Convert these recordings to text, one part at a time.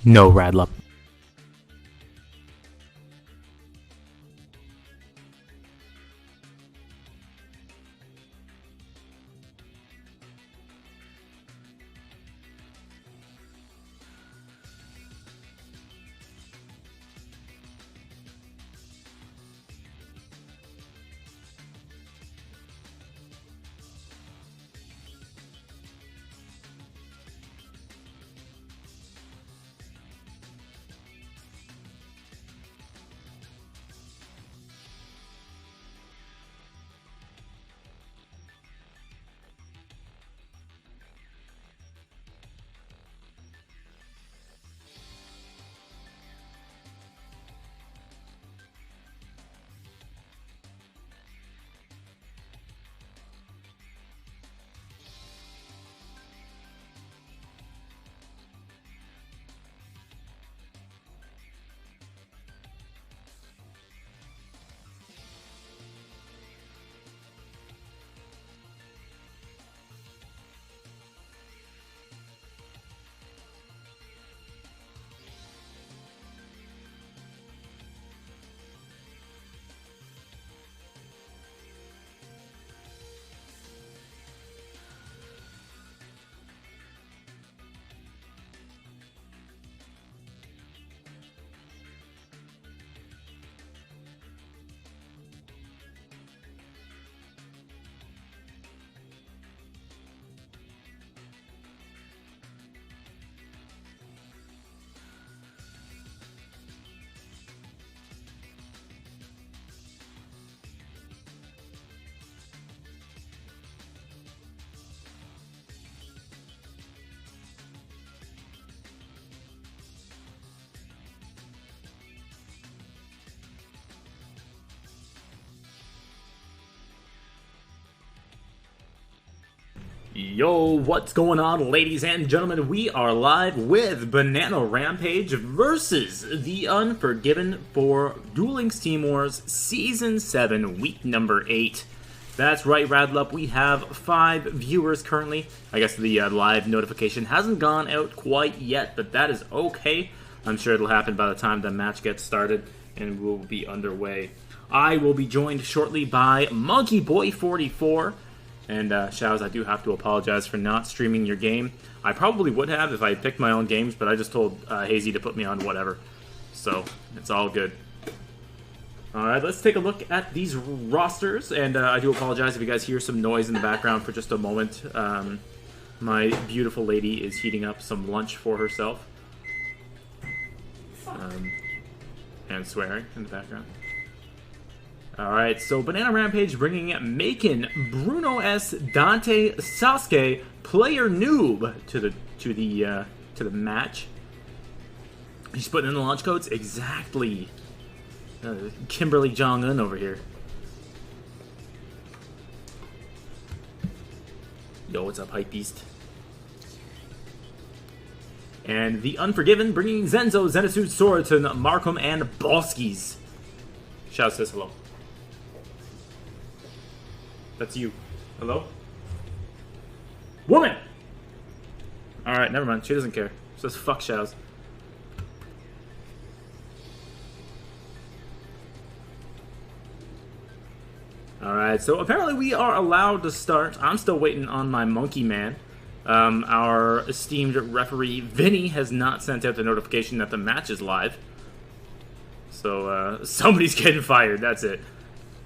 No, Radlup. Yo, what's going on, ladies and gentlemen? We are live with Banana Rampage versus the Unforgiven for Duel Links Team Wars Season 7, Week number 8. That's right, Radlup, we have 5 viewers currently. I guess the live notification hasn't gone out quite yet, but that is okay. I'm sure it'll happen by the time the match gets started and we'll be underway. I will be joined shortly by monkeyboy44. And, Shaz, I do have to apologize for not streaming your game. I probably would have if I picked my own games, but I just told Hazy to put me on whatever. So, it's all good. Alright, let's take a look at these rosters, and I do apologize if you guys hear some noise in the background for just a moment. My beautiful lady is heating up some lunch for herself. And swearing in the background. Alright, so Banana Rampage bringing Macon, Bruno S, Dante, Sasuke, Player Noob to the match. He's putting in the launch codes? Exactly. Kimberly Jong-un over here. Yo, what's up, hype beast? And the Unforgiven bringing Zenzo, Zenitsu, Soroton, Markham, and Balskis. Shout says hello. That's you. Hello? Woman! Alright, never mind. She doesn't care. She says fuck Shows. Alright, so apparently we are allowed to start. I'm still waiting on my monkey man. Our esteemed referee, Vinny, has not sent out the notification that the match is live. So, somebody's getting fired. That's it.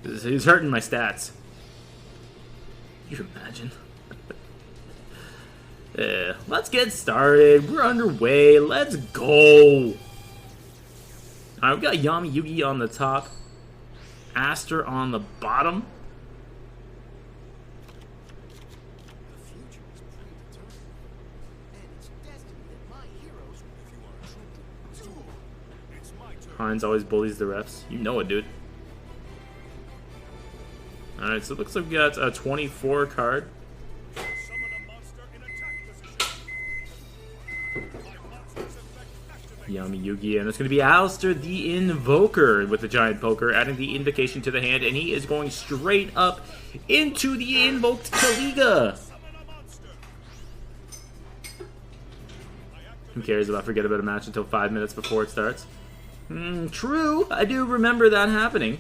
He's hurting my stats. You imagine? Let's get started. We're underway. Let's go. Alright, we got Yami Yugi on the top. Aster on the bottom. Hines always bullies the refs. You know it, dude. Alright, so it looks like we got a 24 card. Yami Yugi, and it's going to be Alistair the Invoker with the Giant Poker, adding the invocation to the hand, and he is going straight up into the invoked Kaliga. Who cares if I forget about a match until 5 minutes before it starts? True. I do remember that happening.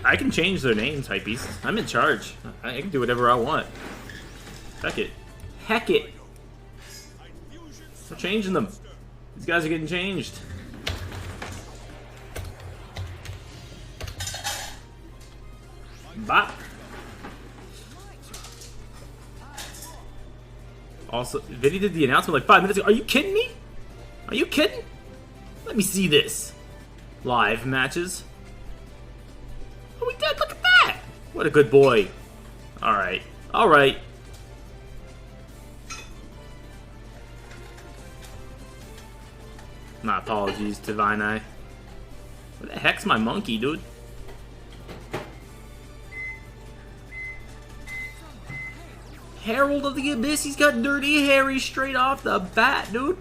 I can change their names, hypebeast. I'm in charge. I can do whatever I want. Heck it. Heck it. We're changing them. These guys are getting changed. Bop. Also, Vinny did the announcement like 5 minutes ago. Are you kidding me? Are you kidding? Let me see this. Live matches. Oh, we did. Look at that. What a good boy. All right. All right. My apologies to Vine Eye. What the heck's my monkey, dude? Herald of the Abyss, he's got Dirty Harry straight off the bat, dude.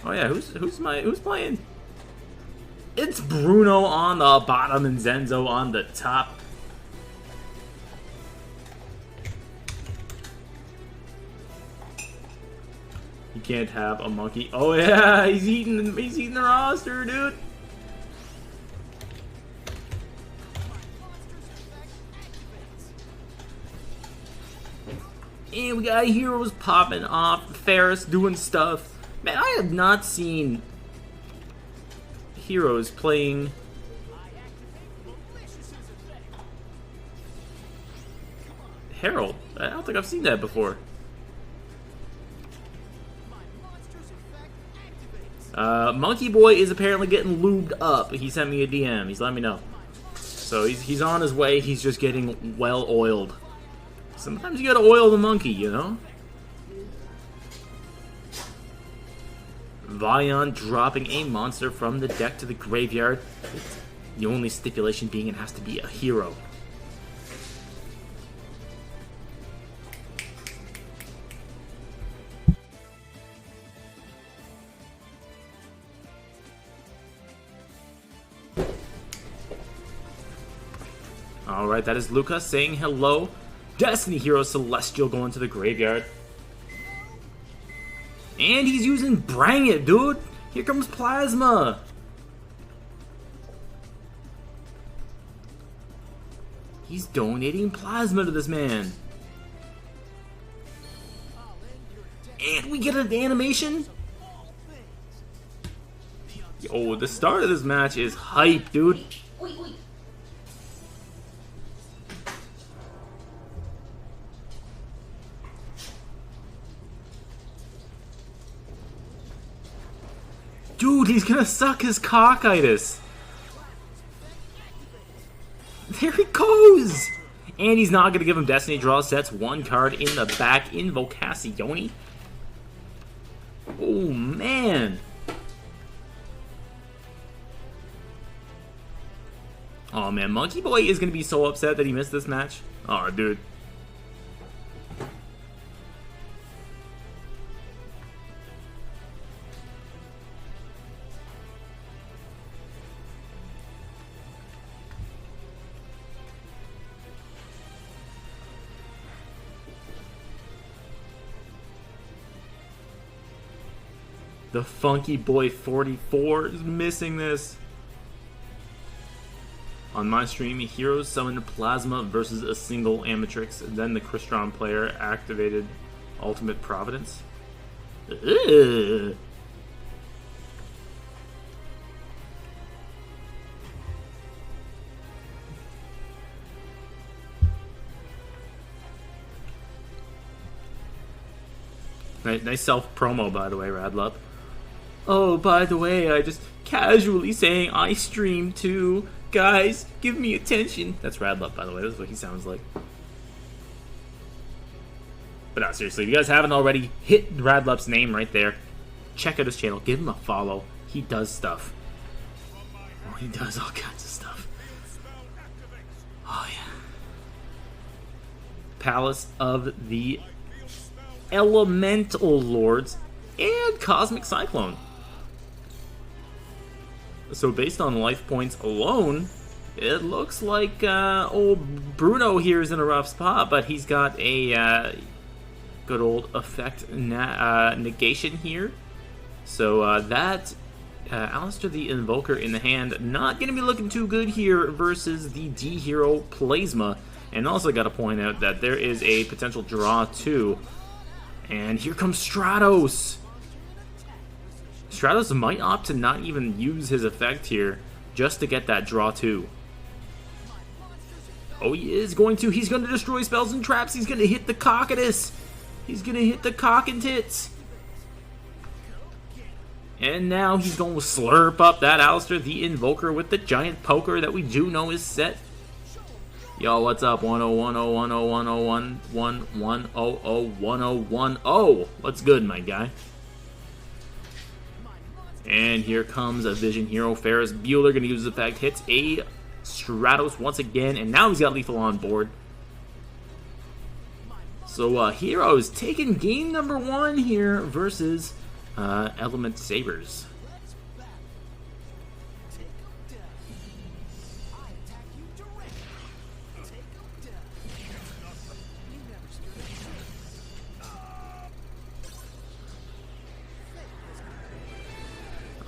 Oh yeah, who's playing? It's Bruno on the bottom and Zenzo on the top. You can't have a monkey. Oh yeah, he's eating the roster, dude. And we got heroes popping off. Ferris doing stuff. Man, I have not seen heroes playing. Herald. I don't think I've seen that before. Monkey Boy is apparently getting lubed up. He sent me a DM. He's letting me know. So he's on his way. He's just getting well oiled. Sometimes you gotta oil the monkey, you know? Vion dropping a monster from the deck to the graveyard. The only stipulation being it has to be a hero. Alright, that is Luca saying hello. Destiny Hero Celestial going to the graveyard. And he's using Bring It, dude! Here comes Plasma! He's donating Plasma to this man. And we get an animation? Yo, the start of this match is hype, dude. Dude, he's gonna suck his cockitis. There he goes! And he's not gonna give him Destiny draw sets. One card in the back, Invocazione. Oh, man. Oh, man. Monkey Boy is gonna be so upset that he missed this match. Oh, dude. The Funky Boy 44 is missing this. On my stream, heroes summoned Plasma versus a single Amatrix, and then the Crystron player activated Ultimate Providence. Ugh. Nice self-promo, by the way, Radlup. Oh, by the way, I just casually saying I stream too. Guys, give me attention. That's Radlup, by the way. That's what he sounds like. But no, seriously, if you guys haven't already, hit Radlup's name right there. Check out his channel. Give him a follow. He does stuff. Oh, he does all kinds of stuff. Oh, yeah. Palace of the Elemental Lords and Cosmic Cyclone. So based on life points alone, It looks like old Bruno here is in a rough spot, but he's got a good old effect negation here. So that Alistair the Invoker in the hand, not going to be looking too good here versus the D Hero Plasma. And also got to point out that there is a potential draw too. And here comes Stratos. Stratos might opt to not even use his effect here just to get that draw too. Oh, he is going to. He's going to destroy spells and traps. He's going to hit the Cockadus. He's going to hit the cock and tits. And now he's going to slurp up that Alistair the Invoker with the giant poker that we do know is set. Yo, what's up? 101010110101010. What's good, my guy? And here comes a Vision Hero. Ferris Bueller going to use the effect. Hits a Stratos once again. And now he's got lethal on board. So Heroes taking game number 1 here versus Element Sabers.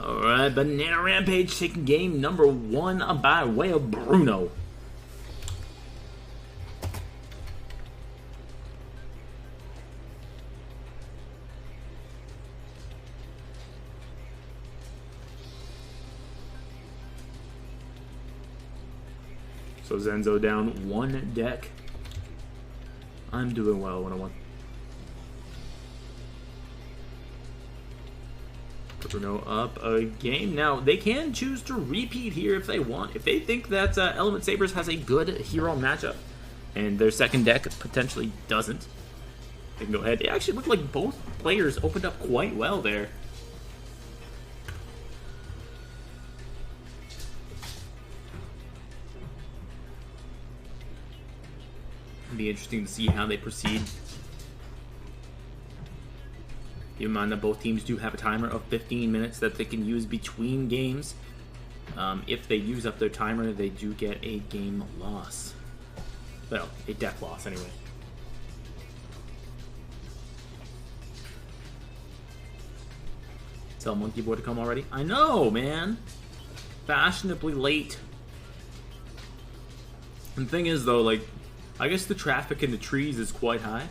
Alright, Banana Rampage taking game number 1 by way of Bruno. So Zenzo down 1 deck. I'm doing well 101. Bruno up a game. Now, they can choose to repeat here if they want. If they think that Element Sabers has a good hero matchup and their second deck potentially doesn't, they can go ahead. It actually looked like both players opened up quite well there. It'll be interesting to see how they proceed. Keep in mind that both teams do have a timer of 15 minutes that they can use between games. If they use up their timer, they do get a game loss. Well, a deck loss anyway. Tell Monkey Boy to come already? I know, man! Fashionably late. And the thing is, though, like, I guess the traffic in the trees is quite high.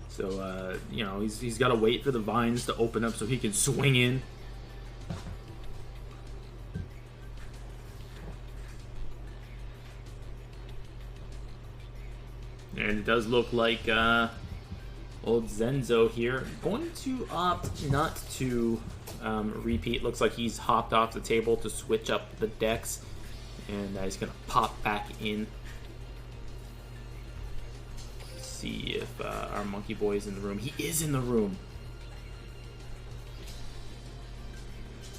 So, you know, he's got to wait for the vines to open up so he can swing in. And it does look like old Zenzo here going to opt not to repeat. Looks like he's hopped off the table to switch up the decks. And he's going to pop back in. See if our Monkey Boy is in the room. He is in the room.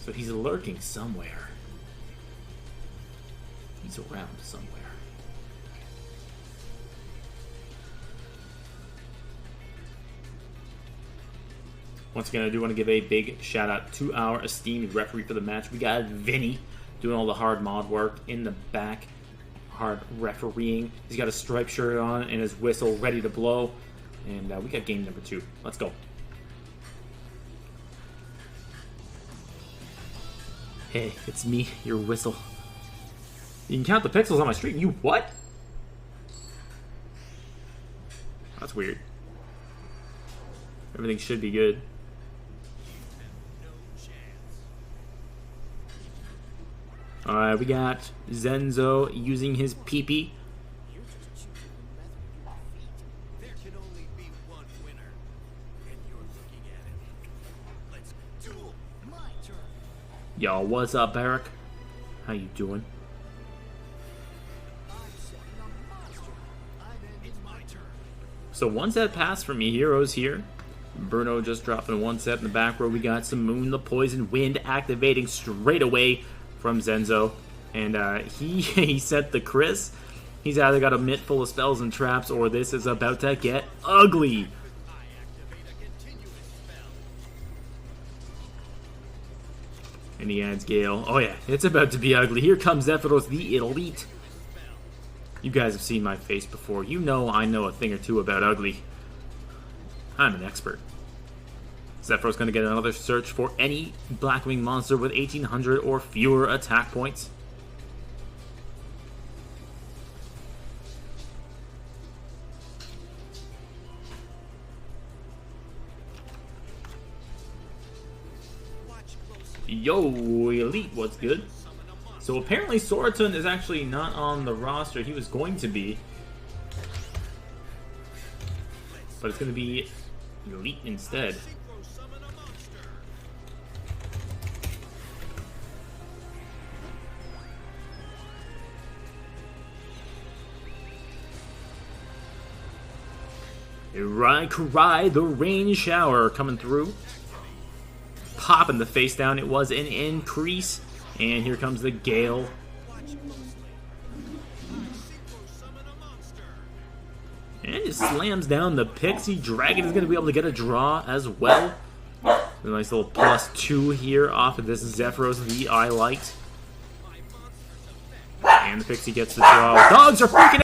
So he's lurking somewhere. He's around somewhere. Once again, I do want to give a big shout out to our esteemed referee for the match. We got Vinny doing all the hard mod work in the back. Hard refereeing. He's got a striped shirt on and his whistle ready to blow. And we got game number 2. Let's go. Hey, it's me, your whistle. You can count the pixels on my stream. You what? That's weird. Everything should be good. Alright, we got Zenzo using his peepee. Yo, what's up, Eric? How you doing? So one set pass for me. Heroes here. Bruno just dropping 1 set in the back row. We got some Moon, the Poison Wind activating straight away from Zenzo. And he sent the Chris. He's either got a mitt full of spells and traps or this is about to get ugly. And he adds Gale. Oh yeah, it's about to be ugly. Here comes Zephyros, the Elite. You guys have seen my face before. You know I know a thing or two about ugly. I'm an expert. Zephyros going to get another search for any Blackwing monster with 1800 or fewer attack points. Yo, Elite, what's good? So apparently Soraton is actually not on the roster. He was going to be. But it's going to be Elite instead. Karai, the rain shower coming through. Popping the face down. It was an increase. And here comes the Gale. And it slams down the Pixie. Dragon is going to be able to get a draw as well. A nice little +2 here off of this Zephyros, the I Light. And the Pixie gets the draw. Dogs are freaking out!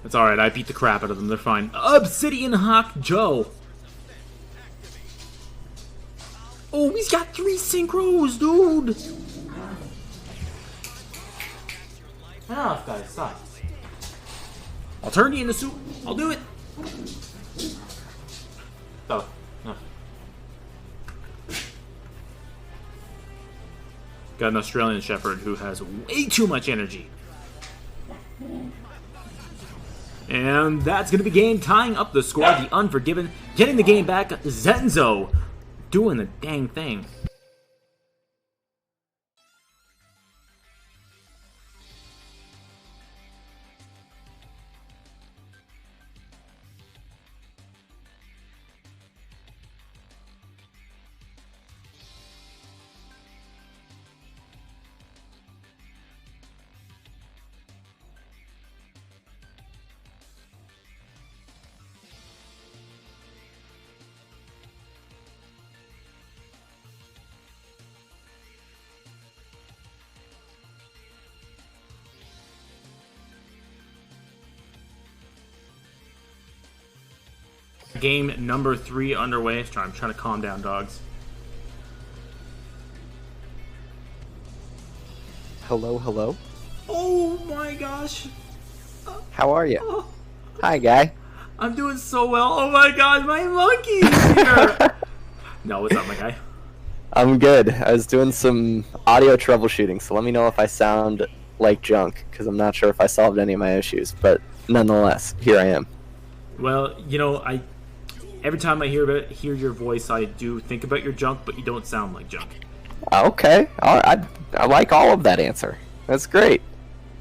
It's alright, I beat the crap out of them, they're fine. Obsidian Hawk Joe! Oh, he's got 3 synchros, dude! Enough, guys, stop. I'll turn you into soup. I'll do it! Oh, no. Got an Australian Shepherd who has way too much energy. And that's going to be game tying up the score. The Unforgiven getting the game back. Zenzo doing the dang thing. Game number 3 underway. I'm trying to calm down, dogs. Hello, hello. Oh my gosh. How are you? Oh, Hi, guy. I'm doing so well. Oh my god, my monkey is here. No, what's up, my guy? I'm good. I was doing some audio troubleshooting, so let me know if I sound like junk, because I'm not sure if I solved any of my issues, but nonetheless, here I am. Well, you know, every time I hear your voice, I do think about your junk, but you don't sound like junk. Okay. I like all of that answer. That's great.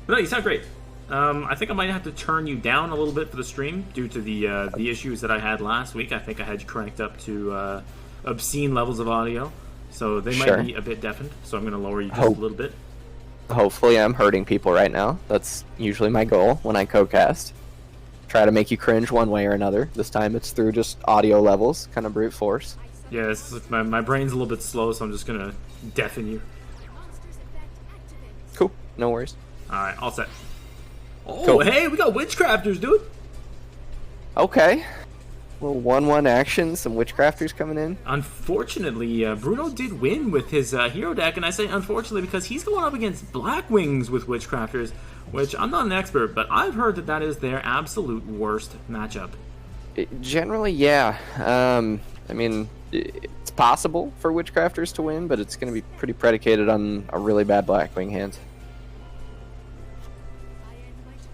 No, you sound great. I think I might have to turn you down a little bit for the stream due to the issues that I had last week. I think I had you cranked up to obscene levels of audio, so they might be a bit deafened, so I'm going to lower you just a little bit. Hopefully I'm hurting people right now. That's usually my goal when I co-cast. Try to make you cringe one way or another. This time it's through just audio levels, kind of brute force. Yeah, my brain's a little bit slow, so I'm just going to deafen you. Cool. No worries. Alright, all set. Oh, cool. Hey, we got Witchcrafters, dude! Okay. Little 1-1 action, some Witchcrafters coming in. Unfortunately, Bruno did win with his hero deck, and I say unfortunately because he's going up against Blackwings with Witchcrafters, which I'm not an expert, but I've heard that is their absolute worst matchup. Generally, yeah. I mean, it's possible for Witchcrafters to win, but it's going to be pretty predicated on a really bad Blackwing hand.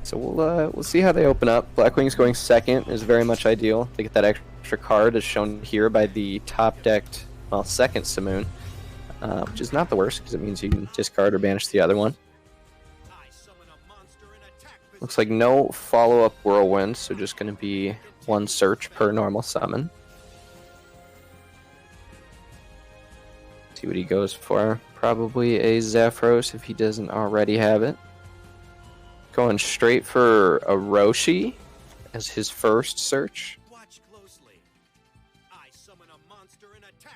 So we'll see how they open up. Blackwing's going second is very much ideal. They get that extra card as shown here by the top decked, well, second Simoon, which is not the worst because it means you can discard or banish the other one. Looks like no follow-up Whirlwind, so just going to be 1 search per normal summon. See what he goes for. Probably a Zephyros if he doesn't already have it. Going straight for a Roshi as his first search.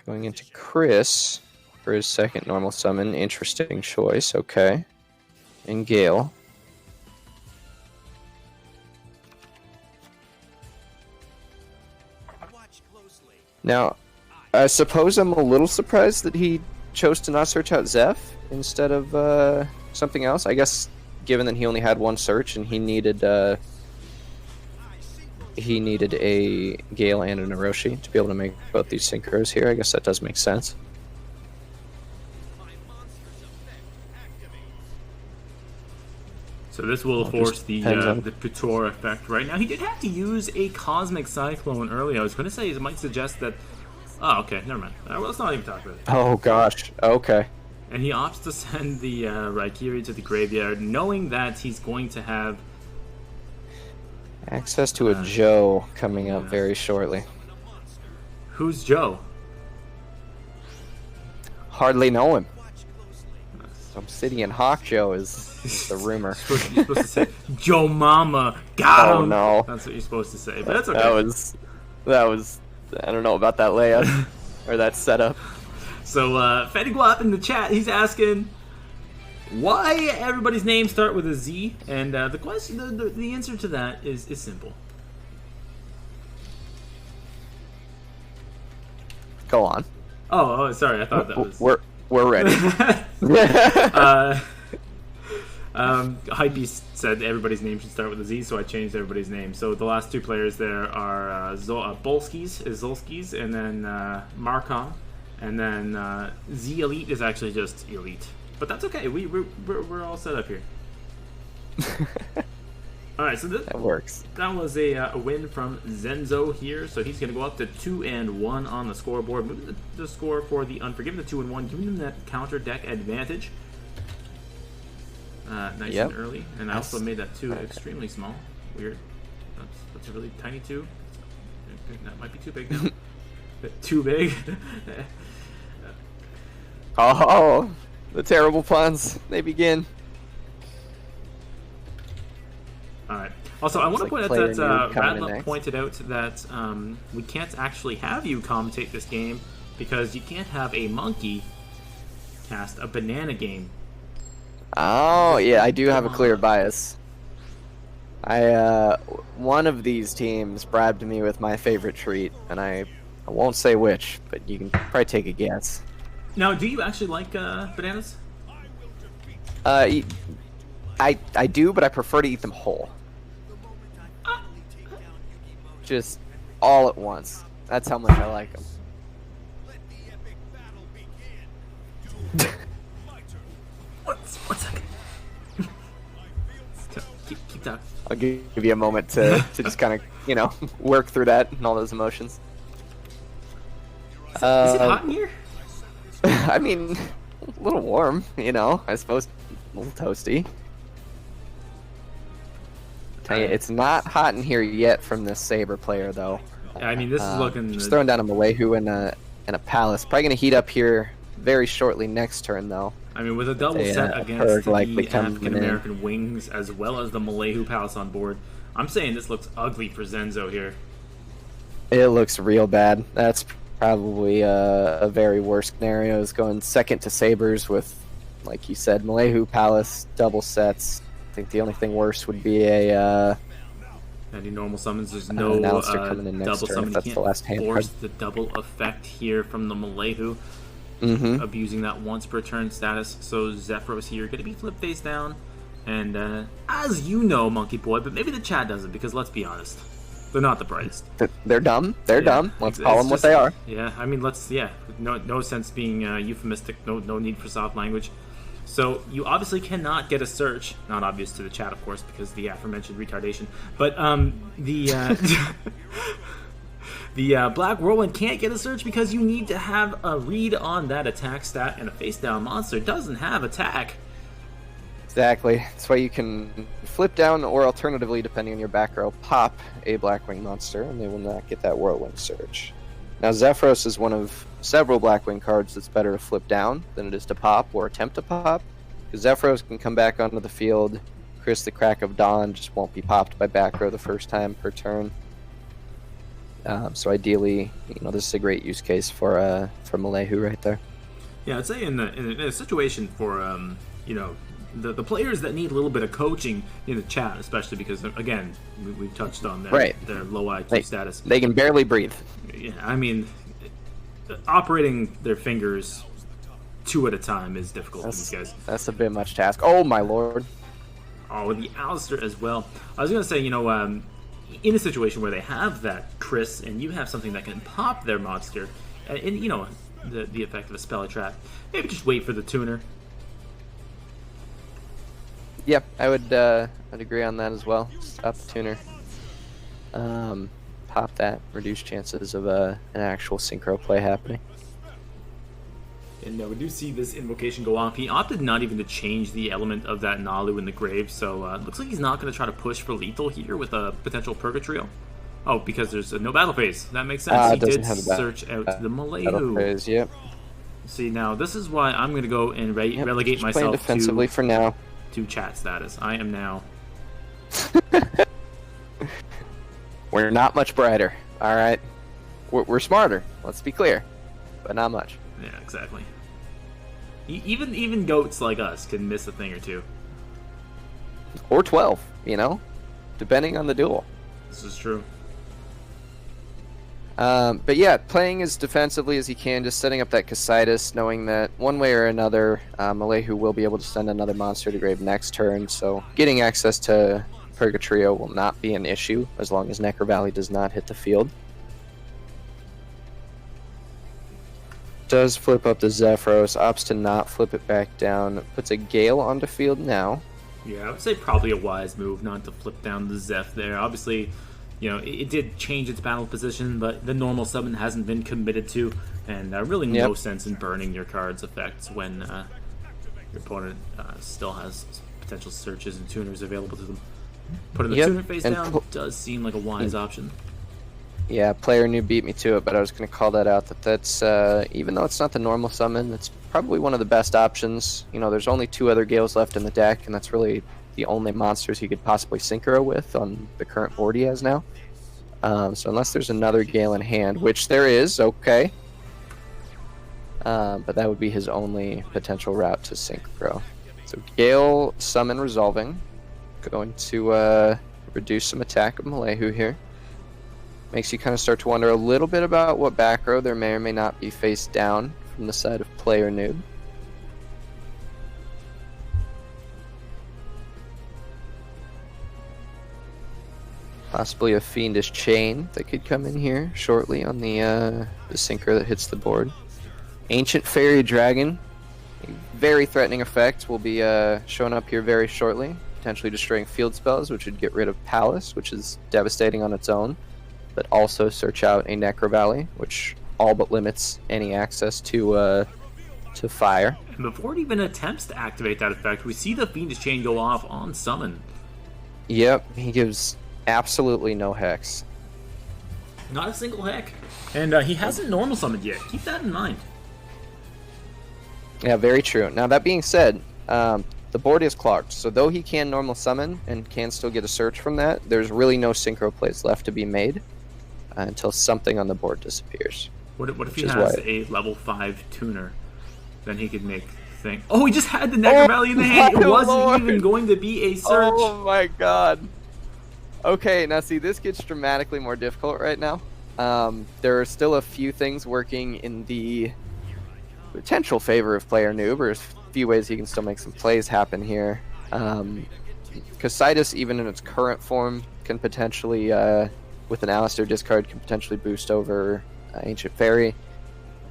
Going into Chris for his second normal summon. Interesting choice. Okay. And Gale. Now, I suppose I'm a little surprised that he chose to not search out Zeph instead of something else. I guess given that he only had one search and he needed a Gale and an Orochi to be able to make both these synchros here. I guess that does make sense. So this will force the Putor effect right now. He did have to use a Cosmic Cyclone earlier. I was going to say it might suggest that... Oh, okay, never mind. Well, let's not even talk about it. Oh, gosh. Okay. And he opts to send the Raikiri to the graveyard, knowing that he's going to have... access to a Joe coming up very shortly. Who's Joe? Hardly know him. Obsidian Hawk Joe is the rumor. You're supposed to say, Joe Mama, got him! Oh, no. That's what you're supposed to say, but that's okay. That was... I don't know about that layup or that setup. So, Fetiguap in the chat, he's asking why everybody's names start with a Z, and the question, the answer to that is simple. Go on. Oh, sorry, I thought that was... We're ready. Hypebeast said everybody's name should start with a Z, so I changed everybody's name. So the last two players there are Zolskis, and then Markon, and then Z Elite is actually just Elite. But that's okay. We're all set up here. All right, so that works. That was a win from Zenzo here. So he's going to go up to 2-1 on the scoreboard, moving the score for the Unforgiven to 2-1, giving them that counter deck advantage. Nice and early, and I also made that 2 extremely small. Weird. That's a really tiny 2. That might be too big now. Too big. Oh, the terrible puns. They begin. Alright. Also, I want to point out that Radla pointed out that we can't actually have you commentate this game because you can't have a monkey cast a banana game. Oh, yeah, I do have a clear bias. One of these teams bribed me with my favorite treat, and I won't say which, but you can probably take a guess. Now, do you actually like bananas? I do, but I prefer to eat them whole. Just all at once. That's how much I like them. One second. keep talking. I'll give you a moment to just kind of, work through that and all those emotions. Is it hot in here? I mean, a little warm, I suppose a little toasty. Tell you, it's not hot in here yet from this Saber player, though. I mean, this is looking... Just throwing down a Malehu and a Palace. Probably going to heat up here very shortly next turn, though. I mean, with a double set against the African-American wings, as well as the Malehu Palace on board, I'm saying this looks ugly for Zenzo here. It looks real bad. That's probably a very worst scenario, is going second to Sabers with, like you said, Malehu Palace, double sets. I think the only thing worse would be a... any normal summons, there's no double summon. You can't force the double effect here from the Malehu. Abusing that once per turn status. So Zephyros here going to be flipped face down, and as you know, Monkey Boy, but maybe the chat doesn't, because let's be honest, they're not the brightest. They're dumb. They're dumb. Let's call them what they are. Yeah, I mean, no sense being euphemistic. No need for soft language. So you obviously cannot get a search. Not obvious to the chat, of course, because the aforementioned retardation. But the Black Whirlwind can't get a search because you need to have a read on that attack stat, and a face-down monster doesn't have attack. Exactly. That's why you can flip down, or alternatively, depending on your back row, pop a Blackwing monster, and they will not get that Whirlwind search. Now, Zephyros is one of several Blackwing cards that's better to flip down than it is to pop or attempt to pop. Because Zephyros can come back onto the field. Chris the Crack of Dawn just won't be popped by back row the first time per turn. So ideally, this is a great use case for Malehu right there. Yeah, I'd say in a situation for the players that need a little bit of coaching in the chat, especially because again we've touched on their low IQ status. They can barely breathe. Yeah, I mean, operating their fingers 2 at a time is difficult for these guys. That's a bit much to ask. Oh my lord. Oh, the Alistair as well. I was gonna say, in a situation where they have that Chris and you have something that can pop their monster, and the effect of a spell trap, maybe just wait for the tuner. Yep, I'd agree on that as well. Stop the tuner. Pop that, reduce chances of an actual synchro play happening. And we do see this invocation go off. He opted not even to change the element of that Nalu in the grave, so it looks like he's not going to try to push for lethal here with a potential Purgatrio. Oh, because there's no battle phase. That makes sense. He did search out the Malehu. Yep. See, now this is why I'm going to go and relegate myself defensively for now. To chat status. I am now. We're not much brighter. All right, we're smarter. Let's be clear, but not much. Yeah, exactly. Even goats like us can miss a thing or two. Or 12, depending on the duel. This is true. But yeah, playing as defensively as he can, just setting up that Casitas, knowing that one way or another, Malehu will be able to send another monster to grave next turn, so getting access to Purgatrio will not be an issue as long as Necro Valley does not hit the field. Does flip up the Zephyros, opts to not flip it back down, puts a Gale onto field now. Yeah, I would say probably a wise move not to flip down the Zeph there. Obviously, it did change its battle position, but the normal summon hasn't been committed to, and really no sense in burning your card's effects when your opponent still has potential searches and tuners available to them. Putting the tuner face down does seem like a wise option. Yeah, player new beat me to it, but I was going to call that out. That's even though it's not the normal summon, it's probably one of the best options. There's only 2 other Gales left in the deck, and that's really the only monsters he could possibly synchro with on the current board he has now. So unless there's another Gale in hand, which there is, okay. But that would be his only potential route to synchro. So Gale summon resolving. Going to reduce some attack of Malehu here. Makes you kind of start to wonder a little bit about what back row there may or may not be face down from the side of player noob. Possibly a Fiendish Chain that could come in here shortly on the synchro that hits the board. Ancient Fairy Dragon, a very threatening effect, will be showing up here very shortly. Potentially destroying field spells, which would get rid of Palace, which is devastating on its own. But also search out a Necro Valley, which all but limits any access to fire. And before it even attempts to activate that effect, we see the Fiendish Chain go off on summon. Yep, he gives absolutely no hex. Not a single heck. And he hasn't normal summoned yet. Keep that in mind. Yeah, very true. Now, that being said, the board is clogged, so though he can normal summon and can still get a search from that, there's really no synchro plays left to be made until something on the board disappears. What if he has a level 5 tuner? Then he could make thing. Oh, he just had the Necro Valley in the hand. It wasn't even going to be a search. Oh my god. Okay, now see, this gets dramatically more difficult right now. There are still a few things working in the potential favor of player noob, or a few ways he can still make some plays happen here. Casitas, even in its current form, can potentially, with an Alistair discard, can potentially boost over Ancient Fairy.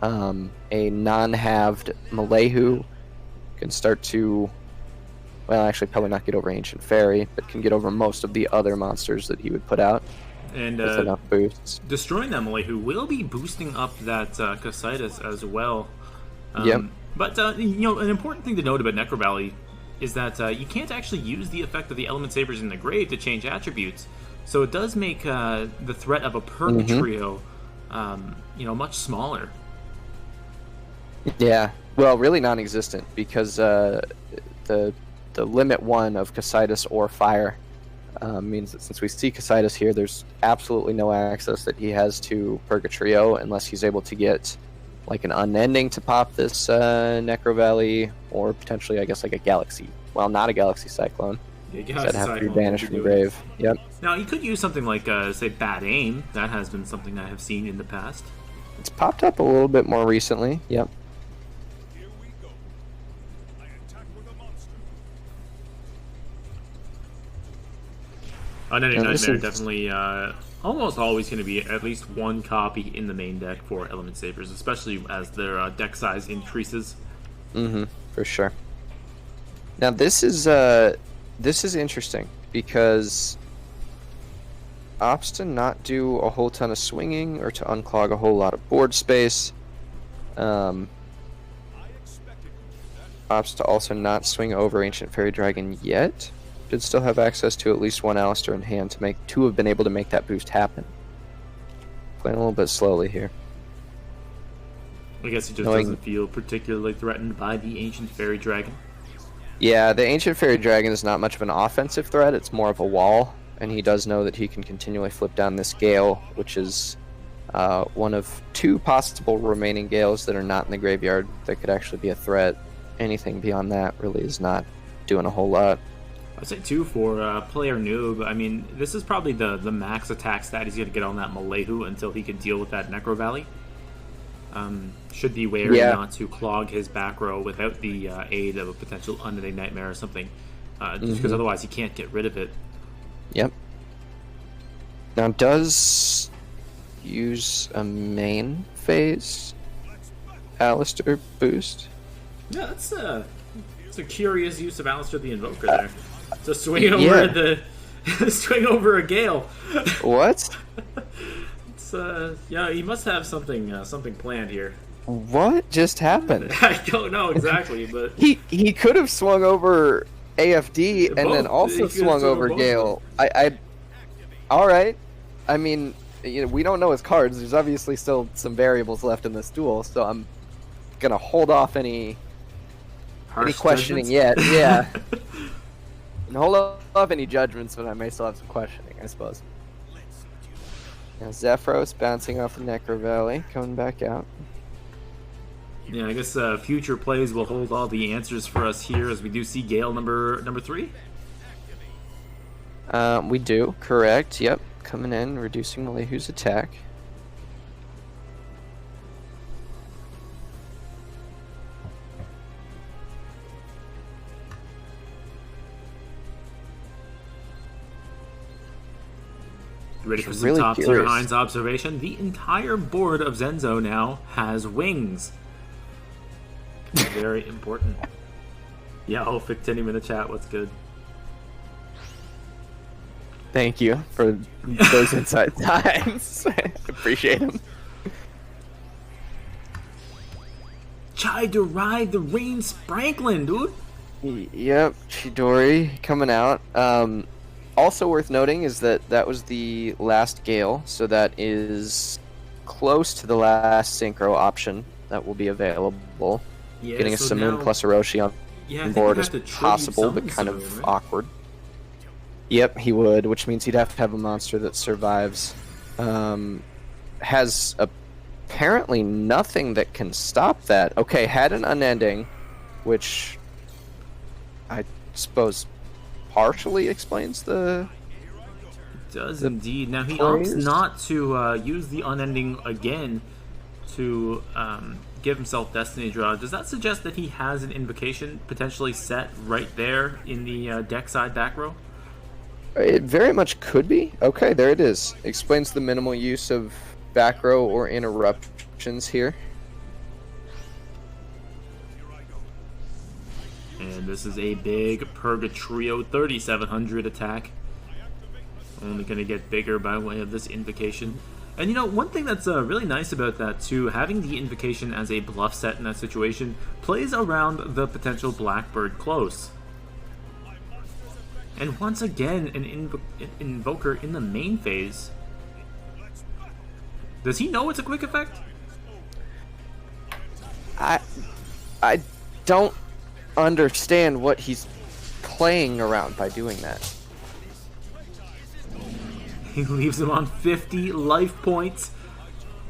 A non-halved Malehu can start to, well, actually probably not get over Ancient Fairy, but can get over most of the other monsters that he would put out. And with enough boosts. Destroying that Malehu will be boosting up that Casitas as well. Yep. But, an important thing to note about Necro Valley is that you can't actually use the effect of the Element Sabers in the grave to change attributes. So it does make the threat of a Purgatrio, much smaller. Yeah, well, really non-existent because the limit one of Casitas or Fire means that since we see Casitas here, there's absolutely no access that he has to Purgatrio unless he's able to get like an Unending to pop this Necro Valley, or potentially, I guess, like a Galaxy. Well, not a Galaxy Cyclone. Yeah, That'd have to be banished from grave. Yep. Now, you could use something like, say, Bad Aim. That has been something I have seen in the past. It's popped up a little bit more recently. Yep. Unending Nightmare definitely almost always going to be at least one copy in the main deck for Element Sabers, especially as their deck size increases. For sure. Now this is interesting because opts to not do a whole ton of swinging or to unclog a whole lot of board space. Opts to also not swing over Ancient Fairy Dragon yet. Should still have access to at least one Alistair in hand to have been able to make that boost happen. Playing a little bit slowly here. I guess he just doesn't feel particularly threatened by the Ancient Fairy Dragon. Yeah, the Ancient Fairy Dragon is not much of an offensive threat, it's more of a wall, and he does know that he can continually flip down this Gale, which is one of two possible remaining Gales that are not in the graveyard that could actually be a threat. Anything beyond that really is not doing a whole lot. I'd say, too, for player noob, I mean, this is probably the max attack stat he's going to get on that Malehu until he can deal with that Necro Valley. Should be wary not to clog his back row without the aid of a potential Unending Nightmare or something, just because otherwise he can't get rid of it. Yep. Now, does use a main phase Alistair boost? Yeah, that's a curious use of Alistair the Invoker there. So swing over swing over a Gale. What? It's yeah, he must have something planned here. What just happened? I don't know exactly, but he could have swung over AFD and then also swung over Gale. All right. I mean, we don't know his cards. There's obviously still some variables left in this duel, so I'm gonna hold off any questioning yet. Yeah. And hold off any judgments, but I may still have some questioning, I suppose. Now Zephyros bouncing off the Necro Valley, coming back out. Yeah, I guess future plays will hold all the answers for us here, as we do see Gale number 3. We do, correct. Yep, coming in, reducing Malehu's attack. Ready for some top tier Heinz observation? The entire board of Zenzo now has wings. Very important. Yeah, Fictinium in the chat, what's good? Thank you for those inside times. I appreciate them. Chai derived the Rain Sprankling, dude. Yep, Chidori coming out. Also worth noting is that was the last Gale, so that is close to the last Synchro option that will be available. Yeah, getting a Simoon plus a Roshi on board is possible, but kind of awkward. Yep, he would, which means he'd have to have a monster that survives. Has apparently nothing that can stop that. Okay, had an Unending, which I suppose partially explains the... Does indeed. Now he opts not to use the Unending again to give himself Destiny Draw. Does that suggest that he has an Invocation potentially set right there in the deck side back row? It very much could be. Okay, there it is. Explains the minimal use of back row or interruptions here. And this is a big Purgatrio 3700 attack. Only going to get bigger by way of this Invocation. And one thing that's really nice about that too, having the Invocation as a bluff set in that situation plays around the potential Blackbird close. And once again, an Invoker in the main phase. Does he know it's a quick effect? I I don't understand what he's playing around by doing that. He leaves him on 50 life points.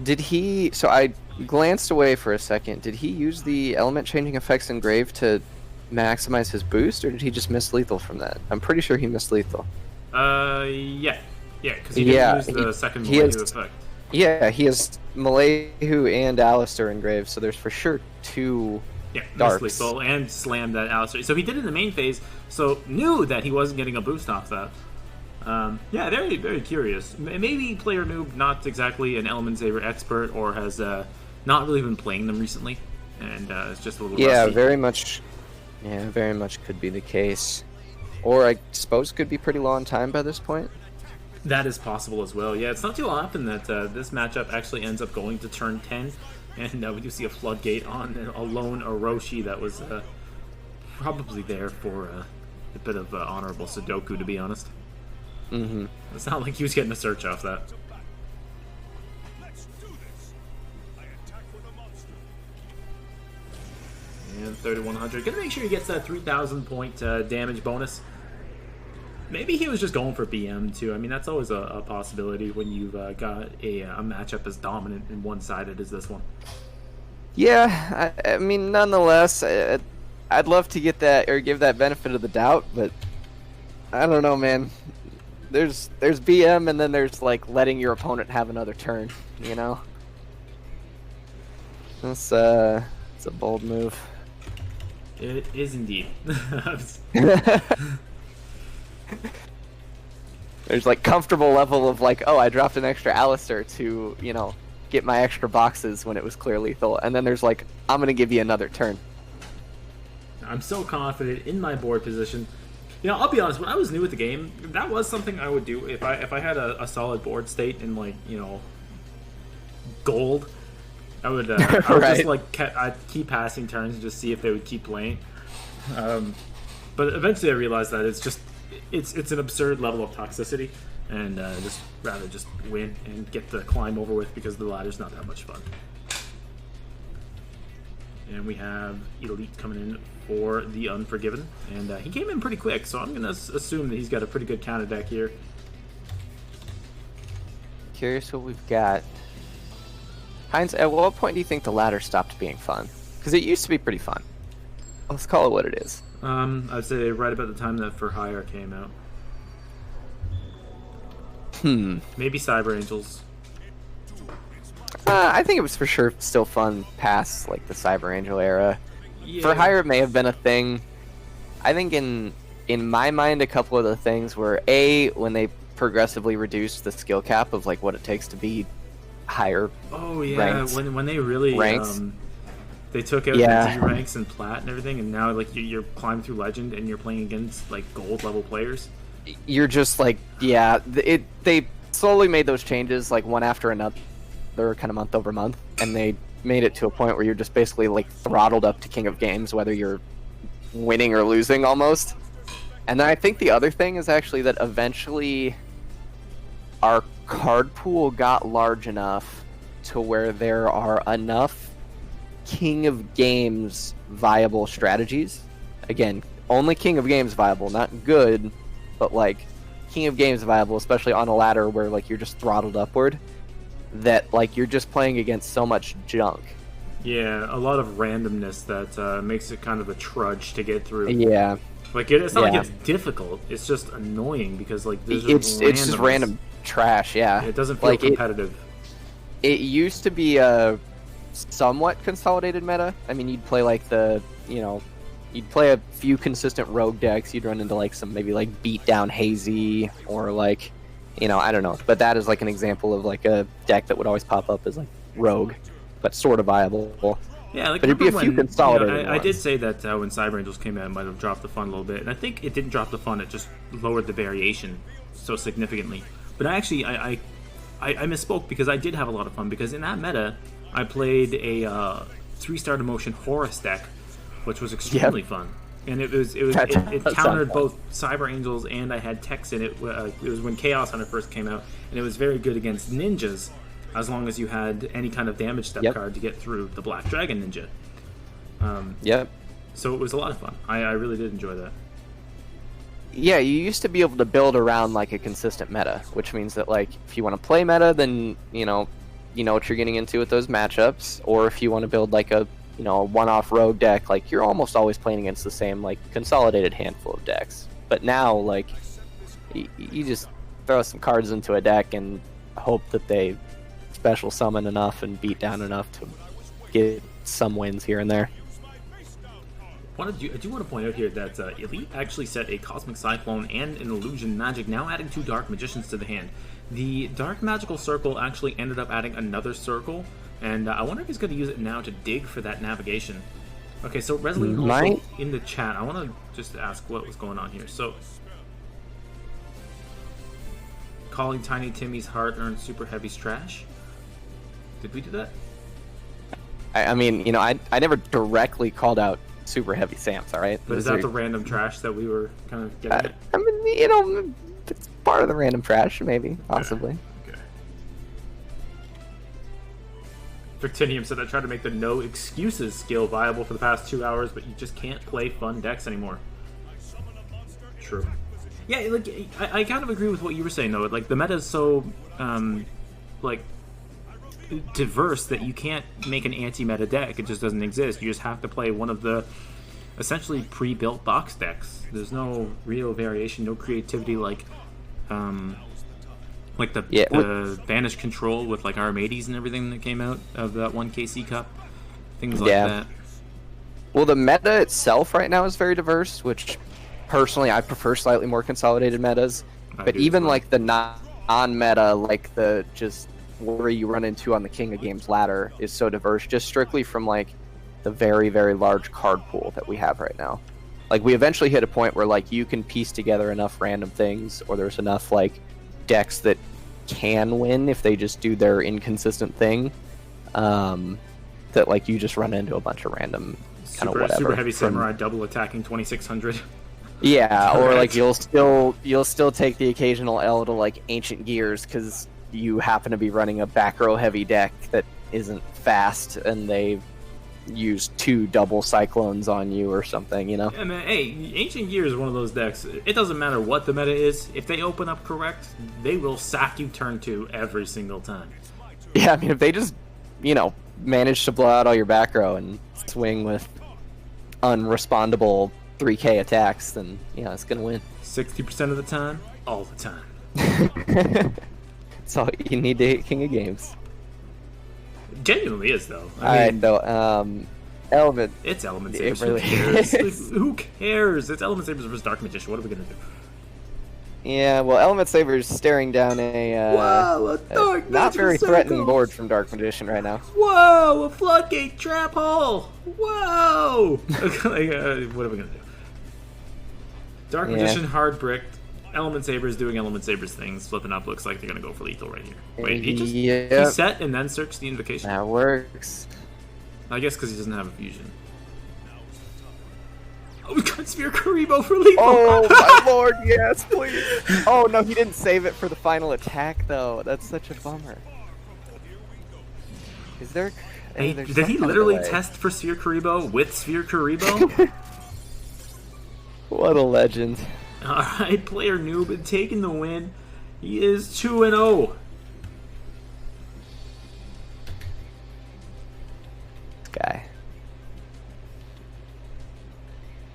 Did he... So I glanced away for a second. Did he use the element changing effects engrave to maximize his boost, or did he just miss lethal from that? I'm pretty sure he missed lethal. Yeah, because he didn't use the second Malayu effect. Yeah, he has Malayu and Alistair engraved, so there's for sure 2 darts. Missed lethal and slammed that Alistair. So he did it in the main phase, so knew that he wasn't getting a boost off that. Yeah, very, very curious. Maybe player noob, not exactly an Element Saber expert, or has not really been playing them recently, and it's just a little rusty. very much could be the case. Or I suppose could be pretty low on time by this point. That is possible as well. Yeah, it's not too often that this matchup actually ends up going to turn 10, and we do see a floodgate on a lone Orochi that was probably there for a bit of honorable Sudoku, to be honest. Mm-hmm. It's not like he was getting a search off that. And 3100. Gonna make sure he gets that 3,000 point damage bonus. Maybe he was just going for BM too. I mean, that's always a possibility when you've got a matchup as dominant and one-sided as this one. Yeah, I mean, nonetheless, I'd love to get that or give that benefit of the doubt, but I don't know, man. There's BM, and then there's like letting your opponent have another turn. You know, it's a bold move. It is indeed. There's like comfortable level of like, oh, I dropped an extra Alistair to, you know, get my extra boxes when it was clear lethal, and then there's like, I'm gonna give you another turn. I'm so confident in my board position. You know, I'll be honest, when I was new at the game, that was something I would do if I had a solid board state in, like, you know, gold. I would right. Just like I'd keep passing turns and just see if they would keep playing. But eventually I realized that it's an absurd level of toxicity, and just rather just win and get the climb over with, because the ladder's not that much fun. And we have Elite coming in for the Unforgiven, and he came in pretty quick, so I'm going to assume that he's got a pretty good counter deck here. Curious what we've got. Heinz, at what point do you think the ladder stopped being fun? Because it used to be pretty fun. Let's call it what it is. I'd say right about the time that For Hire came out. Maybe Cyber Angels. I think it was for sure still fun past like the Cyber Angel era. Yeah. For Hire may have been a thing. I think in my mind, a couple of the things were when they progressively reduced the skill cap of like what it takes to be higher. Oh yeah, ranks. when they really they took out the D ranks and plat and everything, and now like you're climbing through legend and you're playing against like gold level players. You're just like they slowly made those changes like one after another, kind of month over month, and they made it to a point where you're just basically like throttled up to King of Games, whether you're winning or losing almost. And then I think the other thing is actually that eventually our card pool got large enough to where there are enough King of Games viable strategies. Again, only King of Games viable, not good, but like King of Games viable, especially on a ladder where like you're just throttled upward, that like you're just playing against so much junk. Yeah, a lot of randomness that makes it kind of a trudge to get through. Yeah. Like it's not like it's difficult, it's just annoying because like it's just random trash, yeah. It doesn't feel like competitive. It used to be a somewhat consolidated meta. I mean, you'd play like you'd play a few consistent rogue decks, you'd run into like some maybe like beat down hazy or like, I don't know. But that is like an example of like a deck that would always pop up as like rogue, but sort of viable. Yeah, like, but it'd be a few consolidated I did say that when Cyber Angels came out, it might have dropped the fun a little bit, and I think it didn't drop the fun, it just lowered the variation so significantly. But actually, I misspoke, because I did have a lot of fun, because in that meta, I played a 3-star demotion Horus deck, which was extremely fun. And it countered both Cyber Angels, and I had Tex in it. It was when Chaos Hunter first came out, and it was very good against ninjas, as long as you had any kind of damage step card to get through the Black Dragon Ninja. Yep. So it was a lot of fun. I really did enjoy that. Yeah, you used to be able to build around like a consistent meta, which means that like if you want to play meta, then you know what you're getting into with those matchups, or if you want to build like a a one-off rogue deck, like you're almost always playing against the same like consolidated handful of decks. But now like you just throw some cards into a deck and hope that they special summon enough and beat down enough to get some wins here and there. I do want to point out here that Elite actually set a Cosmic Cyclone and an Illusion Magic, now adding 2 Dark Magicians to the hand. The Dark Magical Circle actually ended up adding another circle, and I wonder if he's going to use it now to dig for that navigation. Okay, so Resline also in the chat, I want to just ask what was going on here. So, calling Tiny Timmy's hard-earned Super Heavy's trash? Did we do that? I mean, I never directly called out Super Heavy Sam's, all right? But is that the random trash that we were kind of getting at? I mean, it's part of the random trash, maybe, possibly. Okay. Victinium said I tried to make the no excuses skill viable for the past 2 hours, but you just can't play fun decks anymore. True. Yeah, like I kind of agree with what you were saying though. Like the meta is so like diverse that you can't make an anti-meta deck. It just doesn't exist. You just have to play one of the essentially pre-built box decks. There's no real variation, no creativity like the Banished Control with like Armades and everything that came out of that one KC Cup. Things like that. Well, the meta itself right now is very diverse, which personally I prefer slightly more consolidated metas. But even like the non-meta, like the just where you run into on the King of Games ladder is so diverse, just strictly from like the very, very large card pool that we have right now. Like we eventually hit a point where like you can piece together enough random things, or there's enough like decks that can win if they just do their inconsistent thing, that like you just run into a bunch of random kind of whatever. Super Heavy Samurai double attacking 2600. Yeah, or like you'll still take the occasional L to like Ancient Gears because you happen to be running a back row heavy deck that isn't fast, and they use 2 double cyclones on you or something, Yeah, man. Hey, Ancient Gears is one of those decks. It doesn't matter what the meta is. If they open up correct, they will sack you turn 2 every single time. Yeah, I mean, if they just, manage to blow out all your back row and swing with unrespondable 3k attacks, then, it's going to win. 60% of the time, all the time. That's all you need to hit King of Games. Genuinely is, though. I know. Element. It's Element Sabers. Really Who cares? Who cares? It's Element Sabers versus Dark Magician. What are we going to do? Yeah, well, Element Saber's staring down a Dark not very circle. threatening board from Dark Magician right now. Whoa! A floodgate trap hole! Whoa! What are we going to do? Dark Magician hard bricked. Element Saber's doing Element Saber's things. Flipping up looks like they're going to go for lethal right here. Wait, he set and then searched the invocation? That works. I guess because he doesn't have a fusion. Oh, we got Sphere Karibo for lethal! Oh my lord, yes, please! Oh no, he didn't save it for the final attack though. That's such a bummer. Is there... Hey, did he literally test for Sphere Karibo with Sphere Karibo? What a legend. Alright, player noob taking the win. He is 2-0. This guy.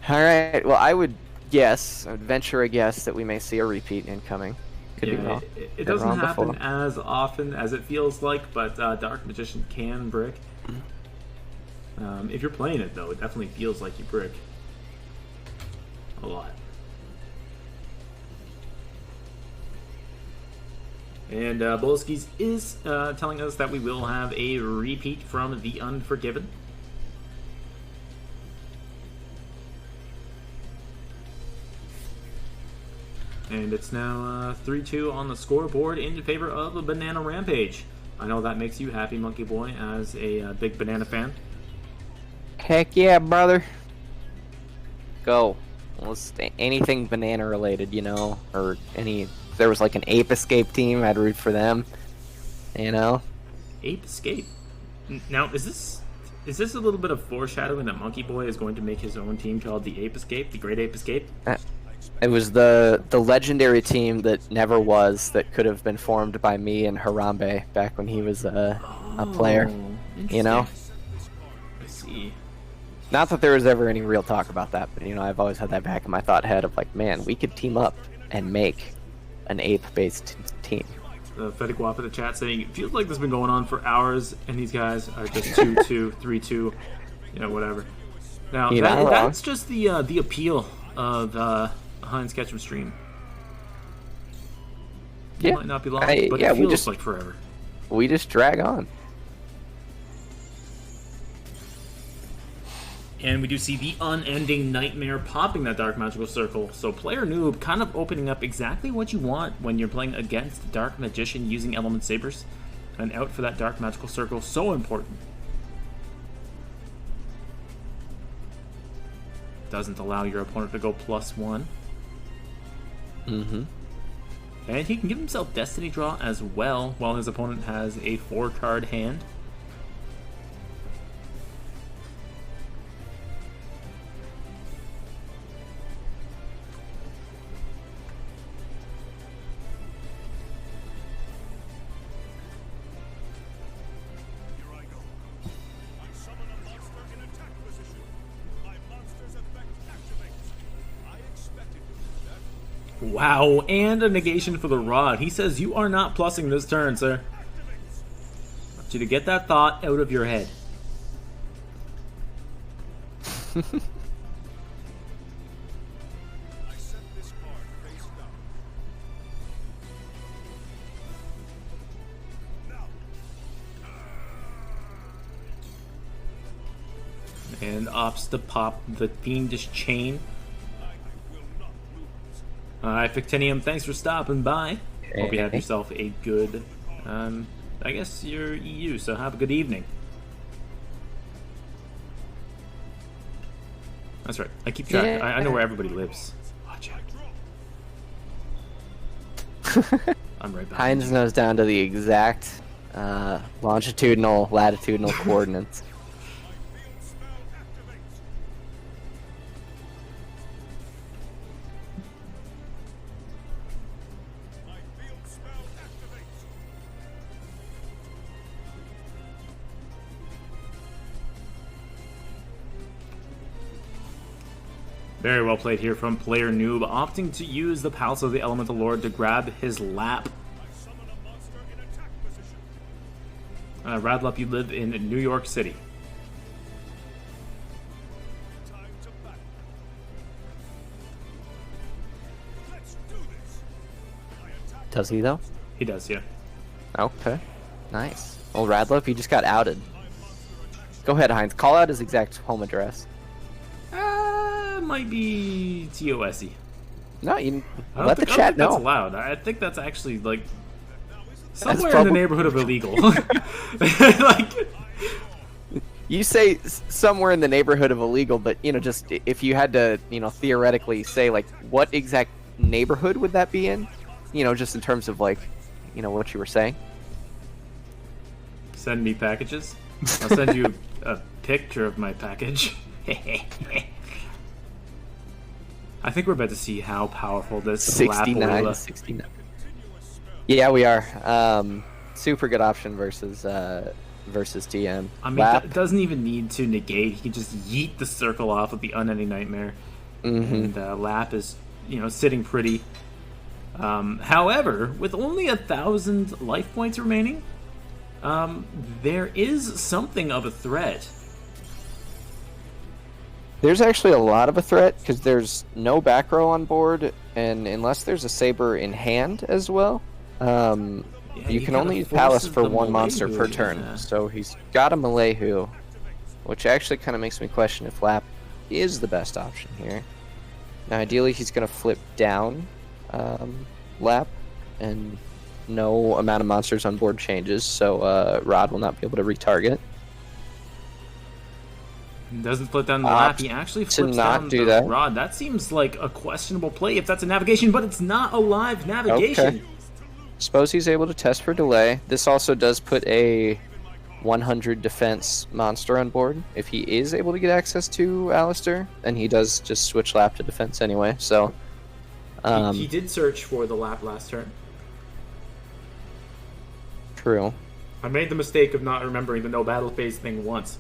Alright, well I would venture a guess that we may see a repeat incoming. Could be wrong. It doesn't happen as often as it feels like, but Dark Magician can brick. If you're playing it though, it definitely feels like you brick. A lot. And Bolskis is telling us that we will have a repeat from the Unforgiven. And it's now 3-2 on the scoreboard in favor of a Banana Rampage. I know that makes you happy, Monkey Boy, as a big Banana fan. Heck yeah, brother. Go. Anything banana related, or any... If there was like an Ape Escape team, I'd root for them. Ape Escape? Now, is this... Is this a little bit of foreshadowing that Monkey Boy is going to make his own team called the Ape Escape, the Great Ape Escape? It was the legendary team that never was, that could have been formed by me and Harambe back when he was a player. You know? I see. Not that there was ever any real talk about that, but, you know, I've always had that back in my thought head of, like, man, we could team up and make an ape-based team. Fetty Guap in the chat saying, it feels like this has been going on for hours, and these guys are just 2-2, 3-2, you know, whatever. Now, that's just the appeal of Heinz Ketchum stream. It might not be long, but it feels like forever. We just drag on. And we do see the unending nightmare popping that Dark Magical Circle. So Player Noob kind of opening up exactly what you want when you're playing against Dark Magician using Element Sabers. And out for that Dark Magical Circle, so important. Doesn't allow your opponent to go +1. Mm-hmm. And he can give himself Destiny Draw as well, while his opponent has a 4-card hand. Wow, and a negation for the rod. He says you are not plussing this turn, sir. I want you to get that thought out of your head. And opts to pop the Fiendish Chain. Alright, Fictinium, thanks for stopping by. Hope you have yourself a good, I guess you're EU, so have a good evening. That's right, I keep track. Yeah. I know where everybody lives. Watch out. I'm right back. Heinz knows down to the exact longitudinal, latitudinal coordinates. Very well played here from Player Noob, opting to use the Palace of the Elemental Lord to grab his lap. Radlup, you live in New York City. Does he, though? He does, yeah. Okay. Nice. Well, Radlup, he just got outed. Go ahead, Heinz. Call out his exact home address. Might be TOSE. No, you let the chat know. That's allowed. I think that's actually like somewhere in the neighborhood of illegal. Like, you say somewhere in the neighborhood of illegal, but you know, just if you had to, you know, theoretically say like what exact neighborhood would that be in? You know, just in terms of like, you know, what you were saying. Send me packages. I'll send you a picture of my package. I think we're about to see how powerful this 69. Yeah, we are. Super good option versus TM. I mean, that doesn't even need to negate. He can just yeet the circle off with the Unending Nightmare. And Lap is, you know, sitting pretty. However, with only 1,000 life points remaining, there is something of a threat. There's actually a lot of a threat, because there's no back row on board, and unless there's a Saber in hand as well, you can only use Palace for one monster per turn. Yeah. So he's got a Malehu, which actually kind of makes me question if Lap is the best option here. Now, ideally, he's going to flip down Lap, and no amount of monsters on board changes, so Rod will not be able to retarget. Doesn't flip down the lap. He actually flips down the rod. That seems like a questionable play if that's a navigation, but it's not a live navigation. Okay. Suppose he's able to test for delay. This also does put a 100 defense monster on board. If he is able to get access to Alistair, and he does just switch lap to defense anyway. So he did search for the lap last turn. True. I made the mistake of not remembering the no battle phase thing once.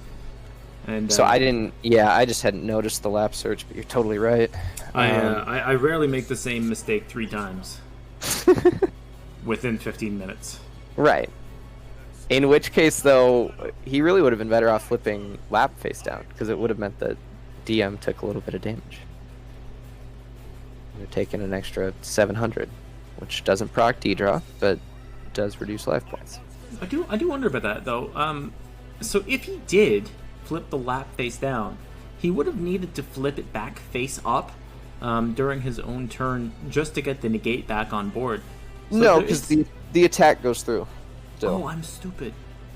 And so I didn't. Yeah, I just hadn't noticed the lap search. But you're totally right. I rarely make the same mistake 3 times within 15 minutes. Right. In which case, though, he really would have been better off flipping lap face down, because it would have meant that DM took a little bit of damage. You're taking an extra 700, which doesn't proc D-draw, but does reduce life points. I do wonder about that, though. So if he did flip the lap face down, he would have needed to flip it back face up during his own turn just to get the negate back on board. So no, because the attack goes through. Still. Oh, I'm stupid.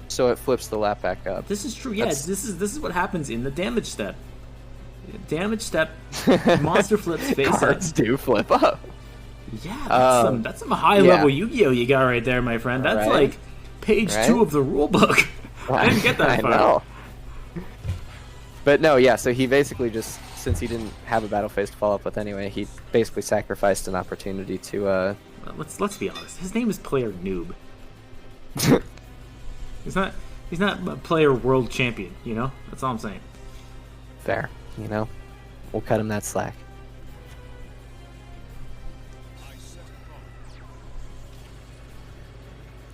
So it flips the lap back up. This is true. Yeah, this is what happens in the damage step. Damage step, monster flips face up. Cards do flip up. Yeah, that's some high level Yu-Gi-Oh you got right there, my friend. That's like page 2 of the rule book. I didn't get that far. I know. But no, yeah. So he basically just, since he didn't have a battle phase to follow up with anyway, he basically sacrificed an opportunity to. Let's be honest. His name is Player Noob. He's not a player world champion, you know? That's all I'm saying. Fair, you know? We'll cut him that slack.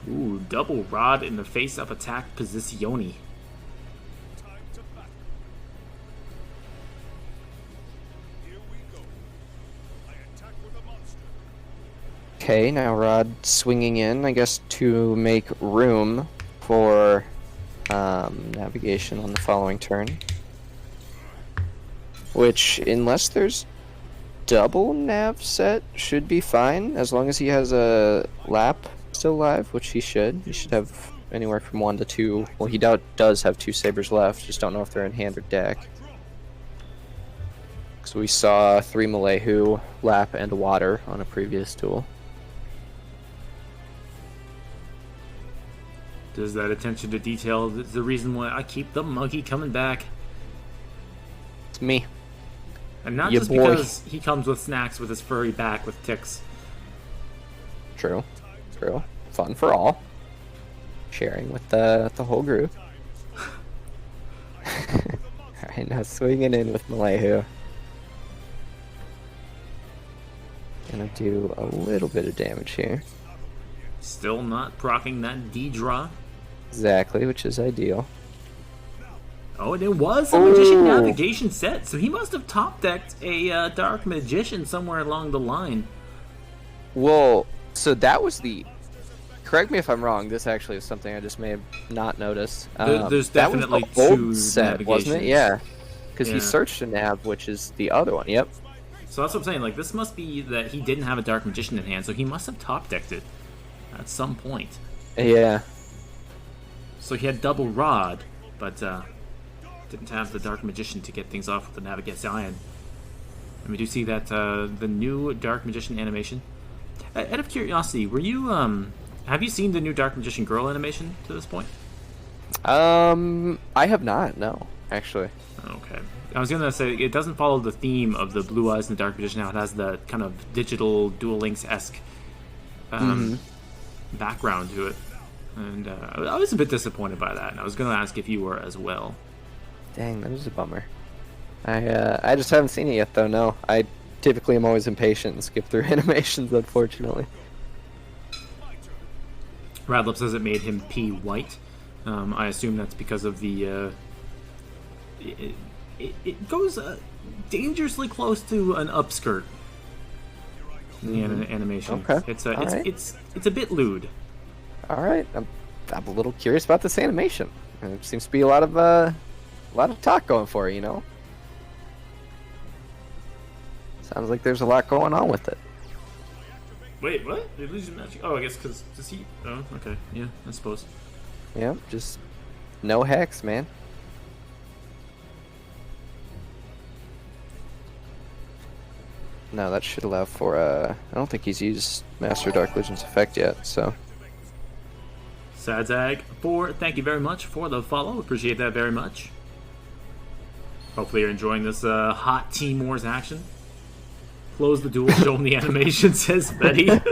Ooh, double rod in the face-up attack positione. Okay, now Rod swinging in, I guess, to make room for navigation on the following turn. Which, unless there's double nav set, should be fine, as long as he has a lap still live, which he should. He should have anywhere from 1 to 2. Well, he does have 2 sabers left, just don't know if they're in hand or deck. So we saw 3 Malehu, lap, and water on a previous duel. Does that attention to detail is the reason why I keep the monkey coming back? It's me. And not just because he comes with snacks with his furry back with ticks. True. True. Fun for all. Sharing with the whole group. Alright, now swinging in with Malehu. Gonna do a little bit of damage here. Still not proccing that D-draw. Exactly, which is ideal. Oh, and it was a Magician Navigation set, so he must have top-decked a Dark Magician somewhere along the line. Well, so that was the... Correct me if I'm wrong, this actually is something I just may have not noticed. There's definitely that was the old two set, wasn't it? Yeah. Because he searched a nav, which is the other one, yep. So that's what I'm saying, like, this must be that he didn't have a Dark Magician in hand, so he must have top-decked it at some point. Yeah. So he had double rod, but didn't have the Dark Magician to get things off with the Navigation. And we do see that the new Dark Magician animation. Out of curiosity, were you have you seen the new Dark Magician girl animation to this point? I have not, no, actually. Okay. I was gonna say it doesn't follow the theme of the Blue Eyes and the Dark Magician. Now it has the kind of digital Duel Links-esque background to it. And I was a bit disappointed by that, and I was going to ask if you were as well. Dang, that was a bummer. I just haven't seen it yet, though, no. I typically am always impatient and skip through animations, unfortunately. Radlip says it made him pee white. I assume that's because of the... It goes dangerously close to an upskirt in the animation. Okay. It's a bit lewd. All right, I'm a little curious about this animation. There seems to be a lot of talk going for it, you know. Sounds like there's a lot going on with it. Wait, what? Illusion magic? Oh, I guess because does he? Oh, okay, yeah, I suppose. Yeah, just no hex, man. No, that should allow for I don't think he's used Master Dark Legion's effect yet, so. Sadzag4, thank you very much for the follow. Appreciate that very much. Hopefully you're enjoying this hot Team Wars action. Close the duel, show them the animation, says Betty. Says,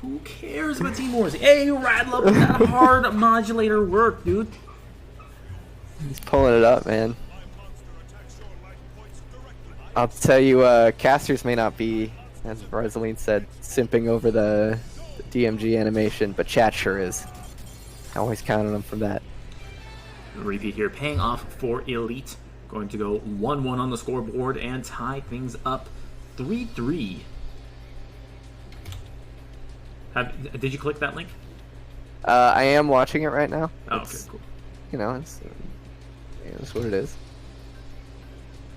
who cares about Team Wars? Hey, Radla, with that hard modulator work, dude. He's pulling it up, man. I'll tell you, casters may not be, as Rosaline said, simping over the DMG animation, but chat sure is. I always count on them from that. Repeat here, paying off for Elite. Going to go 1-1 on the scoreboard and tie things up 3-3. Did you click that link? I am watching it right now. Oh, okay, cool. You know, it's what it is.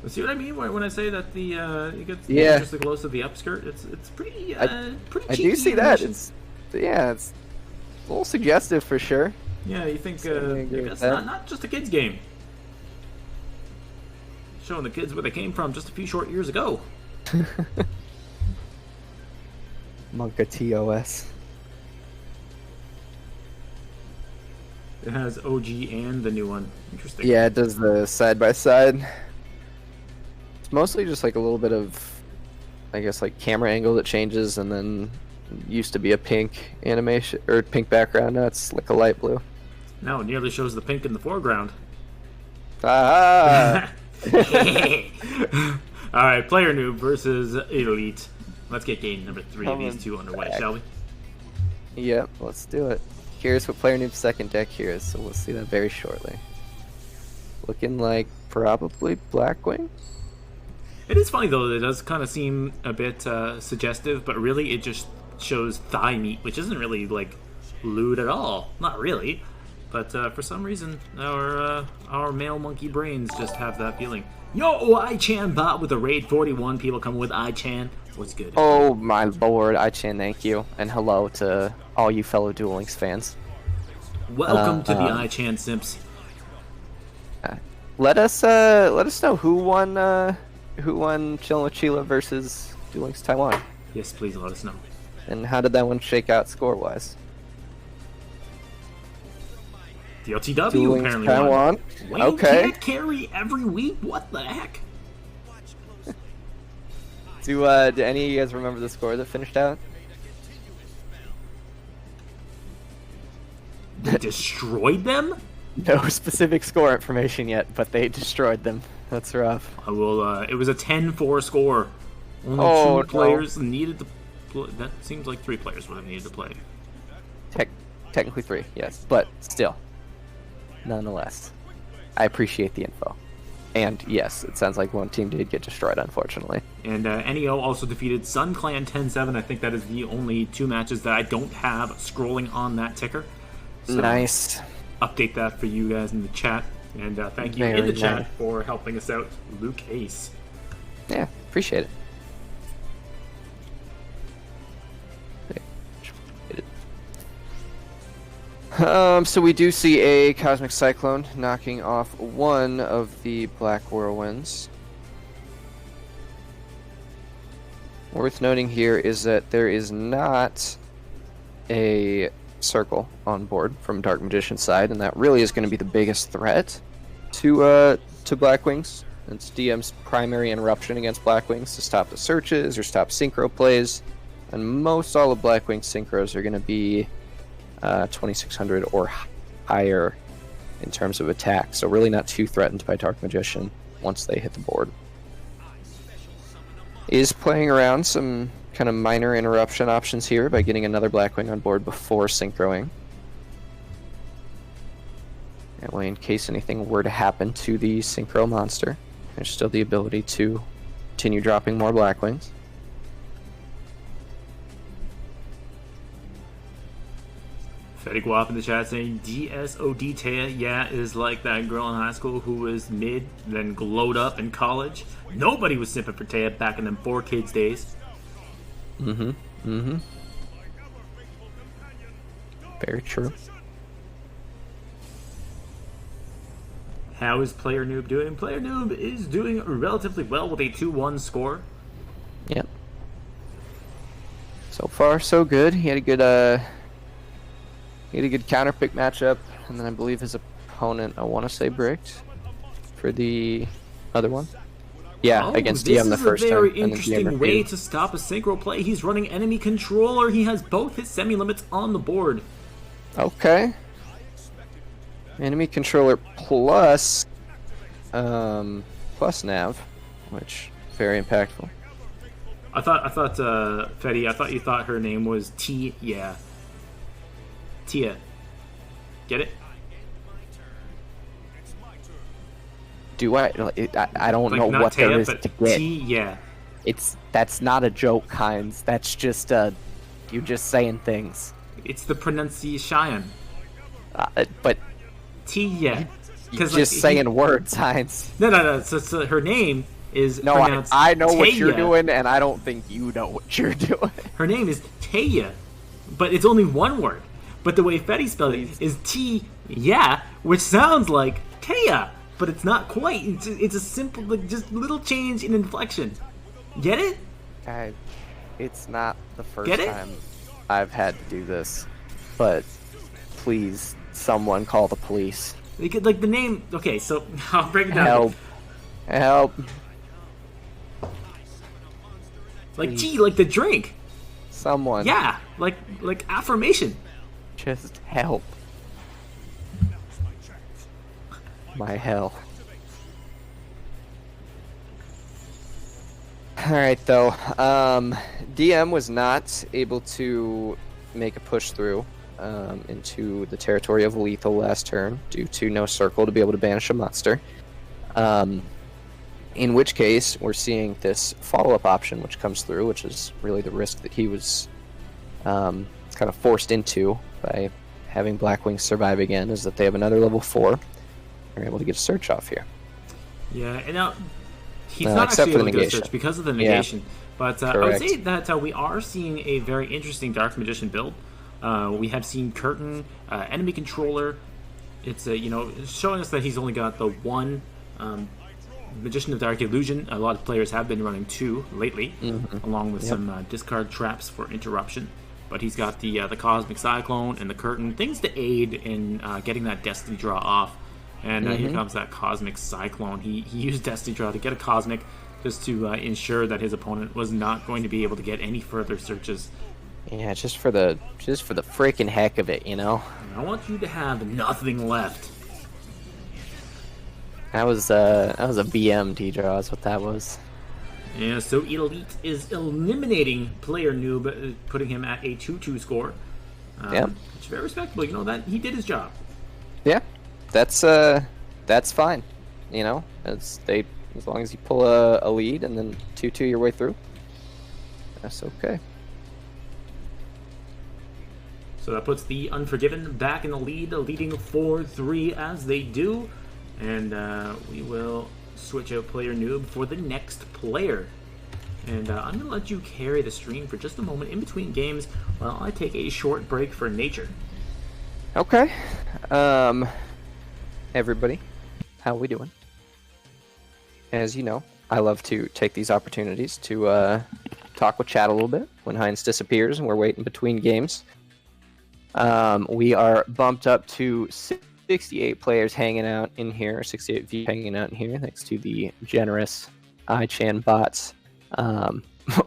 See what I mean when I say that the it gets just close to the upskirt? It's pretty pretty. I do see that. It's it's a little suggestive for sure. Yeah, you think it's not just a kids game. Showing the kids where they came from just a few short years ago. Monka TOS. It has OG and the new one. Interesting. Yeah, it does the side by side. It's mostly just like a little bit of, I guess, like camera angle that changes, and then used to be a pink animation or pink background. Now it's like a light blue. Now it nearly shows the pink in the foreground. Ah. Alright, Player Noob versus Elite. Let's get game number 3 of these two underway, shall we? Yep, let's do it. Here's what Player Noob's second deck here is, so we'll see that very shortly. Looking like probably Blackwing. It is funny though, it does kind of seem a bit suggestive, but really it just shows thigh meat, which isn't really like lewd at all. Not really. But for some reason, our male monkey brains just have that feeling. Yo, I-Chan bot with a raid 41. People coming with I-Chan. What's good? Oh my lord, I-Chan, thank you, and hello to all you fellow Duel Links fans. Welcome to the I-Chan simps. Let us know who won Chillin' with Sheila versus Duel Links Taiwan. Yes, please let us know. And how did that one shake out score-wise? DLTW Duel Links apparently Taiwan. won. Wayne Okay. can't carry every week? What the heck? Do any of you guys remember the score that finished out? They destroyed them? No specific score information yet, but they destroyed them. That's rough. I will. It was a 10-4 score. Only 2 players needed to play. That seems like 3 players would have needed to play. Technically 3, yes, but still, nonetheless, I appreciate the info. And yes, it sounds like one team did get destroyed, unfortunately. And NEO also defeated Sun Clan 10-7. I think that is the only 2 matches that I don't have scrolling on that ticker. So nice. Update that for you guys in the chat. And thank you in the chat for helping us out, Luke Ace. Yeah, appreciate it. So we do see a Cosmic Cyclone knocking off one of the Black Whirlwinds. Worth noting here is that there is not a circle on board from Dark Magician's side, and that really is going to be the biggest threat to Blackwings. It's DM's primary interruption against Blackwings to stop the searches or stop synchro plays, and most all of Blackwing's synchros are going to be 2600 or higher in terms of attack, so really not too threatened by Dark Magician once they hit the board. Is playing around some kind of minor interruption options here by getting another Blackwing on board before synchroing. That way, in case anything were to happen to the synchro monster, there's still the ability to continue dropping more Blackwings. Fetty Guap in the chat saying DSOD Taya, yeah, is like that girl in high school who was mid, then glowed up in college. Nobody was simping for Taya back in them 4Kids days. Very true. How is Player Noob doing? Player Noob is doing relatively well with a 2-1 score. Yep. So far, so good. He had a good He had a good counter pick matchup, and then I believe his opponent, I want to say, bricked for the other one. Yeah, against DM the first time. This is a very interesting way to stop a synchro play. He's running enemy controller. He has both his semi-limits on the board. Okay. Enemy controller plus nav, which very impactful. I thought Fetty, I thought you thought her name was Tia. Tia. Get it? Do I don't know what Taya, there is to get. Tia. That's not a joke, Heinz. That's just you're just saying things. It's the pronunciation. But Tia. You're just saying words, Heinz. No. So her name is pronounced I know what you're Taya. doing, and I don't think you know what you're doing. Her name is Taya, but it's only one word. But the way Fetty spelled it is T-ya, which sounds like Taya, but it's not quite. It's a simple, like, just little change in inflection. Get it? It's not the first Get it? time I've had to do this, but please, someone call the police. Like the name. Okay, so I'll break it down. Help. Like tea, like the drink. Someone. Yeah, like affirmation. Just help. My hell. Alright, though. DM was not able to make a push through into the territory of lethal last turn due to no circle to be able to banish a monster. In which case, we're seeing this follow-up option which comes through, which is really the risk that he was kind of forced into by having Blackwing survive again, is that they have another level 4. They're able to get a search off here. Yeah, and now he's not actually able to get a search because of the negation. Yeah. But I would say that we are seeing a very interesting Dark Magician build. We have seen Curtain, enemy controller. It's showing us that he's only got the one Magician of Dark Illusion. A lot of players have been running 2 lately, along with some discard traps for interruption. But he's got the Cosmic Cyclone and the Curtain, things to aid in getting that Destiny Draw off. And here comes that Cosmic Cyclone. He used Destiny Draw to get a Cosmic just to ensure that his opponent was not going to be able to get any further searches. Yeah, just for the freaking heck of it, you know. I want you to have nothing left. That was a BM T-draw, is what that was. Yeah, so Elite is eliminating player Noob, putting him at a 2-2 score. It's very respectable. You know that he did his job. Yeah, that's fine. You know, as long as you pull a lead and then 2-2 your way through, that's okay. So that puts the Unforgiven back in the lead, leading 4-3 as they do. And we will switch out player Noob for the next player. And I'm going to let you carry the stream for just a moment in between games while I take a short break for nature. Okay. Everybody, how we doing? As you know, I love to take these opportunities to talk with chat a little bit when Heinz disappears and we're waiting between games. We are bumped up to 68 players hanging out in here, 68 views hanging out in here, thanks to the generous iChan bots,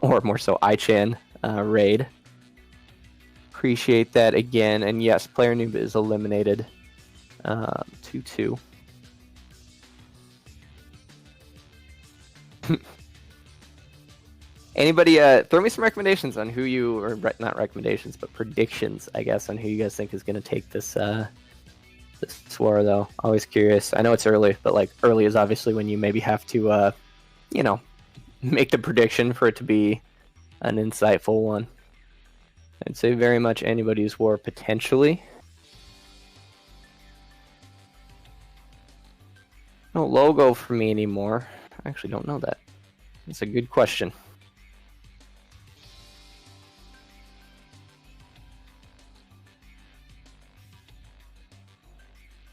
or more so iChan raid. Appreciate that again, and yes, player Noob is eliminated 2-2. Anybody throw me some recommendations on who you, or not recommendations, but predictions, I guess, on who you guys think is going to take this this war, though. Always curious. I know it's early, but like early is obviously when you maybe have to make the prediction for it to be an insightful one. I'd say very much anybody's war potentially. No logo for me anymore. I actually don't know that. That's a good question.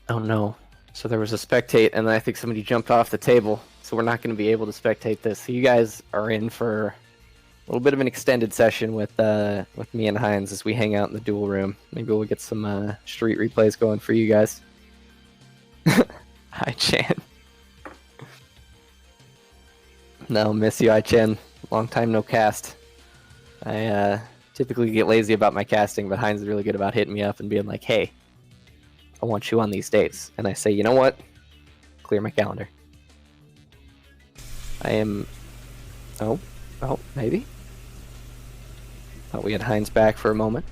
Oh no. So there was a spectate, and then I think somebody jumped off the table. So we're not going to be able to spectate this. So you guys are in for, little bit of an extended session with me and Heinz as we hang out in the duel room. Maybe we'll get some street replays going for you guys. Hi, Chan. No, miss you, Hi, Chan. Long time no cast. I typically get lazy about my casting, but Heinz is really good about hitting me up and being like, hey, I want you on these dates. And I say, you know what? Clear my calendar. I am... Oh, maybe? Thought we had Heinz back for a moment.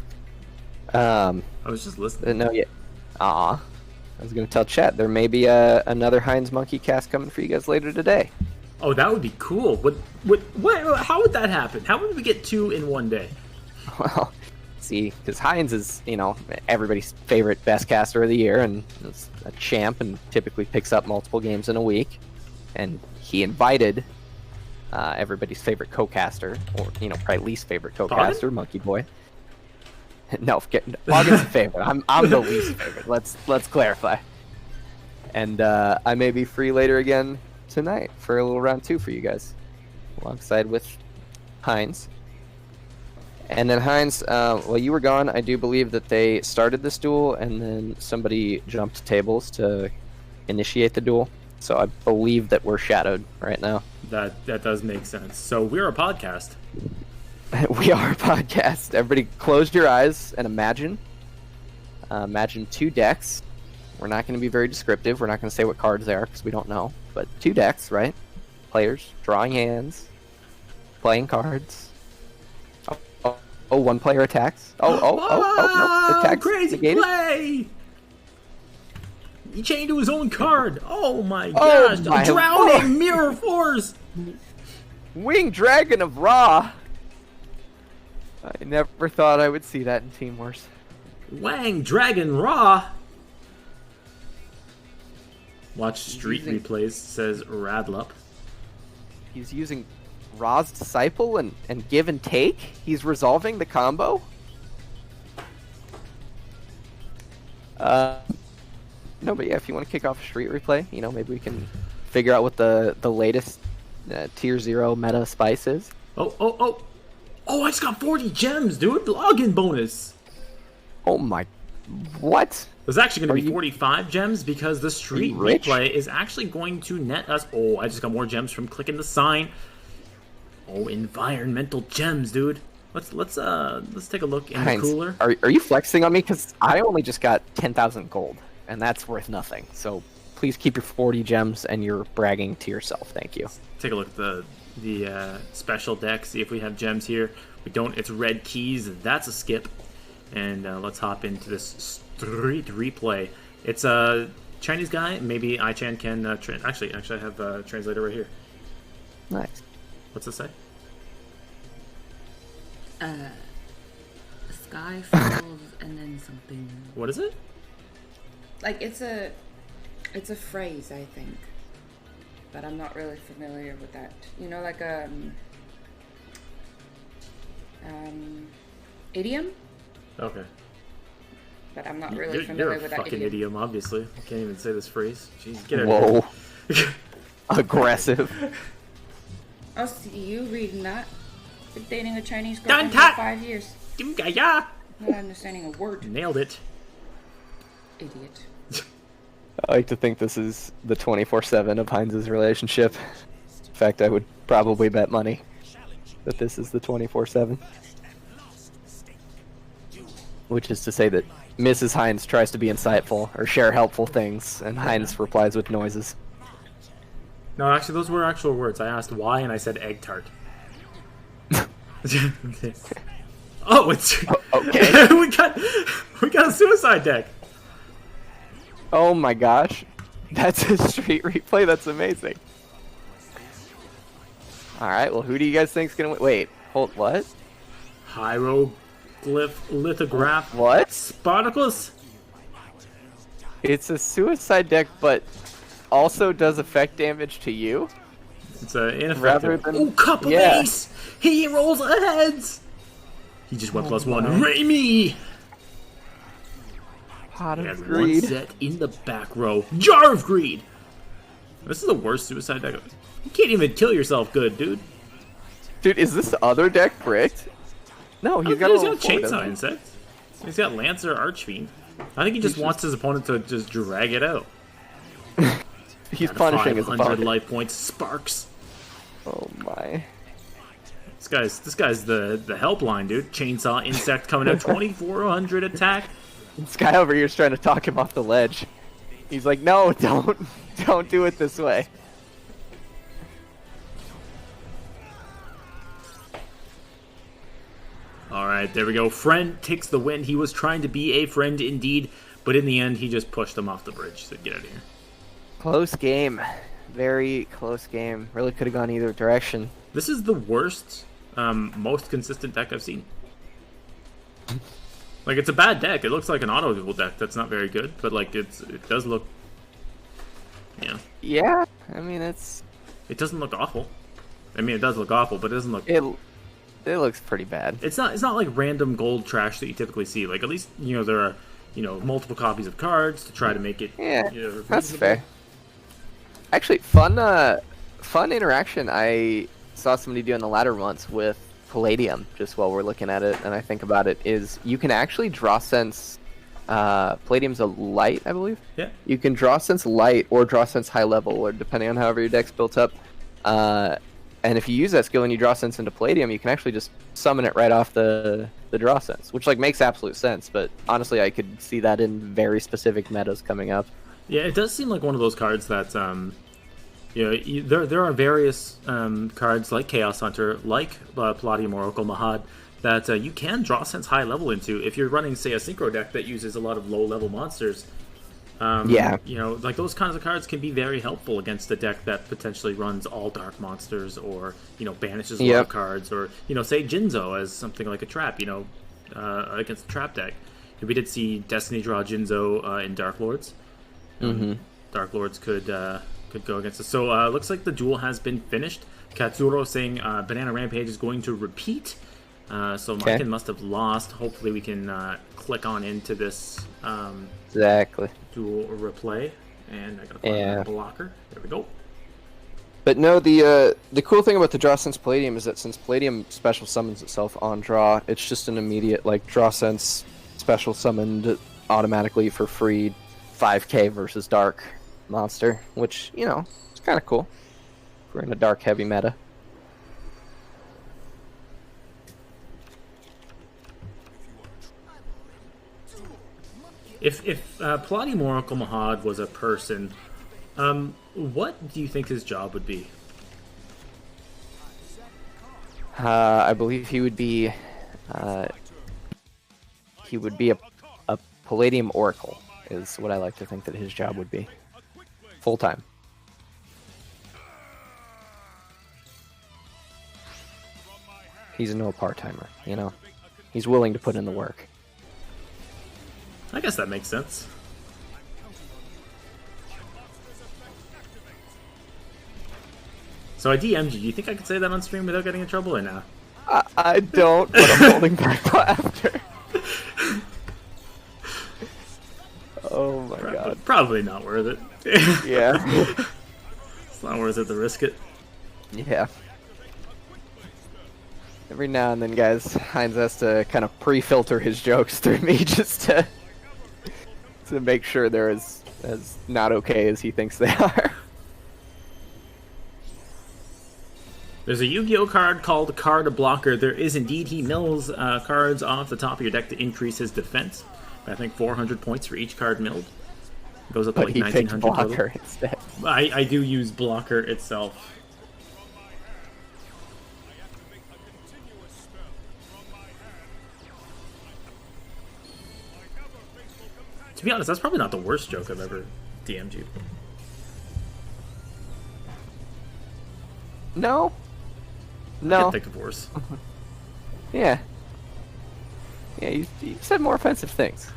I was just listening. No, yeah. Aw. I was going to tell chat, there may be another Heinz Monkey cast coming for you guys later today. Oh, that would be cool. How would that happen? How would we get 2 in one day? Well, see, because Heinz is, everybody's favorite best caster of the year, and is a champ, and typically picks up multiple games in a week. And he invited everybody's favorite co-caster, or probably least favorite co-caster, Monkey Boy. No, Logan's the favorite. I'm the least favorite. Let's clarify. And I may be free later again tonight for a little round 2 for you guys, alongside with Heinz. And then Heinz, while you were gone, I do believe that they started this duel, and then somebody jumped tables to initiate the duel. So I believe that we're shadowed right now. That does make sense. So we're a podcast. We are a podcast. Everybody close your eyes and imagine 2 decks. We're not going to be very descriptive. We're not going to say what cards they are because we don't know. But 2 decks, right? Players drawing hands, playing cards. Oh, one player attacks. No. Attacks Crazy negated. play! He chained to his own card. Oh my gosh! My Drowning mirror force. Winged Dragon of Ra. I never thought I would see that in Team Wars. Wang Dragon Raw. Watch street replays, says Radlup. He's using Ra's Disciple and give and take? He's resolving the combo? No, but yeah, if you want to kick off a street replay, maybe we can figure out what the latest tier 0 meta spice is. Oh, I just got 40 gems, dude. Login bonus. Oh my... What? There's actually going to be 45 gems because the street replay is actually going to net us... Oh, I just got more gems from clicking the sign. Oh, environmental gems, dude. Let's take a look in Heinz, the cooler. Are you flexing on me? Because I only just got 10,000 gold, and that's worth nothing. So please keep your 40 gems and your bragging to yourself. Thank you. Take a look at the special deck. See if we have gems here. We don't. It's red keys. That's a skip. And let's hop into this street replay. It's a Chinese guy. Maybe iChan can... Actually, I have a translator right here. Nice. What's it say? The sky falls and then something. What is it? Like it's a phrase, I think, but I'm not really familiar with that. Like idiom. Okay. But I'm not really You're familiar a with that fucking idiom, obviously. I can't even say this phrase. Jeez, get out Whoa. of here. Aggressive. I'll see you reading that. Been dating a Chinese girl Dun for tat! 5 years. Not Not understanding a word. Nailed it. Idiot. I like to think this is the 24/7 of Heinz's relationship. In fact, I would probably bet money that this is the 24/7. Which is to say that Mrs. Heinz tries to be insightful or share helpful things, and Heinz replies with noises. No, actually, those were actual words. I asked why, and I said egg tart. Oh, it's Okay. we got a suicide deck. Oh my gosh. That's a street replay? That's amazing. Alright, well, who do you guys think's gonna win? Wait, hold, what? Hieroglyph lithograph. What? Spartacus. It's a suicide deck, but also does effect damage to you? It's ineffective. Rather than... Oh, cup of ace! He rolls aheads! He just went +1. Raimi! Pot He of has Greed. one set in the back row. Jar of Greed! This is the worst suicide deck. You can't even kill yourself good, dude. Dude, is this other deck bricked? No, he's got a he's little got four, Chainsaw doesn't he? Insect. He's got Lancer Archfiend. I think he just wants his opponent to just drag it out. He's punishing his 500 opponent. life points. Sparks. Oh my. This guy's the helpline, dude. Chainsaw Insect coming out. 2400 attack. This guy over here is trying to talk him off the ledge. He's like, no, don't do it this way. Alright, there we go. Friend takes the win. He was trying to be a friend indeed, but in the end, he just pushed him off the bridge. So get out of here. Close game. Very close game. Really could have gone either direction. This is the worst, most consistent deck I've seen. Like, it's a bad deck. It looks like an auto duel deck that's not very good, but like it does look, yeah. Yeah, I mean it doesn't look awful. I mean, it does look awful, but it doesn't look. It looks pretty bad. It's not like random gold trash that you typically see. Like, at least there are multiple copies of cards to try to make it. Yeah, that's fair. Actually, fun interaction I saw somebody do in the ladder once with Palladium, just while we're looking at it, and I think about it, is you can actually draw sense. Palladium's a light, I believe. Yeah. You can draw sense light or draw sense high level, or depending on however your deck's built up. And if you use that skill and you draw sense into Palladium, you can actually just summon it right off the draw sense, which like makes absolute sense. But honestly, I could see that in very specific metas coming up. Yeah, it does seem like one of those cards that there are various cards like Chaos Hunter, like Palladium Oracle Mahad, that you can draw sense high level into if you're running, say, a synchro deck that uses a lot of low level monsters. Yeah. Like those kinds of cards can be very helpful against a deck that potentially runs all dark monsters, or banishes a lot of cards, or say Jinzo as something like a trap. Against the trap deck. We did see Destiny draw Jinzo in Dark Lords. Dark Lords could go against us. So looks like the duel has been finished. Katsuro saying Banana Rampage is going to repeat. So Markin must have lost. Hopefully we can click on into this exactly duel replay. And I gotta find that blocker. There we go. But no, the cool thing about the draw sense Palladium is that since Palladium special summons itself on draw, it's just an immediate like draw sense special summoned automatically for free 5k versus dark monster, which it's kind of cool. We're in a dark heavy meta. If Palladium Oracle Mahad was a person, what do you think his job would be? I believe he would be a Palladium Oracle, is what I like to think that his job would be. Full time. He's no part-timer, He's willing to put in the work. I guess that makes sense. So I DM'd you. Do you think I could say that on stream without getting in trouble, or no? I don't, but I'm holding back laughter. Oh my god. Probably not worth it. Yeah. It's not worth it to risk it. Yeah. Every now and then, guys, Heinz has to kind of pre-filter his jokes through me just to make sure they're as not okay as he thinks they are. There's a Yu-Gi-Oh card called Card Blocker. There is indeed. He mills cards off the top of your deck to increase his defense by, I think, 400 points for each card milled. Goes up to like 1900 Blocker total. instead. I do use Blocker itself. To be honest, that's probably not the worst joke I've ever DM'd you. No. I No. can't think of worse. Yeah. Yeah, you said more offensive things.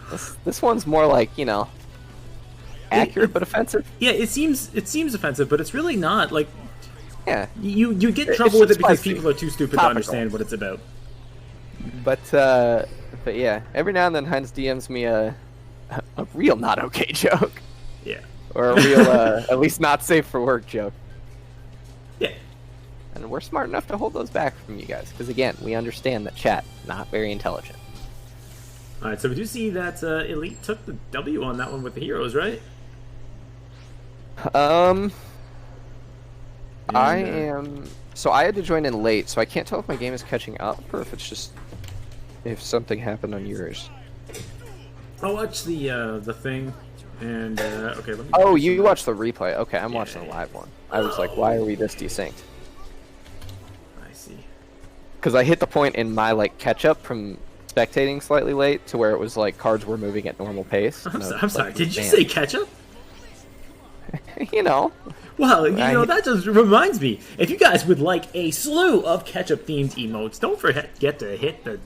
This one's more like, accurate but offensive. Yeah, it seems offensive, but it's really not. Like, yeah, you get in trouble with it because spicy. people are too stupid to understand what it's about. But yeah, every now and then Heinz DMs me a real not okay joke. Yeah. Or a real at least not safe for work joke. Yeah. And we're smart enough to hold those back from you guys. Because again, we understand that chat, not very intelligent. Alright, so we do see that Elite took the W on that one with the heroes, right? I am... So I had to join in late, so I can't tell if my game is catching up or if it's just... if something happened on yours. I'll watch the thing, and, okay, let me... Oh, you watched the replay. Okay, I'm watching the live one. I was like, why are we this desynced? I see. Because I hit the point in my, like, catch-up from spectating slightly late to where it was like cards were moving at normal pace. I'm sorry, did you say catch-up? You know. Well, you know, that just reminds me. If you guys would like a slew of ketchup-themed emotes, don't forget to hit the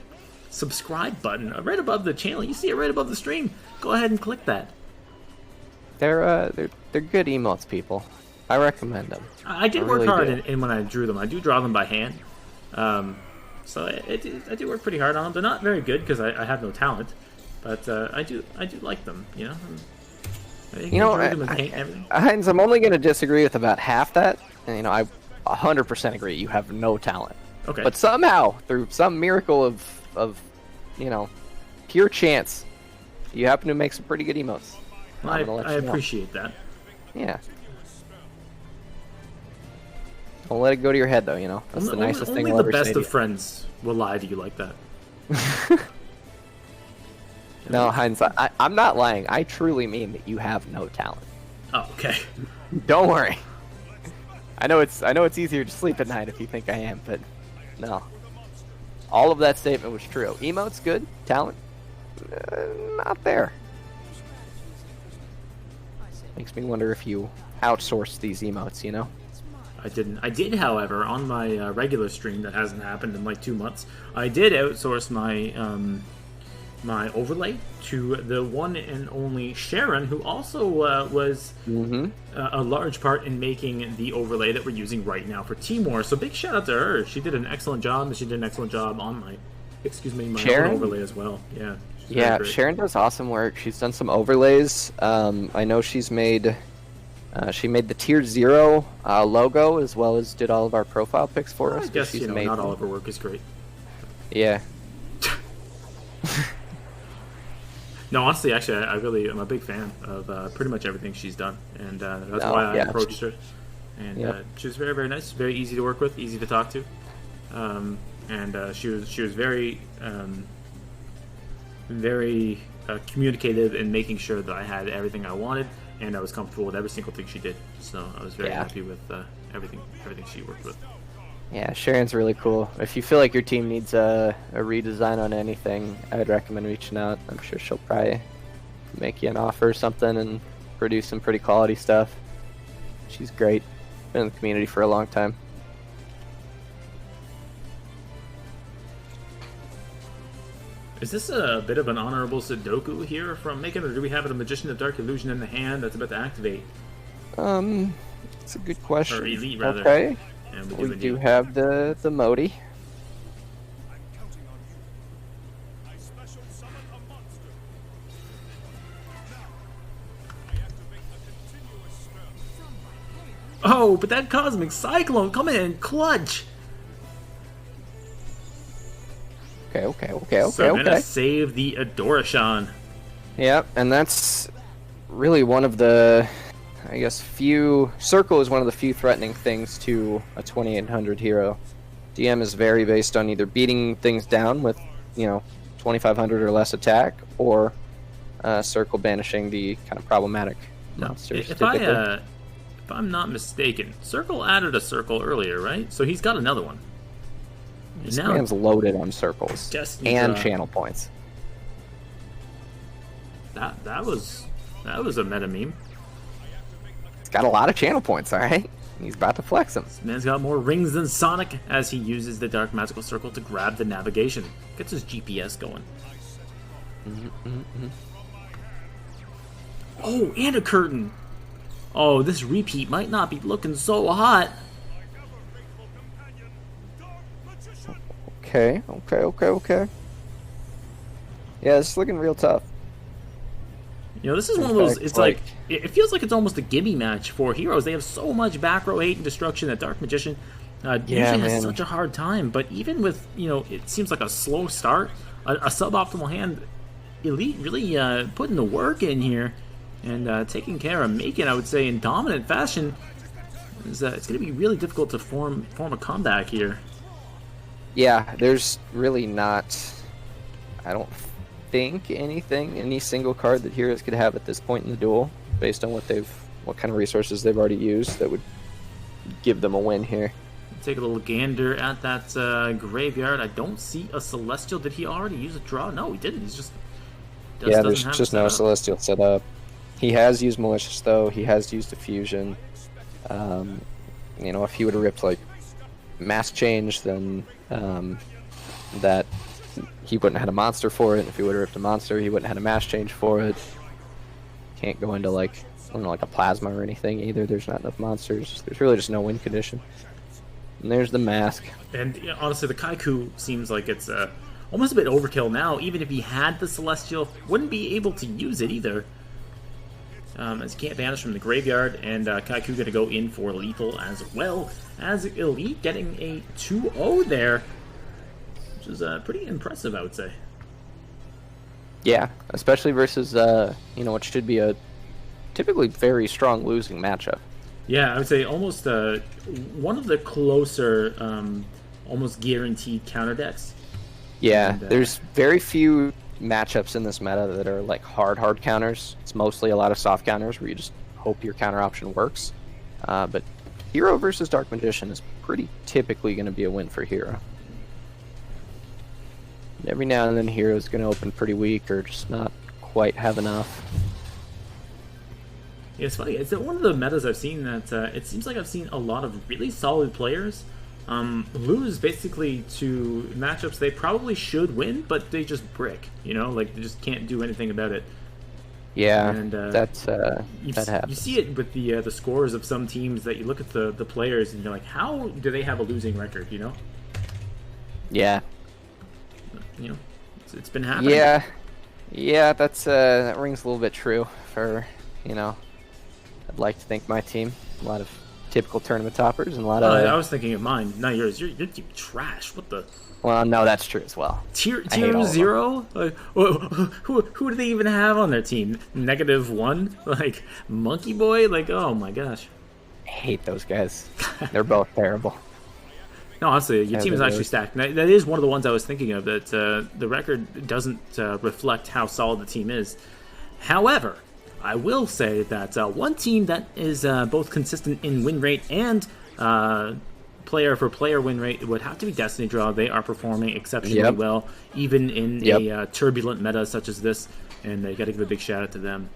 subscribe button right above the channel. You see it right above the stream. Go ahead and click that. They're good emotes, people. I recommend them. I did work hard in when I drew them. I do draw them by hand. So I do work pretty hard on them. They're not very good because I have no talent, but I do like them. You know. You know, Heinz, I'm only going to disagree with about half that. And, you know, I 100% agree. You have no talent. Okay. But somehow, through some miracle of you know, pure chance, you happen to make some pretty good emotes. I appreciate that. Yeah. Don't let it go to your head, though. You know, that's the nicest thing I'll ever say to you. Only the best of friends will lie to you like that. No, Heinz, I'm not lying. I truly mean that you have no talent. Oh, okay. Don't worry. I know it's easier to sleep at night if you think I am, but no. All of that statement was true. Emotes good, talent not there. Makes me wonder if you outsourced these emotes, you know? I didn't. I did, however, on my regular stream that hasn't happened in like 2 months. I did outsource my my overlay to the one and only Sharon, who also was a large part in making the overlay that we're using right now for Team War. So big shout out to her. She did an excellent job, and she did an excellent job on my, my own overlay as well. Yeah. Yeah, Sharon does awesome work. She's done some overlays. I know she's made. She made the Tier 0 logo as well as did all of our profile pics for us. I guess she's not all of her work is great. Yeah. No, honestly, actually, I really am a big fan of pretty much everything she's done, and that's why I approached her. And she was very, very nice, very easy to work with, easy to talk to, and she was very, very communicative in making sure that I had everything I wanted, and I was comfortable with every single thing she did. So I was very happy with everything she worked with. Yeah, Sharon's really cool. If you feel like your team needs a redesign on anything, I would recommend reaching out. I'm sure she'll probably make you an offer or something and produce some pretty quality stuff. She's great. Been in the community for a long time. Is this a bit of an honorable Sudoku here from Macon, or do we have a Magician of Dark Illusion in the hand that's about to activate? It's a good question. Or Elite, rather. Okay. And we do have the Modi. Oh, but that Cosmic Cyclone coming in clutch. Okay. So gonna save the Adorashan. Yep, and that's really one of the, I guess, Circle is one of the few threatening things to a 2800 hero. DM is very based on either beating things down with, 2500 or less attack, or Circle banishing the kind of problematic monsters. If I'm not mistaken, Circle added a Circle earlier, right? So he's got another one. This man's loaded on circles and channel points. That was a meta meme. He's got a lot of channel points, alright? He's about to flex them. This man's got more rings than Sonic as he uses the Dark Magical Circle to grab the navigation. Gets his GPS going. Oh, and a curtain! Oh, this repeat might not be looking so hot. Okay. Yeah, it's looking real tough. This is one of those, it's like, it feels like it's almost a gimme match for heroes. They have so much back row hate and destruction that Dark Magician Usually has such a hard time, but even with, it seems like a slow start, a suboptimal hand, Elite really putting the work in here and taking care of Macon, I would say, in dominant fashion. It's going to be really difficult to form a comeback here. Yeah, there's really not, I don't think any single card that Heroes could have at this point in the duel, based on what kind of resources they've already used, that would give them a win here. Take a little gander at that graveyard. I don't see a Celestial. Did he already use a draw? No, he didn't. He's just there's just no Celestial set up. He has used Malicious, though. He has used Diffusion. If he would have ripped like Mass Change, then that he wouldn't have had a monster for it. If he would have ripped a monster, he wouldn't have had a Mass Change for it. Can't go into like a Plasma or anything either. There's not enough monsters. There's really just no win condition. And there's the mask. And honestly, the Kaiku seems like it's almost a bit overkill now. Even if he had the Celestial, wouldn't be able to use it either. As he can't banish from the graveyard, and Kaiku going to go in for lethal as well as Elite getting a 2-0 there, which is pretty impressive, I would say. Yeah, especially versus what should be a typically very strong losing matchup. Yeah, I would say almost one of the closer, almost guaranteed counter decks. Yeah, and, there's very few matchups in this meta that are like hard counters. It's mostly a lot of soft counters where you just hope your counter option works. But Hero versus Dark Magician is pretty typically going to be a win for Hero. And every now and then Hero's going to open pretty weak or just not quite have enough. Yeah, it's funny. It's one of the metas I've seen that it seems like I've seen a lot of really solid players lose basically to matchups they probably should win, but they just brick. Like they just can't do anything about it. Yeah, and that happens. You see it with the scores of some teams that you look at the players and you're like, how do they have a losing record? Yeah. It's been happening. Yeah, that rings a little bit true for I'd like to think my team. A lot of typical tournament toppers and a lot of. I was thinking of mine, not yours. Your team trash. What the? Well, no, that's true as well. Tier 0? Like, who do they even have on their team? -1? Like monkeyboy? Like, oh my gosh. I hate those guys. They're both terrible. No, honestly, your team is actually stacked. That is one of the ones I was thinking of. That the record doesn't reflect how solid the team is. However, I will say that one team that is both consistent in win rate and player-for-player win rate would have to be Destiny Draw. They are performing exceptionally well, even in a turbulent meta such as this, and you got to give a big shout-out to them.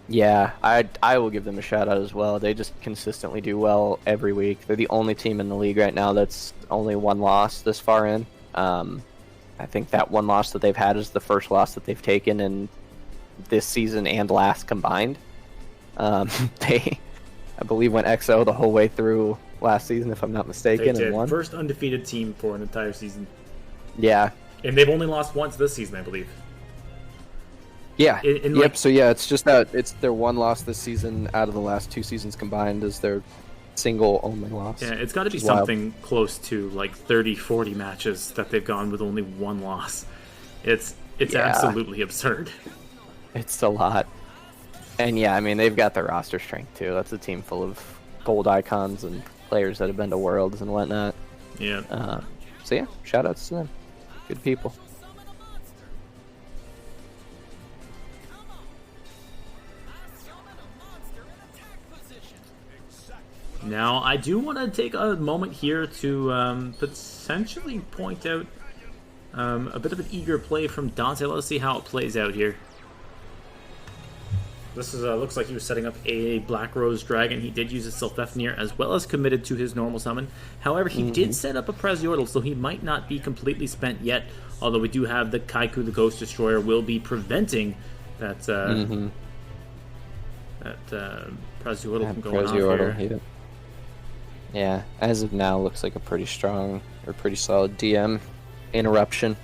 Yeah, I will give them a shout-out as well. They just consistently do well every week. They're the only team in the league right now that's only one loss this far in. I think that one loss that they've had is the first loss that they've taken in this season and last combined. They, I believe, went XO the whole way through last season, if I'm not mistaken. They did. And won. First undefeated team for an entire season. Yeah. And they've only lost once this season, I believe. Yeah. So yeah, it's just that it's their one loss this season out of the last 2 seasons combined is their single only loss. Yeah, it's got to be something close to like 30-40 matches that they've gone with only one loss. It's absolutely absurd. It's a lot. And yeah, I mean, they've got the roster strength too. That's a team full of gold icons and players that have been to Worlds and whatnot. Yeah. So yeah, shout outs to them. Good people. Now, I do want to take a moment here to potentially point out a bit of an eager play from Dante. Let's see how it plays out here. This is looks like he was setting up a Black Rose Dragon. He did use his Sylphefnir as well as committed to his normal summon. However, he did set up a Prezioidal, so he might not be completely spent yet. Although we do have the Kaiku, the Ghost Destroyer, will be preventing that Prezioidal from going off here. Yeah, as of now, looks like a pretty strong or pretty solid DM interruption.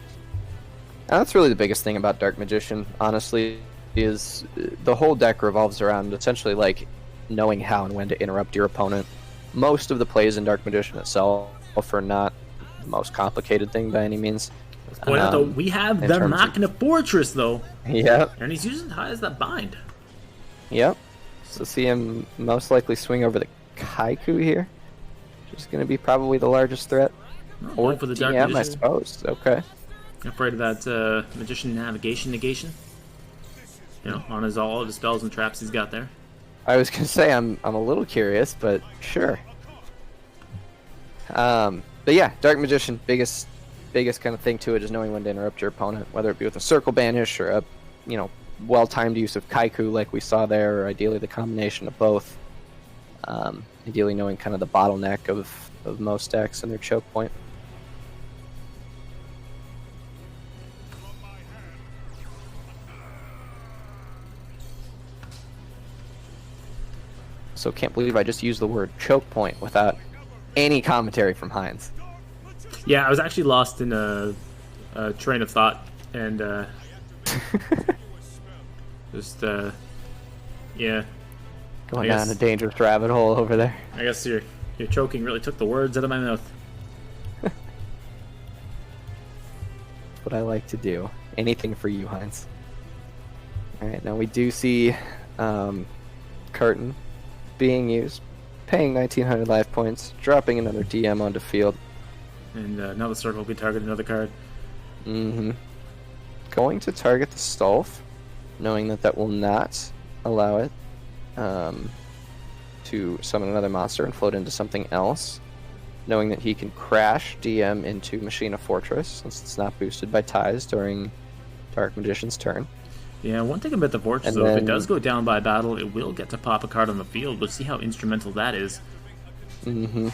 And that's really the biggest thing about Dark Magician, honestly, is the whole deck revolves around essentially like knowing how and when to interrupt your opponent. most of the plays in Dark Magician itself are not the most complicated thing by any means. Point out, though, we have the Machina Fortress, though. Yep. And he's using high as that bind. Yep. So see him most likely swing over the Kaiku here, which is going to be probably the largest threat. Or for the Dark DM, Magician. I suppose. Okay. Afraid of that Magician Navigation negation. You know, on his all the spells and traps he's got there. I was going to say I'm a little curious, but sure. But yeah, Dark Magician, biggest kind of thing to it is knowing when to interrupt your opponent, whether it be with a Circle Banish or a, well-timed use of Kaiku like we saw there, or ideally the combination of both. Ideally knowing kind of the bottleneck of most decks and their choke point. So can't believe I just used the word choke point without any commentary from Heinz. Yeah, I was actually lost in a train of thought, and just yeah. Going down a dangerous rabbit hole over there. I guess your choking really took the words out of my mouth. What I like to do. Anything for you, Heinz. Alright, now we do see Curtain being used, paying 1900 life points, dropping another DM onto field. And now the circle can target another card. Mm-hmm. Going to target the Stolf, knowing that will not allow it to summon another monster and float into something else. Knowing that he can crash DM into Machina Fortress, since it's not boosted by ties during Dark Magician's turn. Yeah, one thing about the Fortress, though, if it does go down by battle, it will get to pop a card on the field. We'll see how instrumental that is. Mm-hmm.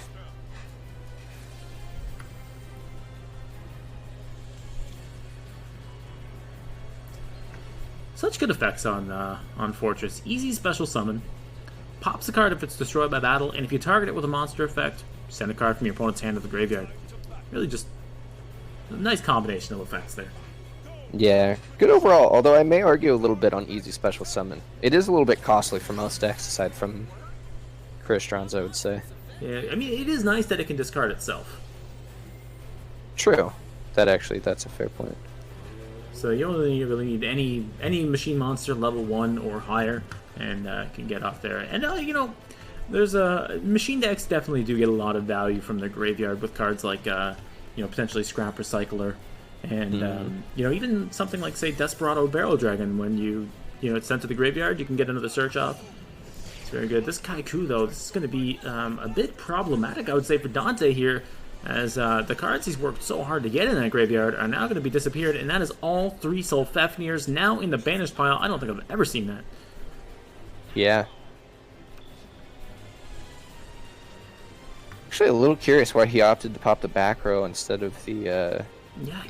Such good effects on Fortress. Easy special summon. Pops a card if it's destroyed by battle, and if you target it with a monster effect, send a card from your opponent's hand to the graveyard. Really just a nice combination of effects there. Yeah, good overall, although I may argue a little bit on easy special summon. It is a little bit costly for most decks, aside from Crystron's, I would say. Yeah, I mean, it is nice that it can discard itself. True. That's a fair point. So you only really need any machine monster level 1 or higher, and can get off there. And there's machine decks definitely do get a lot of value from their graveyard with cards like potentially Scrap Recycler, and even something like, say, Desperado Barrel Dragon. When it's sent to the graveyard, you can get another search off. It's very good. This Kaiku, though, this is going to be a bit problematic, I would say, for Dante here, as the cards he's worked so hard to get in that graveyard are now going to be disappeared, and that is all 3 Solfafnirs now in the banished pile. I don't think I've ever seen that. Yeah. Actually, a little curious why he opted to pop the back row instead of the I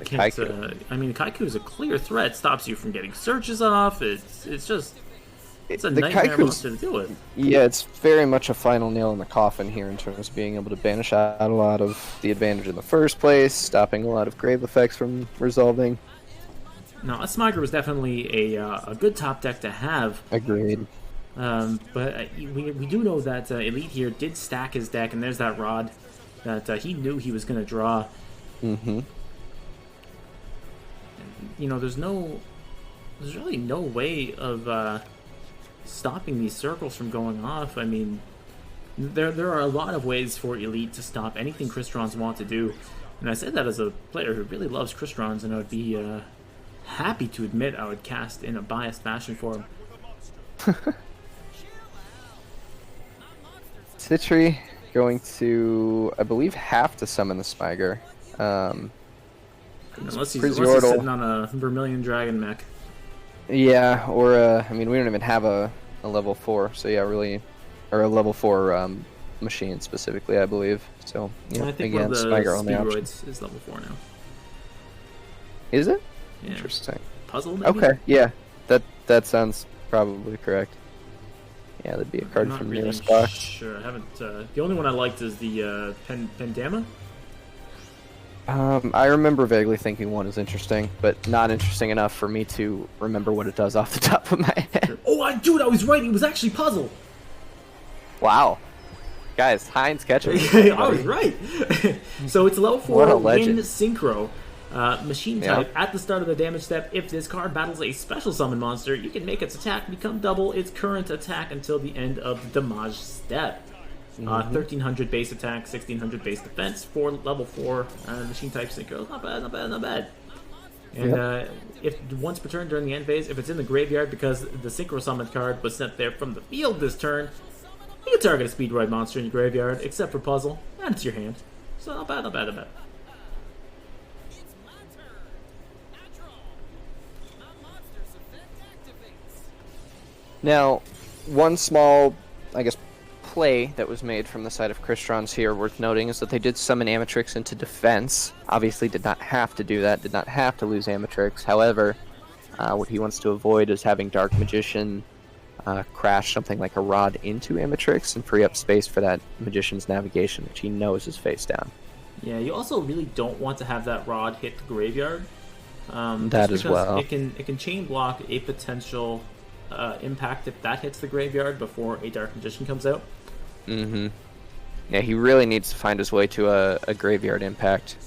can't. Kaiku. Kaiku is a clear threat. Stops you from getting searches off. It's a the nightmare Kaiku's, monster to deal with. Yeah, it's very much a final nail in the coffin here in terms of being able to banish out a lot of the advantage in the first place, stopping a lot of grave effects from resolving. No, a Smiger was definitely a good top deck to have. Agreed. But we do know that Elite here did stack his deck, and there's that Rod that he knew he was going to draw. Mm-hmm. There's really no way of stopping these circles from going off. I mean, there are a lot of ways for Elite to stop anything Crystron's want to do, and I said that as a player who really loves Crystron's, and I would be happy to admit I would cast in a biased fashion for him. Citri going to, I believe, have to summon the Smiger. Unless he's sitting on a Vermilion Dragon mech. Yeah, or we don't even have a level 4, so yeah, really, or a level 4 machine specifically, I believe. So yeah, I think again, one of the Smiger only option. Speedroids is level 4 now. Is it? Yeah. Interesting. Puzzle, maybe? Okay, yeah, that sounds probably correct. Yeah, that'd be a card from really nearest box. Sure, I haven't. The only one I liked is the Pendama. I remember vaguely thinking one is interesting, but not interesting enough for me to remember what it does off the top of my head. Oh, dude, I was right. It was actually Puzzle. Wow. Guys, Heinz catching. I was right. So it's level 4 What a Wind legend. Synchro. Machine Yeah. type. At the start of the damage step, if this card battles a special summon monster, you can make its attack become double its current attack until the end of the damage step. 1300 base attack, 1600 base defense for level 4 machine type synchro. Not bad, not bad, not bad. And if once per turn during the end phase, if it's in the graveyard because the synchro summon card was sent there from the field this turn, you can target a speed ride monster in your graveyard, except for puzzle, and it's your hand. So not bad, not bad, not bad. Now, one small, I guess, play that was made from the side of Crystron's here worth noting is that they did summon Amatrix into defense. Obviously did not have to do that, did not have to lose Amatrix. However, what he wants to avoid is having Dark Magician crash something like a Rod into Amatrix and free up space for that Magician's Navigation, which he knows is face down. Yeah, you also really don't want to have that Rod hit the graveyard. That as well. It can chain block a potential impact if that hits the graveyard before a Dark Magician comes out. Mm-hmm. Yeah, he really needs to find his way to a graveyard impact.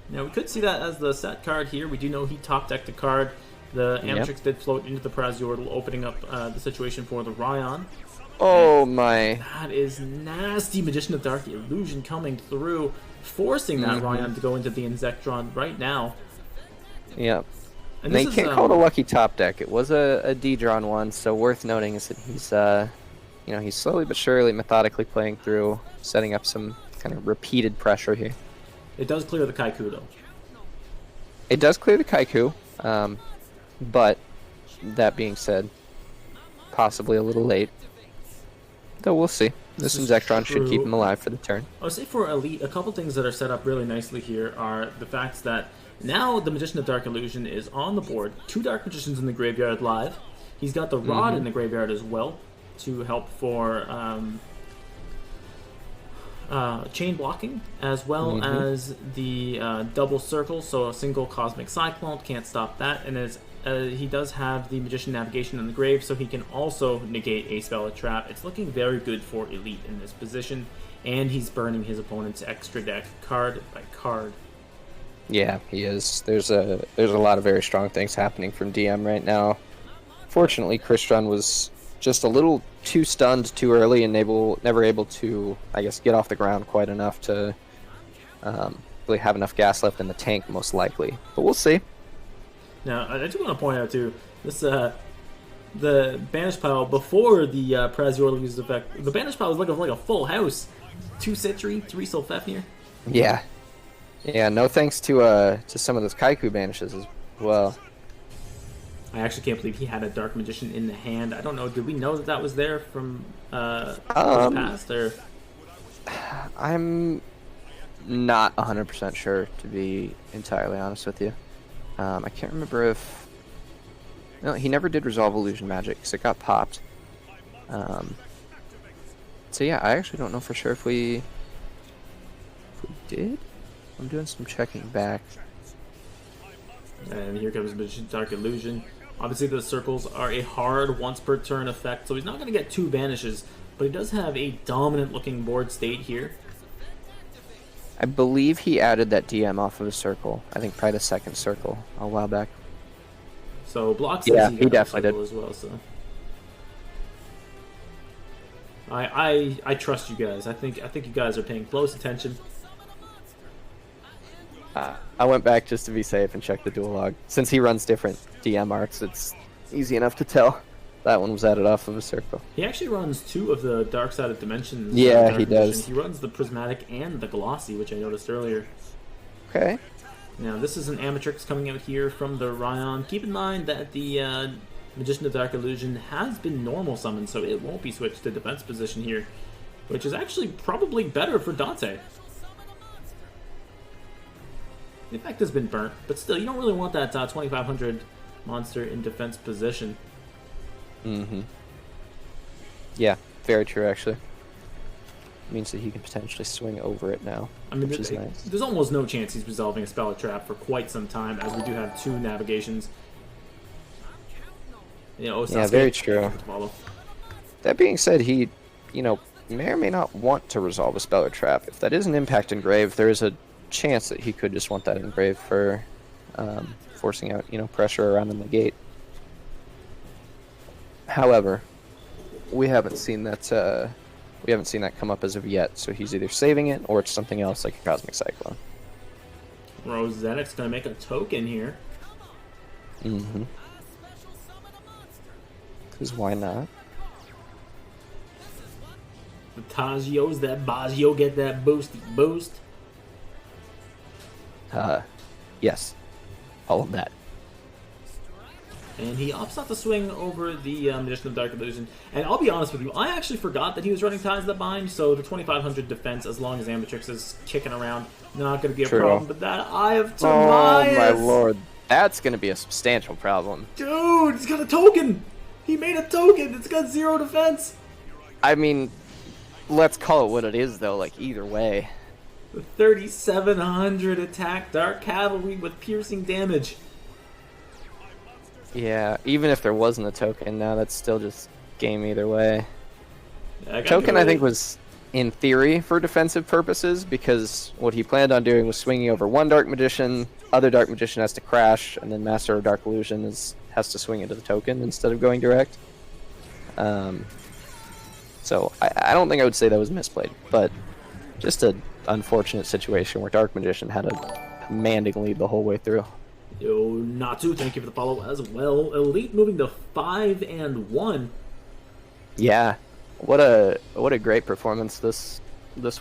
Now, we could see that as the set card here. We do know he top-decked the card. The Amatrix did float into the Prazordal, opening up the situation for the Ryan. Oh my. That is nasty Magician of Dark Illusion coming through, forcing that Ryan to go into the Insectron right now. Yep. And they this can't is, call it a lucky top deck. It was a D-drawn one, so worth noting is that he's, he's slowly but surely, methodically playing through, setting up some kind of repeated pressure here. It does clear the Kaiku, though. It does clear the Kaiku, but that being said, possibly a little late. Though we'll see. This Insectron should keep him alive for the turn. I would say for Elite, a couple things that are set up really nicely here are the fact that now the Magician of Dark Illusion is on the board. 2 Dark Magicians in the graveyard live. He's got the Rod in the graveyard as well to help for chain blocking, as well as the double circle, so a single Cosmic Cyclone, can't stop that, and he does have the Magician Navigation in the grave, so he can also negate a spell or trap. It's looking very good for Elite in this position, and he's burning his opponent's extra deck card by card. Yeah, he is. There's a lot of very strong things happening from DM right now. Fortunately, Crystron was just a little too stunned too early and never able to, I guess, get off the ground quite enough to really have enough gas left in the tank, most likely. But we'll see. Now, I do want to point out, too, this the Banish Pile, before the Prazordal used effect, the Banish Pile was looking like a full house. 2 Citri, 3 Sulfefnir. Yeah. Yeah, no thanks to some of those Kaiku banishes as well. I actually can't believe he had a Dark Magician in the hand. I don't know, did we know that was there from the past? Or I'm not 100% sure, to be entirely honest with you. I can't remember if... No, he never did resolve Illusion Magic, because it got popped. So yeah, I actually don't know for sure if we did? I'm doing some checking back. And here comes Magician Dark Illusion. Obviously the circles are a hard once per turn effect, so he's not going to get 2 banishes, but he does have a dominant looking board state here. I believe he added that DM off of a circle. I think probably the second circle a while back. So blocks Yeah, he he definitely did as well. So I trust you guys. I think you guys are paying close attention. I went back just to be safe and checked the dual log. Since he runs different DM arts, it's easy enough to tell. That one was added off of a circle. He actually runs 2 of the Dark Side of Dimensions. Yeah, Dark he does. Magician. He runs the Prismatic and the Glossy, which I noticed earlier. Okay. Now, this is an Amatrix coming out here from the Ryan. Keep in mind that the Magician of Dark Illusion has been normal summoned, so it won't be switched to defense position here, which is actually probably better for Dante. The effect has been burnt, but still, you don't really want that 2500 monster in defense position. Mm-hmm. Yeah, very true, actually. Means that he can potentially swing over it now, I mean, which is nice. There's almost no chance he's resolving a spell or trap for quite some time, as we do have 2 navigations. Yeah, very true. That being said, he, may or may not want to resolve a spell or trap. If that is an impact engrave, there is a chance that he could just want that engrave for forcing out, pressure around the negate. However, we haven't seen that. We haven't seen that come up as of yet. So he's either saving it or it's something else like a Cosmic Cyclone. Rosetic's gonna make a token here. Mm-hmm. Because why not? The Tagios, that Baggio get that boost. Yes. All of that. And he opts not to swing over the Magician of Dark Illusion. And I'll be honest with you, I actually forgot that he was running Ties That Bind, so the 2500 defense, as long as Amatrix is kicking around, not going to be a problem. But that Eye of Timaeus! Oh my lord. That's going to be a substantial problem. Dude, he's got a token! He made a token! It's got 0 defense! I mean, let's call it what it is, though, like, either way. The 3700 attack Dark Cavalry with piercing damage. Yeah, even if there wasn't a token, now that's still just game either way. Yeah, Token, I think, was in theory for defensive purposes, because what he planned on doing was swinging over one Dark Magician, other Dark Magician has to crash, and then Master of Dark Illusion has to swing into the token instead of going direct. So I don't think I would say that was misplayed, but just an unfortunate situation where Dark Magician had a commanding lead the whole way through. Yo, Natsu, thank you for the follow as well. Elite moving to 5-1. Yeah, what a great performance this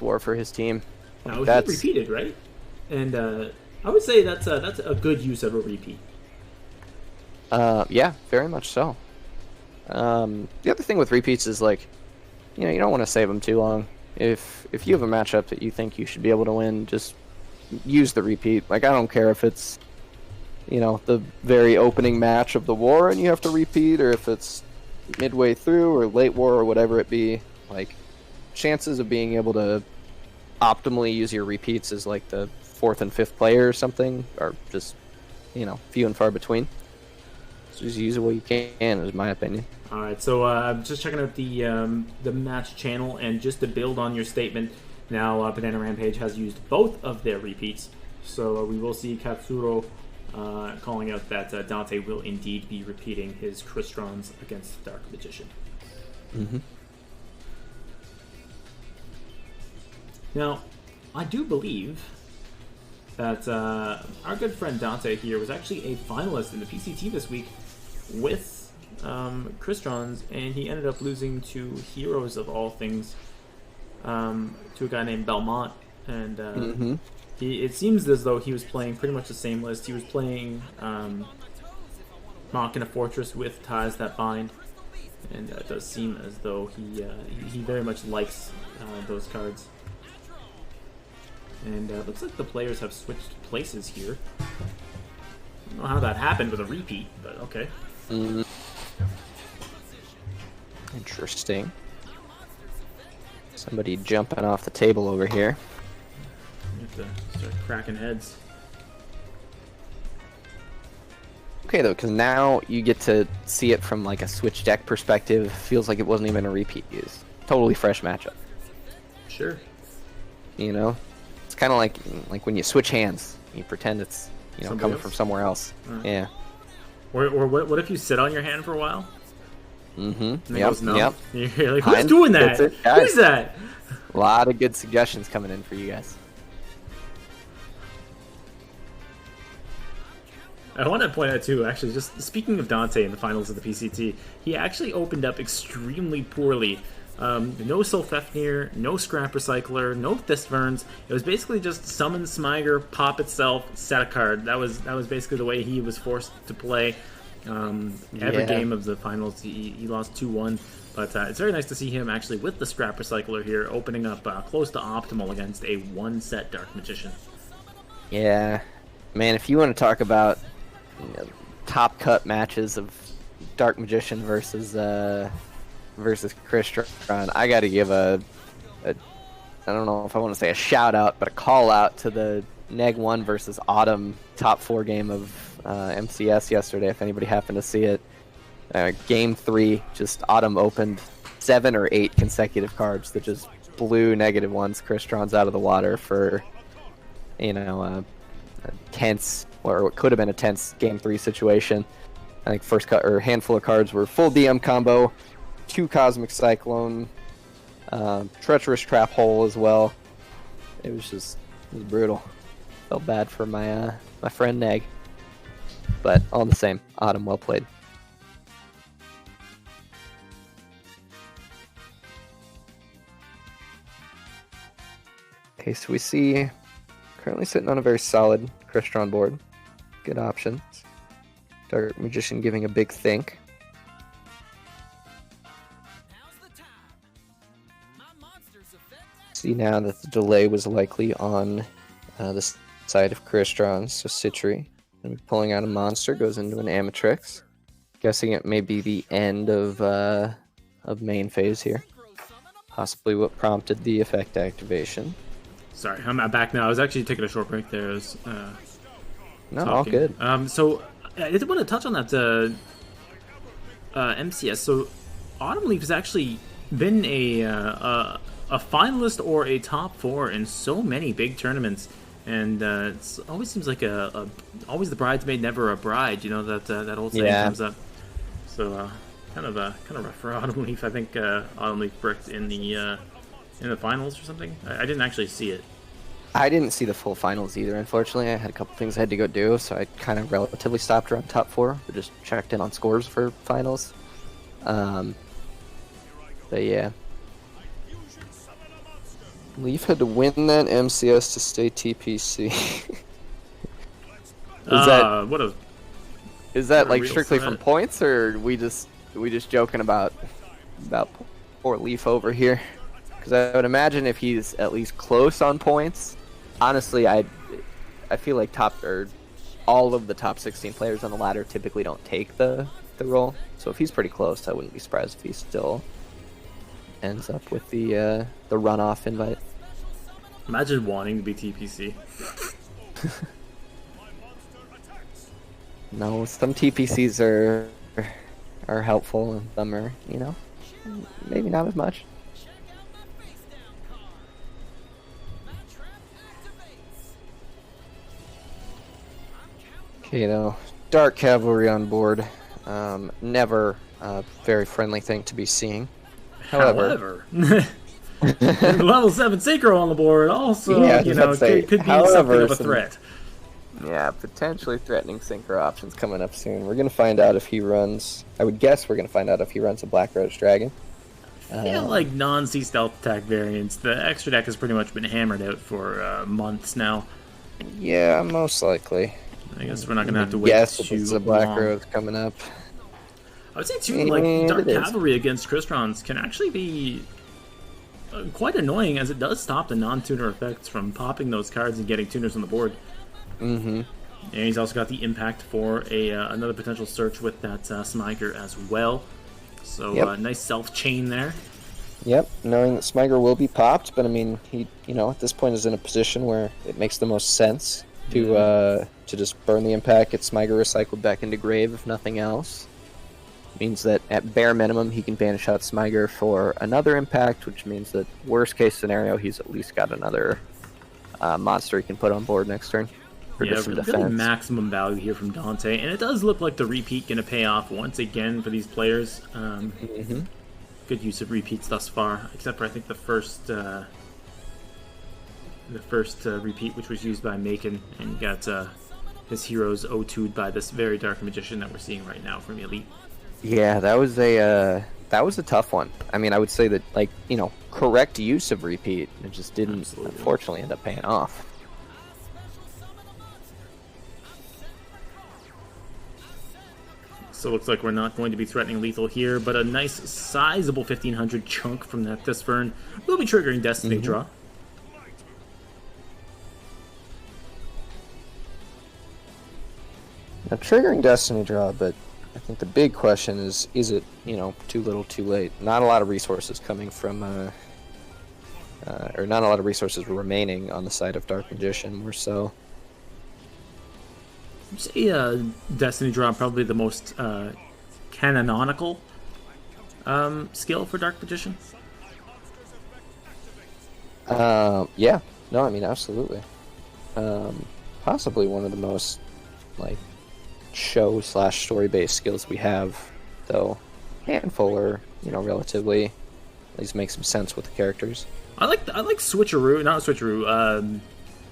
war for his team. Now he repeated, right? And I would say that's a good use of a repeat. Yeah, very much so. The other thing with repeats is, like, you don't want to save them too long. If you have a matchup that you think you should be able to win, just use the repeat. Like, I don't care if it's the very opening match of the war and you have to repeat, or if it's midway through or late war or whatever it be. Like, chances of being able to optimally use your repeats as like the 4th and 5th player or something are just few and far between. So just use it while you can, is my opinion. All right, so I'm just checking out the match channel, and just to build on your statement, now Banana Rampage has used both of their repeats, so we will see Katsuro calling out that Dante will indeed be repeating his Cristrons against the Dark Magician. Mm-hmm. Now, I do believe that our good friend Dante here was actually a finalist in the PCT this week with Cristrons, and he ended up losing to Heroes of all things, to a guy named Belmont, and it seems as though he was playing pretty much the same list. He was playing Machina Fortress with Ties That Bind, and it does seem as though he very much likes those cards. And looks like the players have switched places here. I don't know how that happened with a repeat, but okay. Interesting. Somebody jumping off the table over here. You have to start cracking heads. Okay, though, because now you get to see it from like a Switch deck perspective. Feels like it wasn't even a repeat use. Totally fresh matchup. Sure. It's kind of like when you switch hands. You pretend it's Somebody coming else? from somewhere else. Yeah. Or what if you sit on your hand for a while? Mm-hmm. And it goes numb? Yep. You're like, who's doing that? That's it, guys. Who's that? A lot of good suggestions coming in for you guys. I want to point out too, actually, just speaking of Dante in the finals of the PCT, he actually opened up extremely poorly. No Solfefnir, no Scrap Recycler, no Thistverns. It was basically just summon Smiger, pop itself, set a card. That was basically the way he was forced to play. Every game of the finals, he lost 2-1. But it's very nice to see him actually with the Scrap Recycler here, opening up close to optimal against a one-set Dark Magician. Yeah. Man, if you want to talk about top cut matches of Dark Magician versus Crystron, I got to give a I don't know if I want to say a shout out, but a call out to the Neg 1 versus Autumn top 4 game of MCS yesterday, if anybody happened to see it. Game 3, just Autumn opened 7 or 8 consecutive cards that just blew -1s Crystron's out of the water for, you know, a tense, or what could have been a tense Game 3 situation. I think first cut or handful of cards were full DM combo, 2 Cosmic Cyclone, Treacherous Trap Hole as well. It was brutal. Felt bad for my my friend Neg, but all the same, Autumn, well played. Okay, so we see currently sitting on a very solid Crystron board. Good options. Dark Magician giving a big think. See now that the delay was likely on the side of Crystron, so Citri. And pulling out a monster, goes into an Amatrix. Guessing it may be the end of main phase here. Possibly what prompted the effect activation. Sorry, I'm back now. I was actually taking a short break there. No, all good. So I did want to touch on that MCS. So Autumn Leaf has actually been a finalist or a top 4 in so many big tournaments, and it always seems like always the bridesmaid, never a bride. You know that old saying comes up. So kind of rough for Autumn Leaf. I think Autumn Leaf bricked in the finals or something. I didn't actually see it. I didn't see the full finals either, unfortunately. I had a couple things I had to go do, so I kind of relatively stopped around top 4, but just checked in on scores for finals. But yeah. Leaf had to win that MCS to stay TPC. Is that like strictly from points, or we just joking about poor Leaf over here? Because I would imagine if he's at least close on points, honestly, I feel like all of the top 16 players on the ladder typically don't take the role. So if he's pretty close, I wouldn't be surprised if he still ends up with the runoff invite. Imagine wanting to be TPC. No, some TPCs are helpful, and some are, maybe not as much. Okay, now, Dark Cavalry on board. Never a very friendly thing to be seeing. However level 7 Synchro on the board also, could be something of a threat. Yeah, potentially threatening Synchro options coming up soon. We're going to find out if he runs... I would guess we're going to find out if he runs a Black Rose Dragon. I feel like non-C stealth attack variants, the extra deck has pretty much been hammered out for months now. Yeah, most likely. I guess we're not going to have to wait Yes, too it's a Black long. Rose coming up. I would say, too, like, Dark Cavalry against Crystrons can actually be quite annoying, as it does stop the non-tuner effects from popping those cards and getting tuners on the board. Mm-hmm. And he's also got the impact for another potential search with that Smiger as well. So nice self-chain there. Yep, knowing that Smiger will be popped, but I mean, he, at this point is in a position where it makes the most sense to just burn the impact, get Smiger recycled back into grave, if nothing else. Means that at bare minimum he can banish out Smiger for another impact, which means that worst case scenario he's at least got another monster he can put on board next turn. Yeah, really maximum value here from Dante, and it does look like the repeat going to pay off once again for these players. Good use of repeats thus far, except for I think the first repeat, which was used by Macon, and got his heroes O2'd by this very Dark Magician that we're seeing right now from Elite. Yeah, that was a tough one. I mean, I would say that, like, correct use of repeat, it just didn't unfortunately end up paying off. So it looks like we're not going to be threatening lethal here, but a nice sizable 1500 chunk from that Thysfern will be triggering Destiny Draw. Now, triggering Destiny Draw, but I think the big question is it, too little, too late? Not a lot of resources coming from, or not a lot of resources remaining on the side of Dark Magician, more so. I'd say Destiny Draw probably the most canonical skill for Dark Magician? Yeah. No, I mean, absolutely. Possibly one of the most, like, show/story-based skills we have, though. Handful are, relatively, at least make some sense with the characters. I like Switcheroo, not Switcheroo.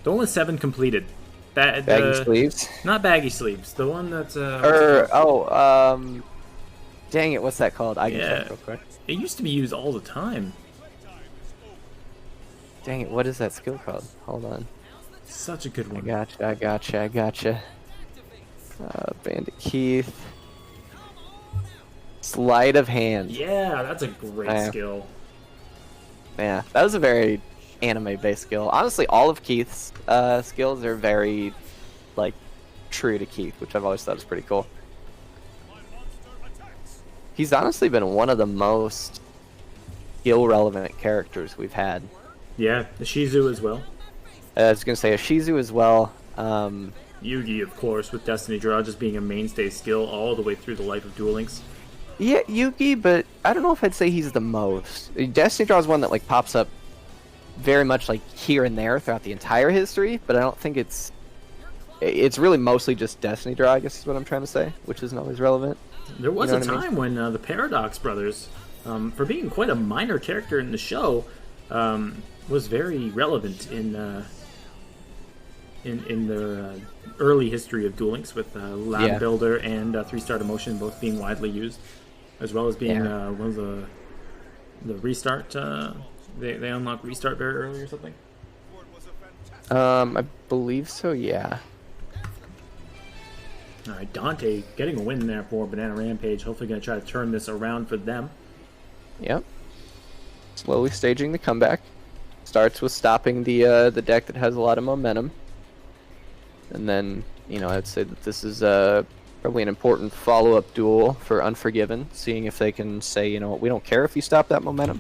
The one with 7 completed. Baggy sleeves? Not baggy sleeves. The one that's dang it, what's that called? I can check real quick. It used to be used all the time. Dang it, what is that skill called? Hold on. Such a good one. I gotcha. Bandit Keith. Sleight of hand. Yeah, that's a great skill. Yeah, that was a very anime-based skill. Honestly, all of Keith's skills are very, like, true to Keith, which I've always thought was pretty cool. He's honestly been one of the most skill-relevant characters we've had. Yeah, the Shizu as well. I was going to say a Shizu as well. Yugi, of course, with Destiny Draw just being a mainstay skill all the way through the life of Duel Links. Yeah, Yugi, but I don't know if I'd say he's the most. Destiny Draw is one that, like, pops up very much, like, here and there throughout the entire history, but I don't think it's really mostly just Destiny Draw, I guess is what I'm trying to say, which isn't always relevant. There was a time when the Paradox brothers, for being quite a minor character in the show, was very relevant in the early history of Duel Links, with Lab Builder and 3-Star Emotion both being widely used, as well as being one of the restart. They unlock restart very early or something. I believe so. Yeah. All right, Dante getting a win there for Banana Rampage. Hopefully, going to try to turn this around for them. Yep. Slowly staging the comeback. Starts with stopping the deck that has a lot of momentum. And then, I'd say that this is probably an important follow-up duel for Unforgiven, seeing if they can say, we don't care if you stop that momentum.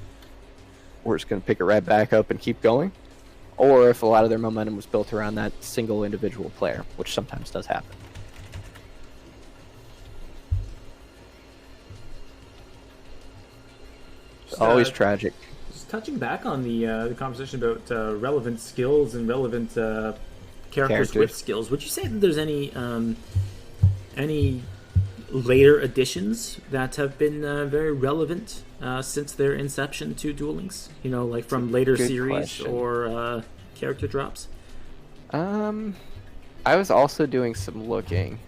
We're just going to pick it right back up and keep going. Or if a lot of their momentum was built around that single individual player, which sometimes does happen. Always tragic. Just touching back on the conversation about relevant skills and relevant characters with skills, would you say that there's any later additions that have been very relevant since their inception to Duel Links? Like from later series question. Or character drops? I was also doing some looking.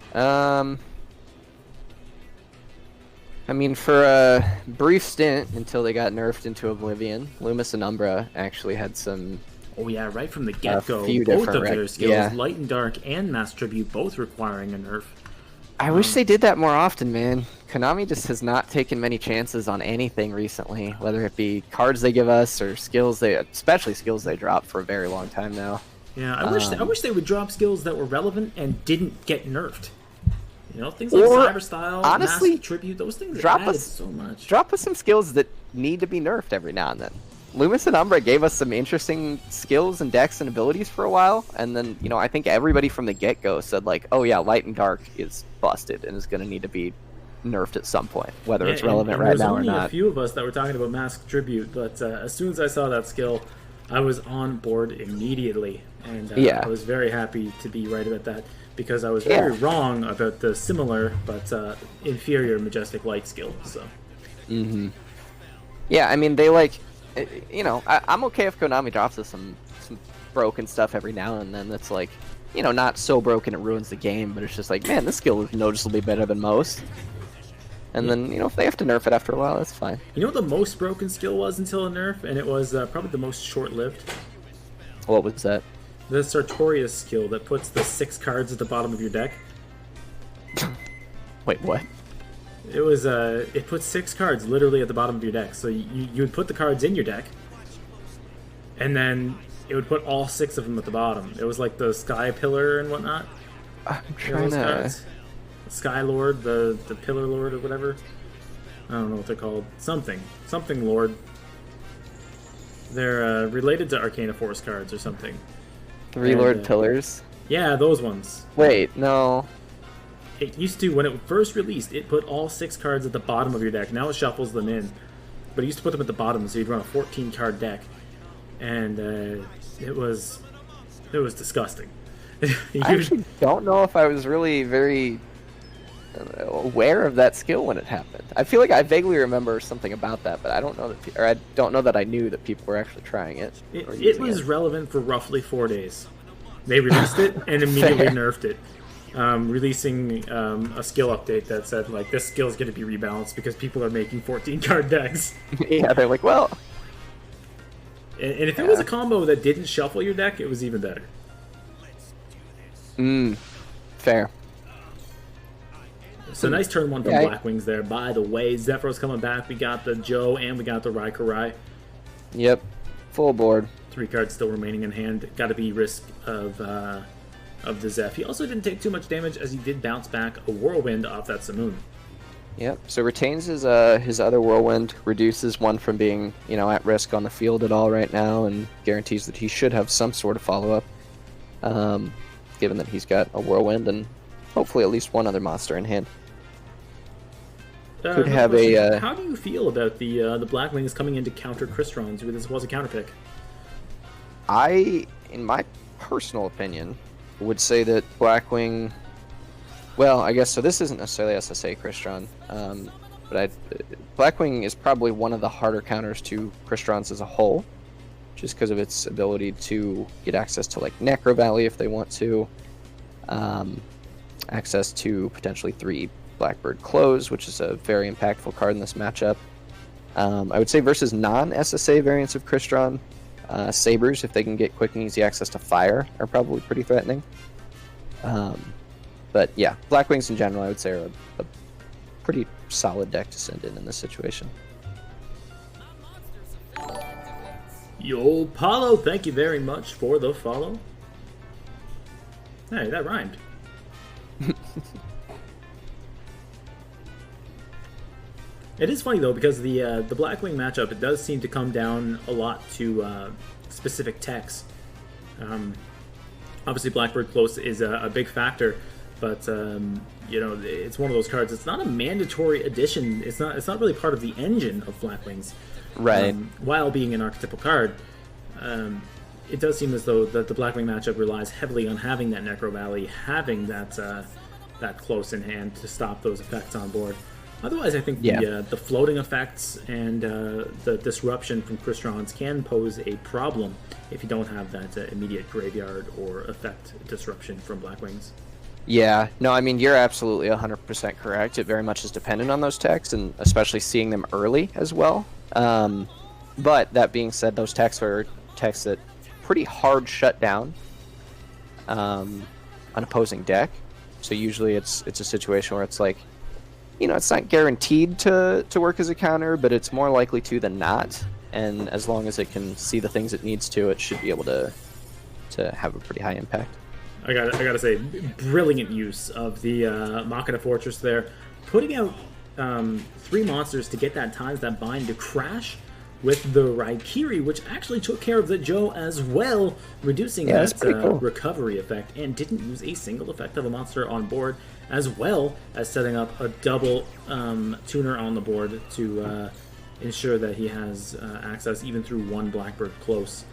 I mean, for a brief stint until they got nerfed into Oblivion, Loomis and Umbra actually had some. Oh yeah, right from the get-go, both of their skills, Light and Dark and Mass Tribute, both requiring a nerf. I wish they did that more often, man. Konami just has not taken many chances on anything recently, whether it be cards they give us or especially skills they drop for a very long time now. Yeah, I wish they would drop skills that were relevant and didn't get nerfed. Things like Cyber Style, honestly, Mass Tribute, those things add so much. Drop us some skills that need to be nerfed every now and then. Loomis and Umbra gave us some interesting skills and decks and abilities for a while, and then, I think everybody from the get-go said, like, oh yeah, Light and Dark is busted and is going to need to be nerfed at some point, whether it's relevant right now or not. There's only a few of us that were talking about Mask Tribute, but as soon as I saw that skill, I was on board immediately, and I was very happy to be right about that, because I was very wrong about the similar but inferior Majestic Light skill. So. Mm-hmm. Yeah, I mean, they I'm okay if Konami drops us some broken stuff every now and then that's like, not so broken it ruins the game, but it's just like, man, this skill is noticeably better than most. And then, if they have to nerf it after a while, that's fine. You know what the most broken skill was until a nerf? And it was probably the most short-lived. What was that? The Sartorius skill that puts the 6 cards at the bottom of your deck. Wait, what? It was it puts 6 cards literally at the bottom of your deck. So you would put the cards in your deck, and then it would put all 6 of them at the bottom. It was like the Sky Pillar and whatnot. I'm trying to. Sky Lord, the Pillar Lord or whatever. I don't know what they're called. Something Lord. They're related to Arcana Force cards or something. 3 Lord Pillars. Yeah, those ones. Wait, no. it used to, when it first released, it put all 6 cards at the bottom of your deck. Now it shuffles them in. But it used to put them at the bottom, so you'd run a 14-card deck. And it was disgusting. I actually don't know if I was really very aware of that skill when it happened. I feel like I vaguely remember something about that, but I don't know that, I don't know that I knew that people were actually trying it. It was relevant for roughly 4 days. They released it and immediately nerfed it, releasing a skill update that said, like, this skill is going to be rebalanced because people are making 14-card decks. Yeah, they're like, well... And if it was a combo that didn't shuffle your deck, it was even better. Fair. So nice turn 1 from Blackwings there. By the way, Zephyr's coming back. We got the Joe and we got the Raikurai. Yep. Full board. 3 cards still remaining in hand. Got to be risk of the Zeph. He also didn't take too much damage as he did bounce back a Whirlwind off that Simoon. Yep. So retains his other Whirlwind, reduces 1 from being, at risk on the field at all right now, and guarantees that he should have some sort of follow-up, given that he's got a Whirlwind and hopefully at least 1 other monster in hand. Could have How do you feel about the Blackwings coming in to counter Crystron's, who this was a counter pick? In my personal opinion, would say that Blackwing... Well, I guess, so this isn't necessarily SSA Crystron, but Blackwing is probably one of the harder counters to Crystron's as a whole, just because of its ability to get access to, like, Necro Valley if they want to, access to potentially 3 Blackbird Close, which is a very impactful card in this matchup. I would say versus non-SSA variants of Crystron, Sabers, if they can get quick and easy access to fire, are probably pretty threatening. But yeah, Blackwings in general, I would say, are a pretty solid deck to send in this situation. Yo, Paulo, thank you very much for the follow. Hey, that rhymed. It is funny, though, because the Blackwing matchup, it does seem to come down a lot to specific techs. Obviously, Blackbird Close is a big factor, but it's one of those cards. It's not a mandatory addition. It's not really part of the engine of Blackwings. Right. While being an archetypal card, it does seem as though that the Blackwing matchup relies heavily on having that Necro Valley, having that close in hand to stop those effects on board. Otherwise, I think the floating effects and the disruption from Crystron's can pose a problem if you don't have that immediate graveyard or effect disruption from Blackwings. Yeah, no, I mean, you're absolutely 100% correct. It very much is dependent on those techs, and especially seeing them early as well. But that being said, those techs are techs that pretty hard shut down an opposing deck. So usually it's a situation where it's like, it's not guaranteed to work as a counter, but it's more likely to than not. And as long as it can see the things it needs to, it should be able to have a pretty high impact. I gotta say, brilliant use of the Machina Fortress there. Putting out 3 monsters to get that Times That Bind to crash with the Raikiri, which actually took care of the Joe as well, reducing that cool recovery effect, and didn't use a single effect of a monster on board, as well as setting up a double tuner on the board to ensure that he has access even through 1 Blackbird Close.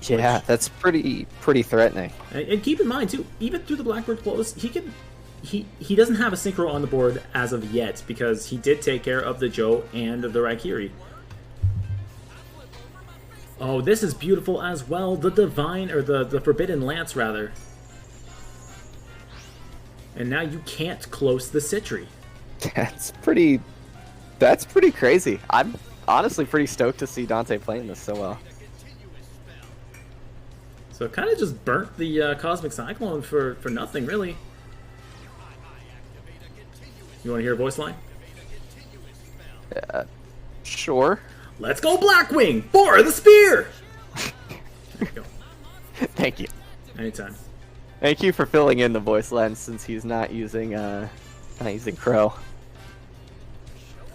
Yeah, that's pretty threatening. And keep in mind too, even through the Blackbird Close, he doesn't have a synchro on the board as of yet, because he did take care of the Joe and the Raikiri. Oh, this is beautiful as well. The Divine, or the Forbidden Lance rather. And now you can't close the Citri. That's pretty crazy. I'm honestly pretty stoked to see Dante playing this so well. So it kind of just burnt the Cosmic Cyclone for nothing, really. You want to hear a voice line? Sure. Let's go Blackwing! For the spear! There you go. Thank you. Anytime. Thank you for filling in the voice line, since he's not using Crow.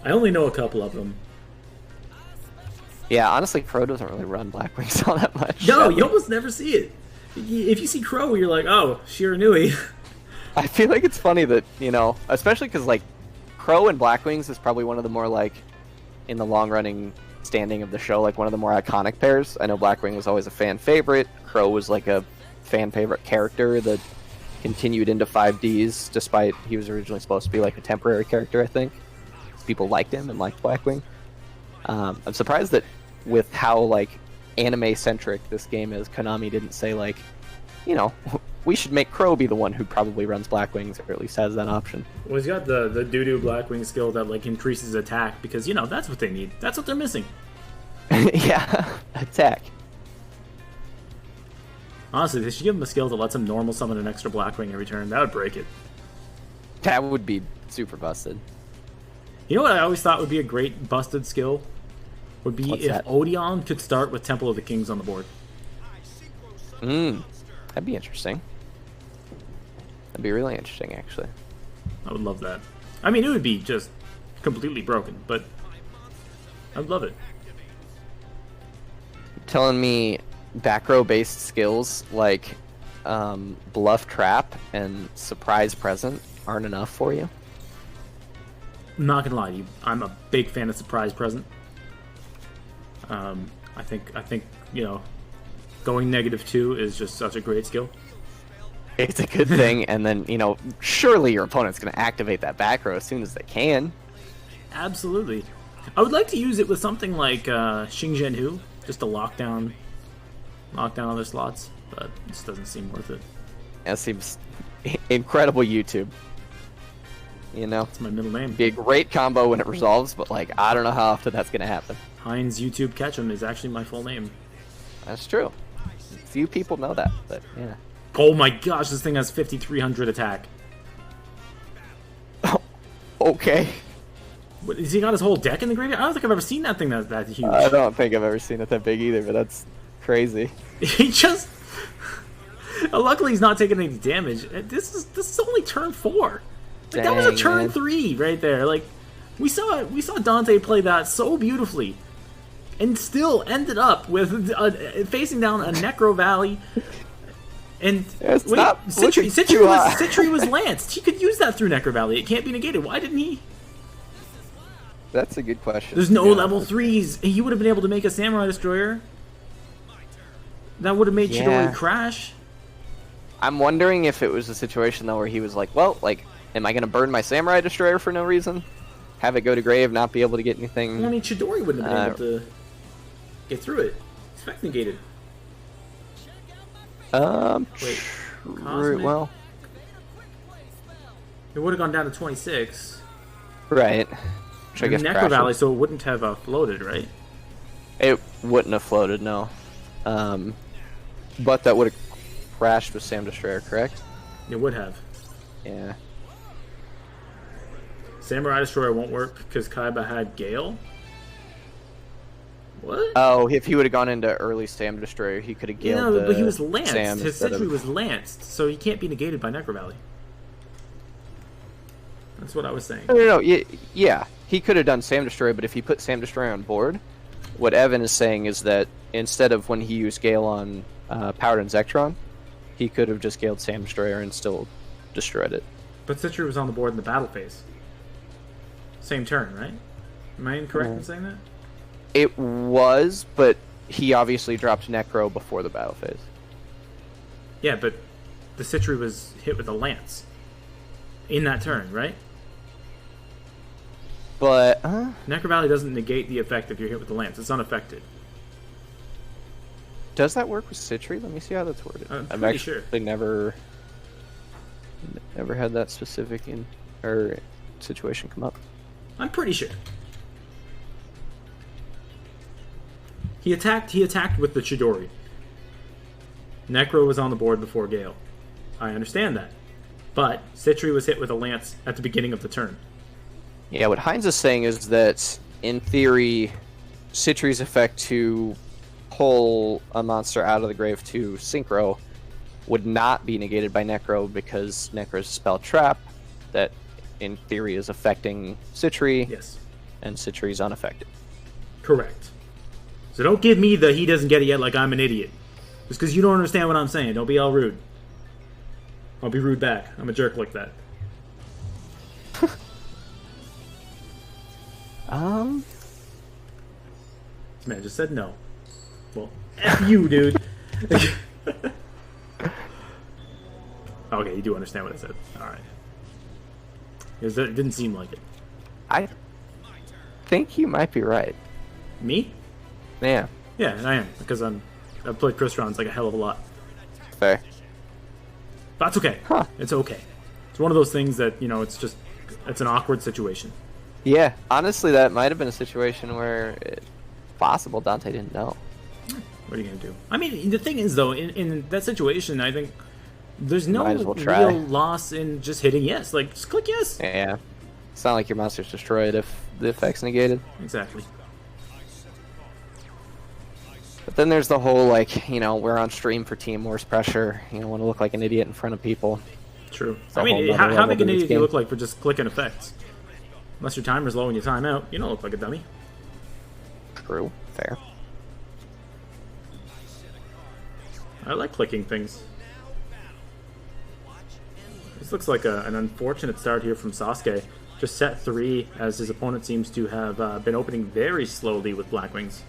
I only know a couple of them. Yeah, honestly, Crow doesn't really run Blackwings all that much. No, you almost never see it. If you see Crow, you're like, oh, Shiranui. I feel like it's funny that, especially because, like, Crow and Blackwings is probably one of the more, like, in the long-running standing of the show, like, one of the more iconic pairs. I know Blackwing was always a fan favorite. Crow was, like, a fan favorite character that continued into 5Ds, despite he was originally supposed to be, like, a temporary character, I think. People liked him and liked Blackwing. I'm surprised that with how, like, anime-centric this game is, Konami didn't say, like, we should make Crow be the one who probably runs Blackwings, or at least has that option. Well, he's got the doo-doo Blackwing skill that, like, increases attack, because, that's what they need. That's what they're missing. Yeah, attack. Honestly, they should give him a skill that lets him normal summon an extra Blackwing every turn. That would break it. That would be super busted. You know what I always thought would be a great busted skill? Would be What's if that? Odeon could start with Temple of the Kings on the board. That'd be interesting. That'd be really interesting, actually. I would love that. I mean, it would be just completely broken, but I'd love it. Telling me back row based skills like bluff trap and surprise present aren't enough for you? I'm not gonna lie to you. I'm a big fan of Surprise Present. I think going -2 is just such a great skill. It's a good thing, and then, surely your opponent's going to activate that back row as soon as they can. Absolutely. I would like to use it with something like Xing Zhen Hu, just to lock down other slots, but it just doesn't seem worth it. That seems incredible YouTube. It's my middle name. Be a great combo when it resolves, but, like, I don't know how often that's going to happen. Heinz YouTube Ketchum is actually my full name. That's true. Few people know that, but yeah. Oh my gosh, this thing has 5,300 attack. Okay. What, has he got his whole deck in the graveyard? I don't think I've ever seen that thing that huge. I don't think I've ever seen it that big either, but that's crazy. He just... Luckily, he's not taking any damage. This is only turn 4. Like, that was a Dang, turn man. 3 right there. Like, we saw Dante play that so beautifully, and still ended up with facing down a Necro Valley. And It's wait, not looking too hot. Sitri was lanced. He could use that through Necro Valley. It can't be negated. Why didn't he? That's a good question. There's no Yeah. level 3s. He would have been able to make a Samurai Destroyer. That would have made Yeah. Chidori crash. I'm wondering if it was a situation though where he was like, well, like, am I going to burn my Samurai Destroyer for no reason? Have it go to grave, not be able to get anything? I mean, Chidori wouldn't have been able to get through it. Spec negated. Wait, Cosmic? Well, It would have gone down to 26. right. Which I And guess Necro crashed Valley, it. so it wouldn't have floated, right? It wouldn't have floated, no. But that would have crashed with Sam Destroyer, correct? It would have. Yeah. Samurai Destroyer won't work because Kaiba had Gale? What? Oh, if he would have gone into early Sam Destroyer, he could have Yeah, galed but he the was lanced. Sam His instead Sentry of... was lanced, so he can't be negated by Necro Valley. That's what I was saying. No. Yeah, he could have done Sam Destroyer, but if he put Sam Destroyer on board, what Evan is saying is that instead of when he used Gale on Powered and Zectron, he could have just galed Sam Destroyer and still destroyed it. But Sentry was on the board in the battle phase. Same turn, right? Am I incorrect in saying that? It was, but he obviously dropped Necro before the battle phase. Yeah, but the Sentry was hit with a lance in that turn, right? But Necro Valley doesn't negate the effect if you're hit with the lance. It's unaffected. does that work with Sitri? Let me see how that's worded. I'm I've pretty actually sure. never had that specific situation come up. I'm pretty sure. He attacked with the Chidori. Necro was on the board before Gale. I understand that. But Sitri was hit with a lance at the beginning of the turn. Yeah, what Heinz is saying is that, in theory, Citri's effect to pull a monster out of the grave to Synchro would not be negated by Necro because Necro's a spell trap that, in theory, is affecting Citri, Yes. and Citri's unaffected. Correct. So don't give me the he doesn't get it yet like I'm an idiot. Just because you don't understand what I'm saying. Don't be all rude. I'll be rude back. I'm a jerk like that. This man just said no. Well, F you, dude. Okay, you do understand what I said. Alright. It didn't seem like it. I think you might be right. Me? Yeah. Yeah, I am, because I've played Chris rounds like a hell of a lot. Fair. But that's okay. Huh. It's okay. It's one of those things that, you know, it's an awkward situation. Yeah, honestly, that might have been a situation where it's possible Dante didn't know. What are you going to do? I mean, the thing is, though, in that situation, I think there's no Might as well try. real loss in just hitting yes. Like, just click yes. Yeah. It's not like your monster's destroyed if the effect's negated. Exactly. But then there's the whole, like, you know, we're on stream for Team Wars pressure. You don't want to look like an idiot in front of people. True. A I mean, whole nother how level big an to this idiot do you game. look like for just clicking effects? Unless your timer's low and you time out, you don't look like a dummy. True. Fair. I like clicking things. This looks like an unfortunate start here from Sasuke. Just set 3, as his opponent seems to have been opening very slowly with Blackwings.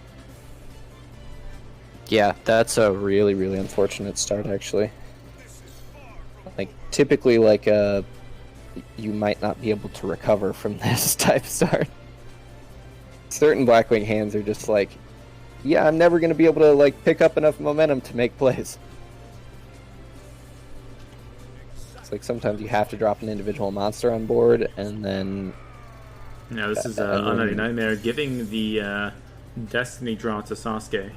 Yeah, that's a really, really unfortunate start, actually. Like, typically, like, you might not be able to recover from this type of start. Certain Blackwing hands are just like, yeah, I'm never going to be able to, like, pick up enough momentum to make plays. It's like sometimes you have to drop an individual monster on board, and then... Now this is Unholy Nightmare giving the Destiny draw to Sasuke.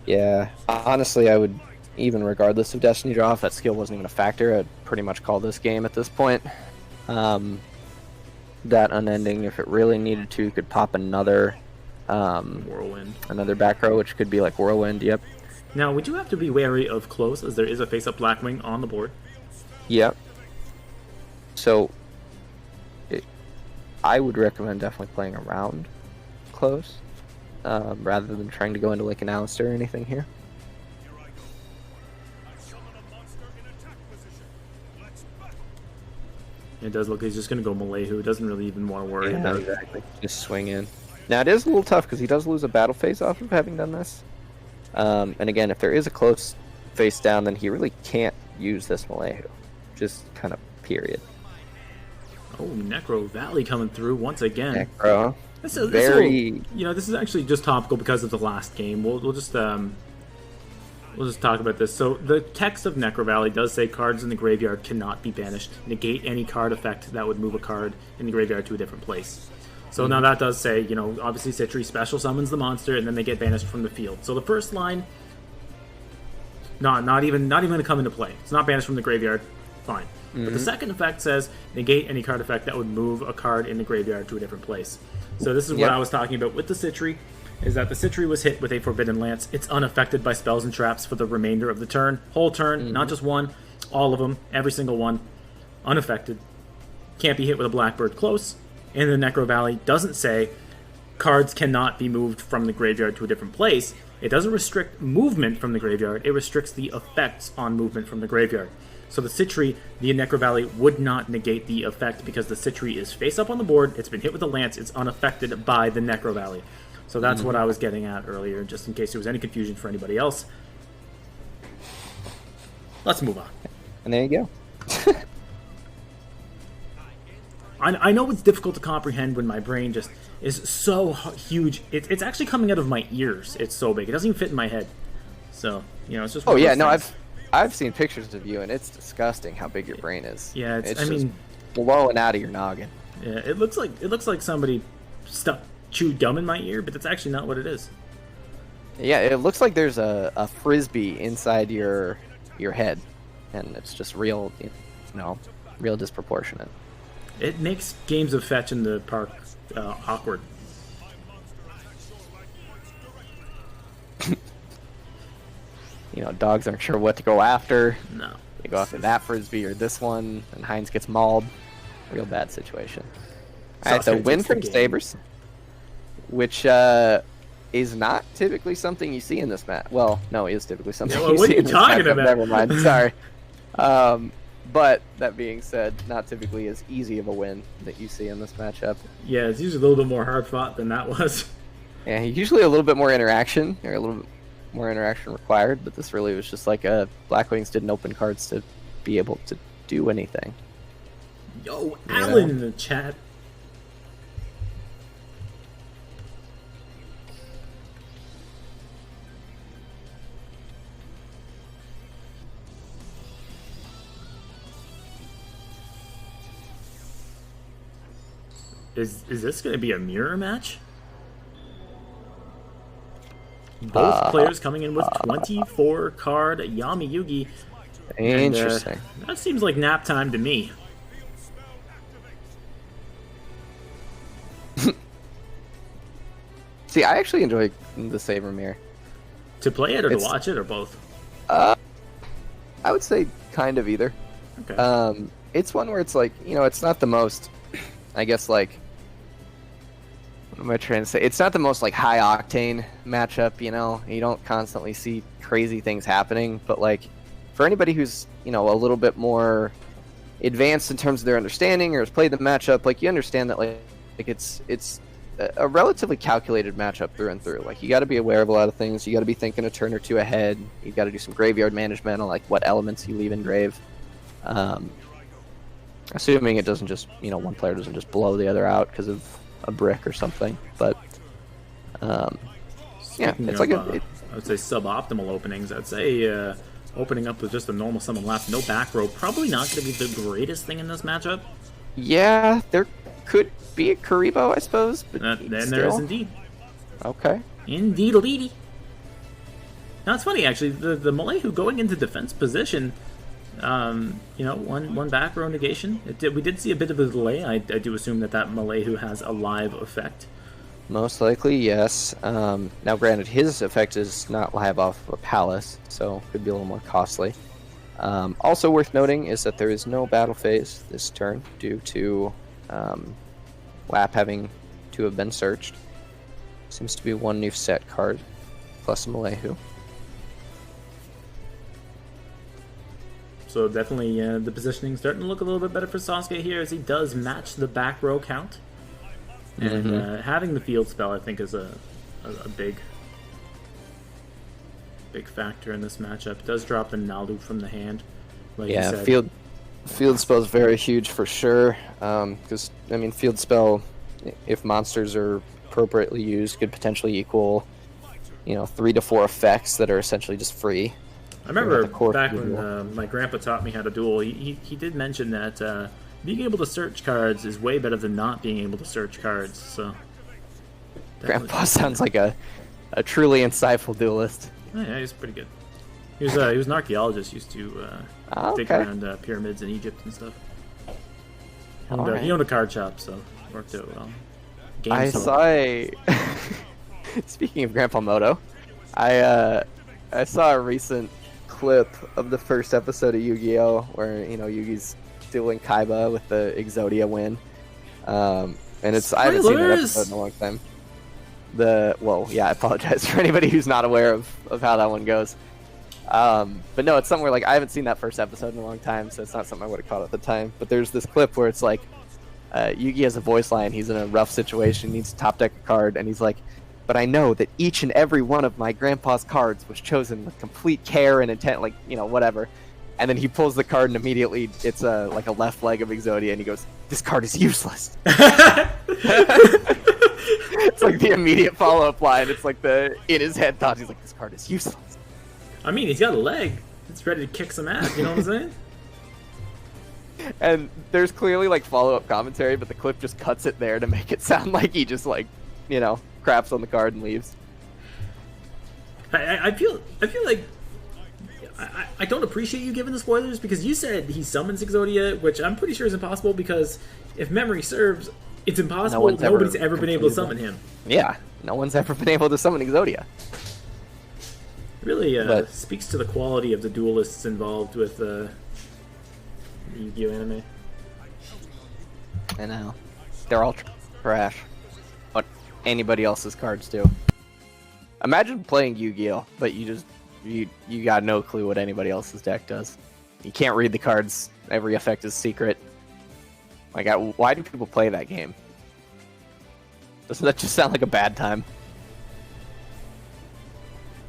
Yeah, honestly, I would, even regardless of Destiny Draw, if that skill wasn't even a factor, I'd pretty much call this game at this point. That unending, if it really needed to, could pop another Whirlwind. another back row, which could be like Whirlwind, yep. Now, we do have to be wary of close, as there is a face-up Blackwing on the board. Yep. So, I would recommend definitely playing around close, rather than trying to go into like an Alistair or anything here. It does look like he's just going to go Malayhu. Doesn't really even want to worry about it. Exactly. Just swing in. Now, it is a little tough because he does lose a battle phase off of having done this. And again, if there is a close face down, then he really can't use this Malayhu. Just kind of period. Oh, Necro Valley coming through once again. Necro. This is actually just topical because of the last game. We'll just talk about this. So the text of Necro Valley does say cards in the graveyard cannot be banished. Negate any card effect that would move a card in the graveyard to a different place. So now that does say, you know, obviously Citri special summons the monster and then they get banished from the field. So the first line, not even going to come into play. It's not banished from the graveyard. Fine. But the second effect says negate any card effect that would move a card in the graveyard to a different place. So this is what I was talking about with the Citri, is that the Citri was hit with a Forbidden Lance. It's unaffected by spells and traps for the remainder of the turn. Whole turn, not just one, all of them, every single one, unaffected. Can't be hit with a Blackbird close. And the Necro Valley doesn't say cards cannot be moved from the graveyard to a different place. It doesn't restrict movement from the graveyard, it restricts the effects on movement from the graveyard. So the Citri, the Necro Valley, would not negate the effect because the Citri is face up on the board, it's been hit with a lance, it's unaffected by the Necro Valley. So that's what I was getting at earlier, just in case there was any confusion for anybody else. Let's move on. And there you go. I know it's difficult to comprehend when my brain just is so huge. It's actually coming out of my ears. It's so big. It doesn't even fit in my head. So, you know, it's just one of those things. I've seen pictures of you, and it's disgusting how big your brain is. Yeah, it's just blowing out of your noggin. Yeah, it looks like somebody chewed gum in my ear, but that's actually not what it is. Yeah, it looks like there's a frisbee inside your head, and it's just real, real disproportionate. It makes games of fetch in the park awkward. Dogs aren't sure what to go after. No. They go after that frisbee or this one, and Heinz gets mauled. Real bad situation. All right, the win from Sabers, which is not typically something you see in this match. Well, no, it is typically something you see in this match. What are you talking about? Never mind. Sorry. But that being said, not typically as easy of a win that you see in this matchup. Yeah, it's usually a little bit more hard fought than that was. Yeah, usually a little bit more interaction, or a little bit more interaction required, but this really was just like Blackwings didn't open cards to be able to do anything. Yo, Alan in the chat. Is this going to be a mirror match? Both players coming in with 24 card Yami Yugi. Interesting. And, that seems like nap time to me. See, I actually enjoy the Saber Mirror. To play it or to watch it or both? I would say kind of either. Okay. It's one where it's like, it's not the most, I guess, like, what am I trying to say? It's not the most, like, high-octane matchup, You don't constantly see crazy things happening, but, like, for anybody who's, a little bit more advanced in terms of their understanding or has played the matchup, like, you understand that, like it's a relatively calculated matchup through and through. Like, you got to be aware of a lot of things. You got to be thinking a turn or two ahead. You got to do some graveyard management on, like, what elements you leave in grave. Assuming it doesn't just, one player doesn't just blow the other out because of a brick or something. But, yeah, it's like I would say suboptimal openings. I'd say opening up with just a normal summon left, no back row, probably not going to be the greatest thing in this matchup. Yeah, there could be a Karibo, I suppose. But then there is indeed. Okay. Indeed. Now, it's funny, actually, the Malehu going into defense position, one back row negation. We did see a bit of a delay. I do assume that Malehu has a live effect. Most likely, yes. Now, granted, his effect is not live off a palace, so could be a little more costly. Also worth noting is that there is no battle phase this turn due to WAP having to have been searched. Seems to be one new set card, plus a Malehu. So definitely the positioning starting to look a little bit better for Sasuke here, as he does match the back row count. And having the field spell, I think, is a big factor in this matchup. It does drop the Naldu from the hand. Like you said. Field spell is very huge for sure. Because field spell, if monsters are appropriately used, could potentially equal, 3 to 4 effects that are essentially just free. I remember back when my grandpa taught me how to duel. He did mention that being able to search cards is way better than not being able to search cards. So, Grandpa sounds like a truly insightful duelist. Oh, yeah, he's pretty good. He was an archaeologist. Used to dig around pyramids in Egypt and stuff. And, he owned a card shop, so it worked out well. Speaking of Grandpa Moto, I saw a recent clip of the first episode of Yu-Gi-Oh! Where Yugi's dueling Kaiba with the Exodia win. And I haven't seen that episode in a long time. I apologize for anybody who's not aware of how that one goes. But no, it's somewhere like I haven't seen that first episode in a long time, so it's not something I would have caught at the time. But there's this clip where it's like Yugi has a voice line. He's in a rough situation, needs to top deck a card, and he's like, "But I know that each and every one of my grandpa's cards was chosen with complete care and intent, whatever." And then he pulls the card, and immediately it's like a left leg of Exodia, and he goes, "This card is useless." It's like the immediate follow-up line. It's like in his head thought. He's like, "This card is useless." I mean, he's got a leg. It's ready to kick some ass. You know what I'm saying? And there's clearly like follow-up commentary, but the clip just cuts it there to make it sound like he just craps on the card and leaves. I feel like I don't appreciate you giving the spoilers, because you said he summons Exodia, which I'm pretty sure is impossible, because if memory serves, it's impossible. Nobody's ever been able to summon him. Yeah, no one's ever been able to summon Exodia. Really speaks to the quality of the duelists involved with the Yu-Gi-Oh anime. I know. They're all trash. But anybody else's cards do. Imagine playing Yu-Gi-Oh, but you got no clue what anybody else's deck does. You can't read the cards. Every effect is secret. Like, why do people play that game? Doesn't that just sound like a bad time?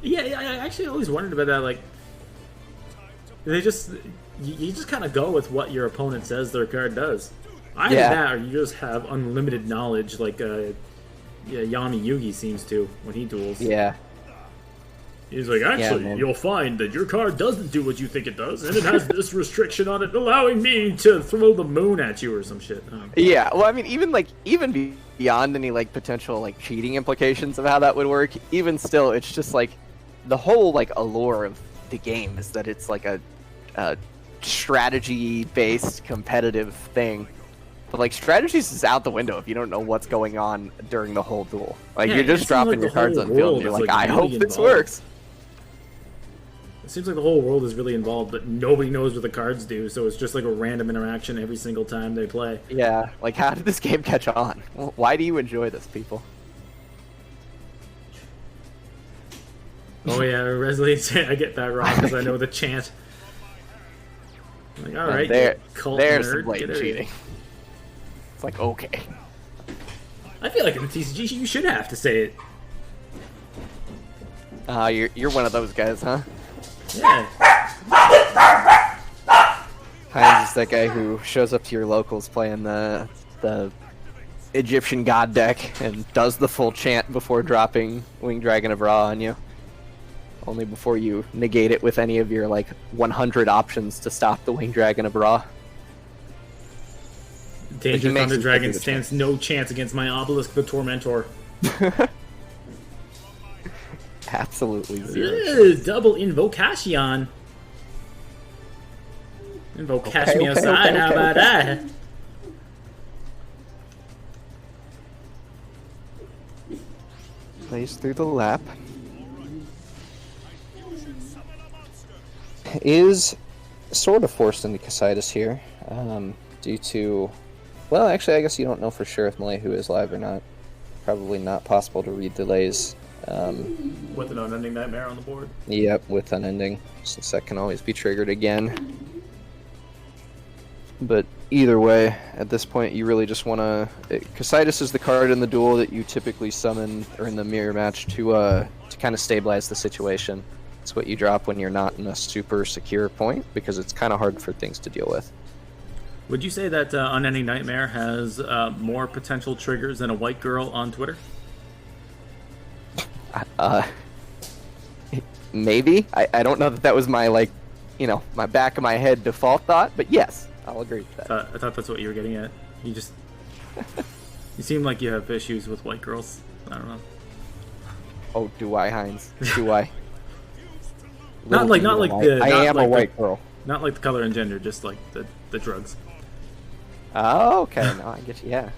Yeah, I actually always wondered about that. Like, they just you just kind of go with what your opponent says their card does. Either that, or you just have unlimited knowledge, like Yami Yugi seems to when he duels. Yeah. He's like, actually, you'll find that your card doesn't do what you think it does, and it has this restriction on it, allowing me to throw the moon at you or some shit. Oh. Yeah, well, I mean, even beyond any like potential like cheating implications of how that would work, even still, it's just like the whole like allure of the game is that it's like a strategy-based competitive thing. But like strategies is out the window if you don't know what's going on during the whole duel. Like you're just dropping your cards on field and you're like, I hope this works. It seems like the whole world is really involved, but nobody knows what the cards do, so it's just like a random interaction every single time they play. Yeah, like how did this game catch on? Why do you enjoy this, people? Oh yeah, Resley, I get that wrong because I know the chant. Like, all right, there's nerd, some blatant cheating. It's like, okay. I feel like in the TCG you should have to say it. You're one of those guys, huh? Yeah. Hines is that guy who shows up to your locals playing the Egyptian god deck and does the full chant before dropping Winged Dragon of Ra on you. Only before you negate it with any of your like 100 options to stop the Winged Dragon of Ra. Danger Thunder Dragon stands no chance against my Obelisk the Tormentor. Absolutely zero. Double Invocation. Invocation me aside, how about that? Plays through the lap. Is sort of forced into Casitas here, due to... Well, actually, I guess you don't know for sure if Malehu is live or not. Probably not possible to read delays. With an unending nightmare on the board? Yep, with unending, since that can always be triggered again. But either way, at this point, you really just want to... Casitas is the card in the duel that you typically summon, or in the mirror match, to kind of stabilize the situation. It's what you drop when you're not in a super secure point, because it's kind of hard for things to deal with. Would you say that Unending Nightmare has more potential triggers than a white girl on Twitter? Maybe. I don't know that was my, like, my back of my head default thought, but yes, I'll agree with that. I thought that's what you were getting at. You just... you seem like you have issues with white girls. I don't know. Oh, do I, Hines? Do I? not like the... I am a white girl. Not like the color and gender, just like the drugs. Oh, okay. No, I get you. Yeah.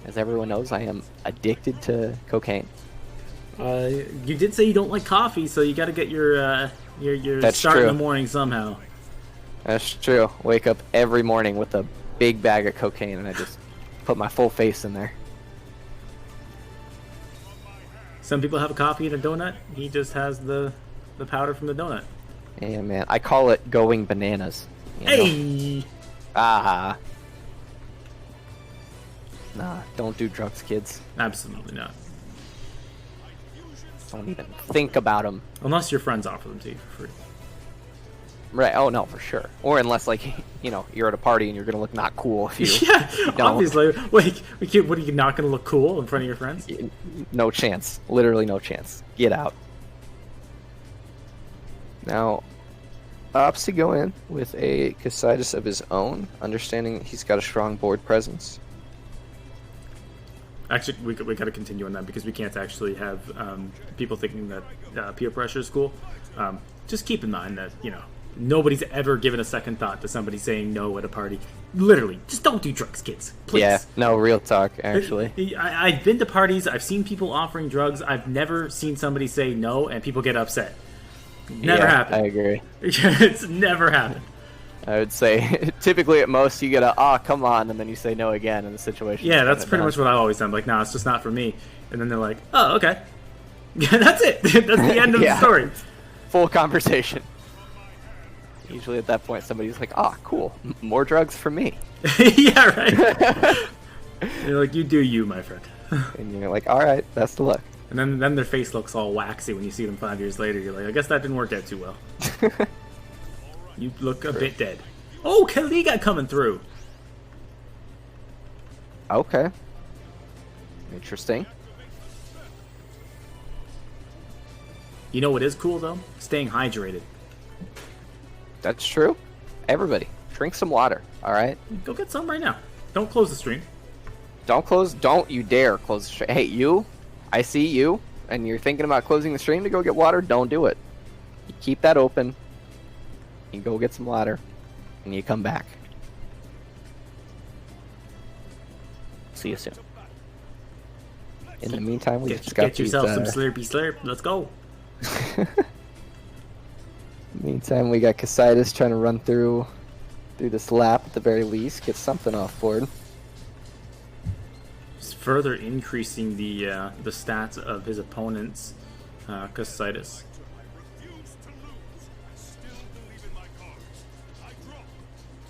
As everyone knows, I am addicted to cocaine. You did say you don't like coffee, so you got to get your That's start true. in the morning somehow. That's true. Wake up every morning with a big bag of cocaine, and I just put my full face in there. Some people have a coffee and a donut. He just has the powder from the donut. Yeah, man. I call it going bananas. Hey! Ah. Nah, don't do drugs, kids. Absolutely not. Don't even think about them. Unless your friends offer them to you for free. Right, oh no, for sure. Or unless, like, you're at a party and you're gonna look not cool if you yeah, don't. Obviously. Wait, what are you not gonna look cool in front of your friends? No chance. Literally no chance. Get out. Now, opts to go in with a Casitas of his own, understanding he's got a strong board presence. Actually, we got to continue on that because we can't actually have people thinking that peer pressure is cool. Just keep in mind that, nobody's ever given a second thought to somebody saying no at a party. Literally, just don't do drugs, kids. Please. Yeah, no, real talk, actually. I've been to parties, I've seen people offering drugs, I've never seen somebody say no and people get upset. Never happened. I agree. It's never happened. I would say, typically at most, you get come on, and then you say no again in the situation. Yeah, that's pretty much what I've always done. Like, no, it's just not for me. And then they're like, oh, okay. That's it. That's the end of the story. Full conversation. Usually at that point, somebody's like, "Ah, cool, more drugs for me," Yeah, right. You're like, you do you, my friend. and you're like, "All right, best of luck." And then their face looks all waxy when you see them 5 years later. You're like, I guess that didn't work out too well. You look a bit dead. Oh, Kaliga coming through. Okay, interesting. You know what is cool though? Staying hydrated. That's true. Everybody, drink some water. All right. Go get some right now. Don't close the stream. Don't you dare close the stream. Hey, you, I see you, and you're thinking about closing the stream to go get water. Don't do it. You keep that open. You go get some water, and you come back. See you soon. In the meantime, we just got Get yourself these, some slurpy slurp. Let's go. Meantime, we got Casitas trying to run through this lap at the very least, get something off board. Just further increasing the stats of his opponents, Casitas.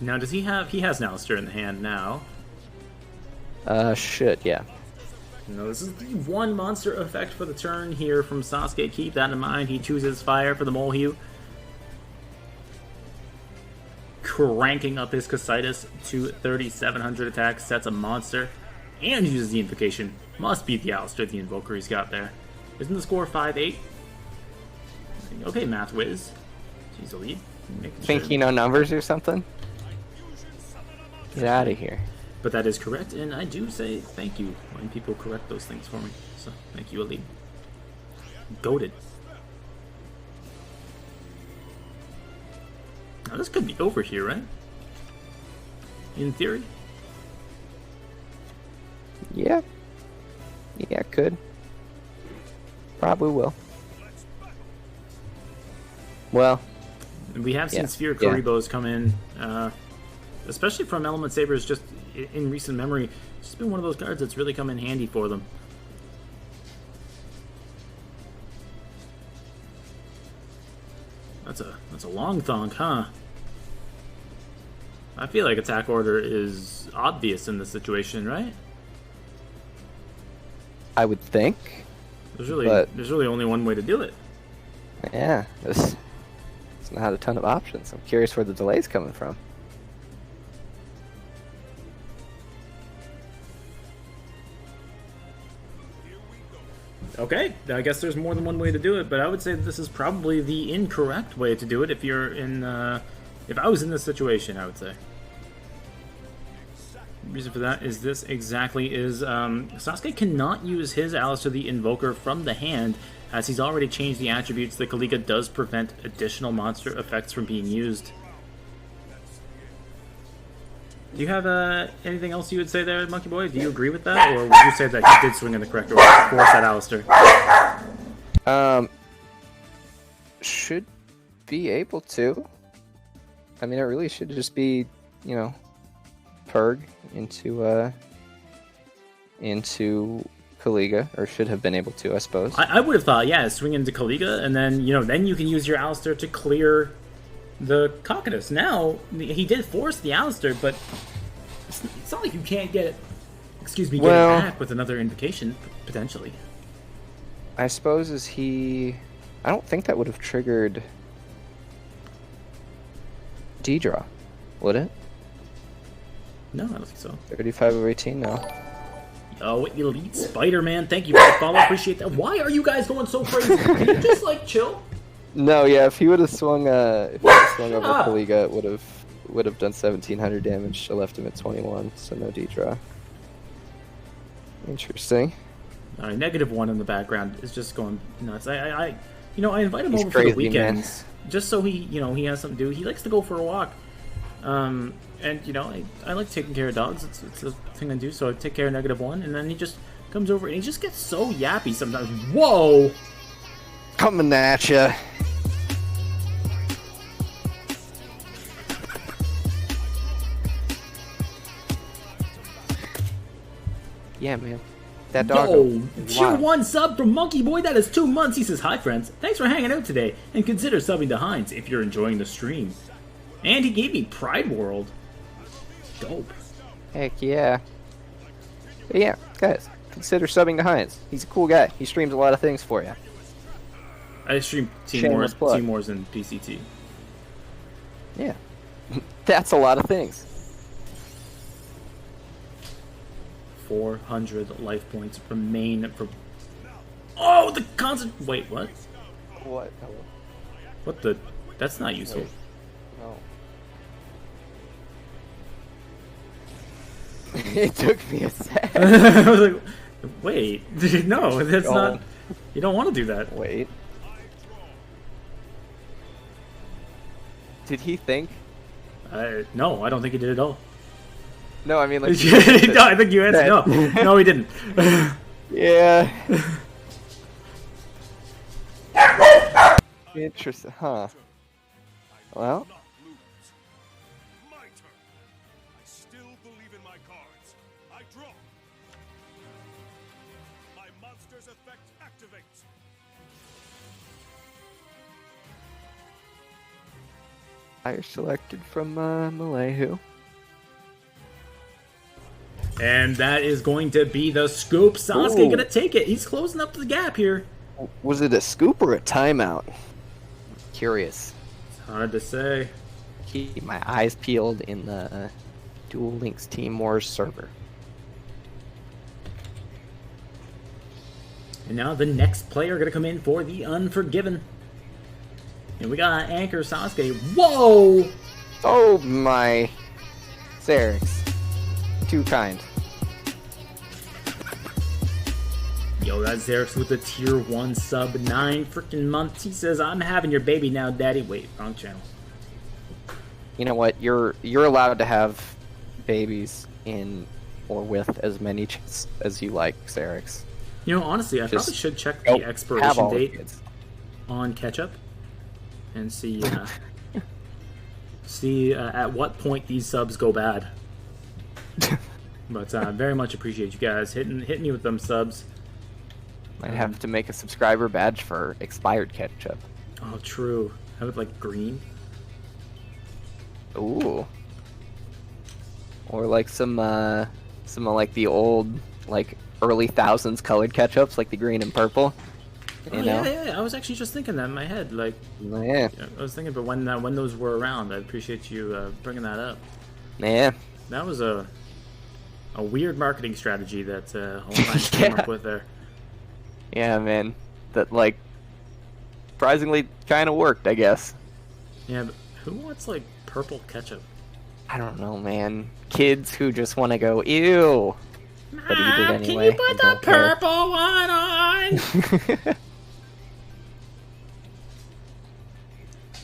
Now, does he have? He has an Alistair in the hand now. Should, yeah. No, this is the one monster effect for the turn here from Sasuke. Keep that in mind. He chooses fire for the Molehill. Cranking up his Casitas to 3,700 attack. Sets a monster. And uses the invocation. Must be the Alistair, the invoker he's got there. Isn't the score 5-8? Okay, Math Wiz. She's a lead. Think you know numbers or something? Get out of here. But that is correct, and I do say thank you when people correct those things for me. So, thank you, Ali. Goated. Now, this could be over here, right? In theory? Yeah. Yeah, could. Probably will. Well. We have seen Yeah. Sphere Karibos come in, especially from Element Sabers, just in recent memory. It's just been one of those cards that's really come in handy for them. That's a long thonk, huh? I feel like attack order is obvious in this situation, right? I would think. There's really only one way to do it. Yeah. It's not a ton of options. I'm curious where the delay's coming from. Okay, I guess there's more than one way to do it, but I would say this is probably the incorrect way to do it if you're in, if I was in this situation, I would say. The reason for that is this exactly is, Sasuke cannot use his Alistair the Invoker from the hand, as he's already changed the attributes. The Kaliga does prevent additional monster effects from being used. Do you have anything else you would say there, Monkey Boy? Do you agree with that, or would you say that he did swing in the correct order to force that Alistair? Should be able to. I mean, it really should just be, you know, Purg into Kaliga, or should have been able to, I suppose. I would have thought, yeah, swing into Kaliga, and then, you know, then you can use your Alistair to clear the Cocytus. Now, he did force the Alistair, but it's not like you can't get it back with another invocation, potentially. I suppose I don't think that would have triggered D-Draw, would it? No, I don't think so. 35/18 now. Oh, Elite Spider-Man, thank you for the follow, appreciate that. Why are you guys going so crazy? Can you just, like, chill? No, yeah, if he would have swung over Kaliga, it would have done 1,700 damage. I left him at 21, so no D-Draw. Interesting. All right, -1 in the background is just going nuts. I invite him He's over for the crazy, weekends, just so he has something to do. He likes to go for a walk, and I like taking care of dogs. It's a thing I do. So I take care of -1, and then he just comes over and he just gets so yappy sometimes. Whoa! Coming at ya. Yeah, man. That dog. Yo, tier 1 sub from Monkey Boy. That is 2 months. He says, "Hi, friends. Thanks for hanging out today. And consider subbing to Heinz if you're enjoying the stream." And he gave me Pride World. Dope. Heck yeah. But yeah, guys, consider subbing to Heinz. He's a cool guy. He streams a lot of things for you. I stream Team Shameless Wars, plug. Team Wars and PCT. Yeah. That's a lot of things. 400 life points remain for... Oh, the constant... Wait, what? What? What the... That's not useful. No. It took me a sec. I was like, wait, no, that's not... You don't want to do that. Wait. Did he think? No, I don't think he did at all. No, I mean like. No, I think you answered no. No, he didn't. Yeah. Interesting, huh? Well. My turn. I still believe in my cards. I draw. My monster's effect activates. Fire selected from Malayhu. And that is going to be the scoop. Sasuke Ooh. gonna take it. He's closing up the gap here. Was it a scoop or a timeout? Curious. It's hard to say. Keep my eyes peeled in the Duel Links Team Wars server. And now the next player gonna come in for the Unforgiven. And we got Anchor Sasuke. Whoa! Oh my. Xerix. Too kind. Yo, that's Xerix with a tier 1 sub, 9 freaking months. He says, I'm having your baby now, daddy. Wait, wrong channel. You know what? You're allowed to have babies in or with as many chicks as you like, Xerix. You know, honestly, I Just probably should check Nope. the Have expiration all the date kids. on Ketchup and see see at what point these subs go bad. But very much appreciate you guys hitting me with them subs. Might have to make a subscriber badge for expired ketchup. Oh, true. Have it like green. Ooh. Or like some of like the old like early thousands colored ketchups, like the green and purple. You know? Yeah. I was actually just thinking that in my head. Like, Yeah. I was thinking, but when those were around, I appreciate you bringing that up. Yeah. That was a weird marketing strategy that Online came up with there. Yeah, man. That like surprisingly kind of worked, I guess. Yeah, but who wants like purple ketchup? I don't know, man. Kids who just want to go ew. But eat it anyway. Can you put and the don't care. purple one on?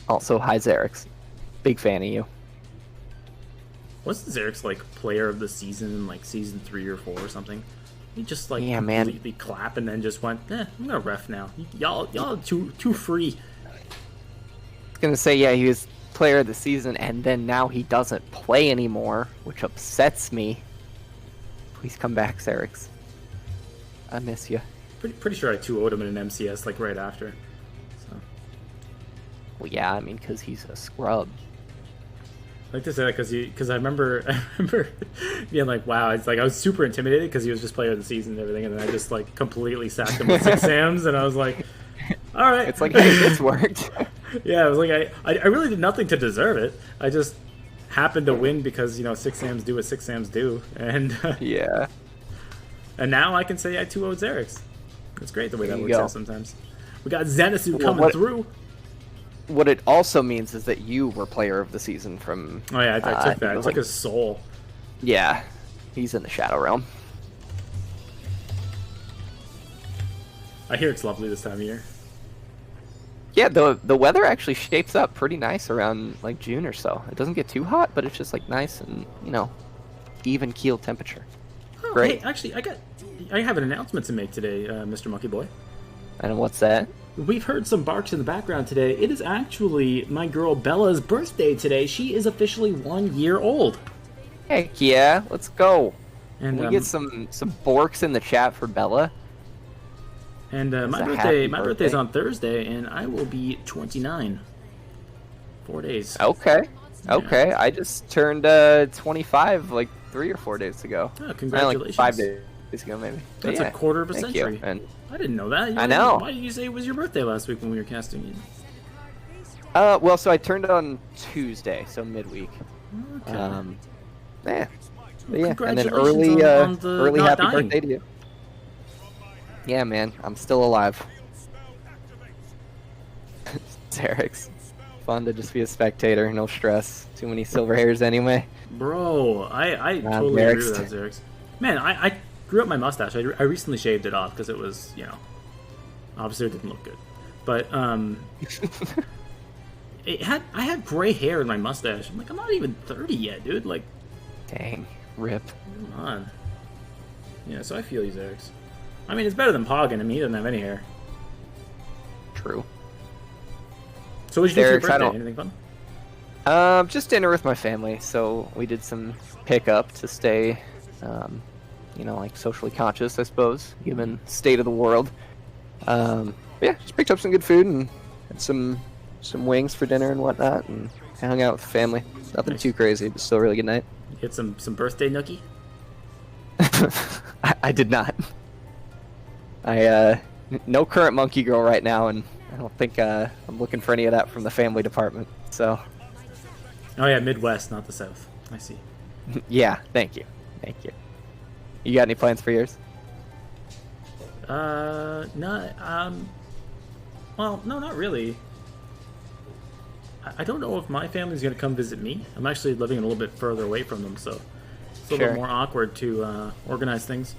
Also, hi Xerix. Big fan of you. Wasn't Xerix like player of the season in like season 3 or 4 or something? He just like Yeah, man. completely clapped and then just went, I'm gonna ref now. Y'all too free. I was gonna say, yeah, he was player of the season, and then now he doesn't play anymore, which upsets me. Please come back, Xerix. I miss you. Pretty sure I 2-0'd him in an MCS like right after. So Well, yeah, I mean, because he's a scrub. I like to say that because I remember being like, wow, it's like I was super intimidated because he was just player of the season and everything, and then I just like completely sacked him with 6 Sams, and I was like, all right, It's like, hey, this worked. Yeah, I was like, I really did nothing to deserve it. I just happened to win because 6 Sams do what 6 Sams do, and Yeah. and now I can say I 2-0'd Xerix. It's great the way that There you works go. out sometimes. We got Zenitsu Well, coming what- through. What it also means is that you were player of the season from... Oh yeah, I took think that. it I was took like- his soul. Yeah, he's in the Shadow Realm. I hear it's lovely this time of year. Yeah, the weather actually shapes up pretty nice around like June or so. It doesn't get too hot, but it's just like nice and even keel temperature. Oh, Great. hey, actually, I have an announcement to make today, Mr. Monkey Boy. And what's that? We've heard some barks in the background today. It is actually my girl Bella's birthday today. She is officially 1 year old. Heck yeah, let's go. And Can we get some borks in the chat for Bella? And my a birthday, happy my birthday's birthday. on Thursday, and I will be 29. 4 days. Okay. Okay, I just turned 25 like 3 or 4 days ago. Oh, congratulations. Like 5 days ago, maybe. But That's yeah, a quarter of a thank century. you. And I didn't know that. I know. Why did you say it was your birthday last week when we were casting you? well, so I turned it on Tuesday, so midweek. Okay. Yeah. But yeah, and then Congratulations on the early not happy dying. birthday to you. Yeah, man, I'm still alive. Derek's fun to just be a spectator, no stress. Too many silver hairs anyway. Bro, I totally agree with that, Xerix. Man, I grew up my mustache. I recently shaved it off because it was, you know, obviously it didn't look good. But, I had gray hair in my mustache. I'm like, I'm not even 30 yet, dude. Like, Dang, rip. come on. Yeah, so I feel you, Xerix. I mean, it's better than Poggin. I mean, he doesn't have any hair. True. So what did you do for your Xerix, I birthday? don't- Anything fun? Just dinner with my family. So we did some pickup to stay, you know, like socially conscious, I suppose, given the state of the world. Yeah, just picked up some good food and had some wings for dinner and whatnot, and hung out with the family. Nothing Nice. too crazy, but still a really good night. You get some birthday nookie? I did not. No current monkey girl right now, and I don't think I'm looking for any of that from the family department. So, Oh yeah, Midwest, not the South. I see. yeah, thank you. You got any plans for yours? No, well, no, not really. I don't know if my family's gonna come visit me. I'm actually living a little bit further away from them, so it's a little bit Sure. more awkward to organize things.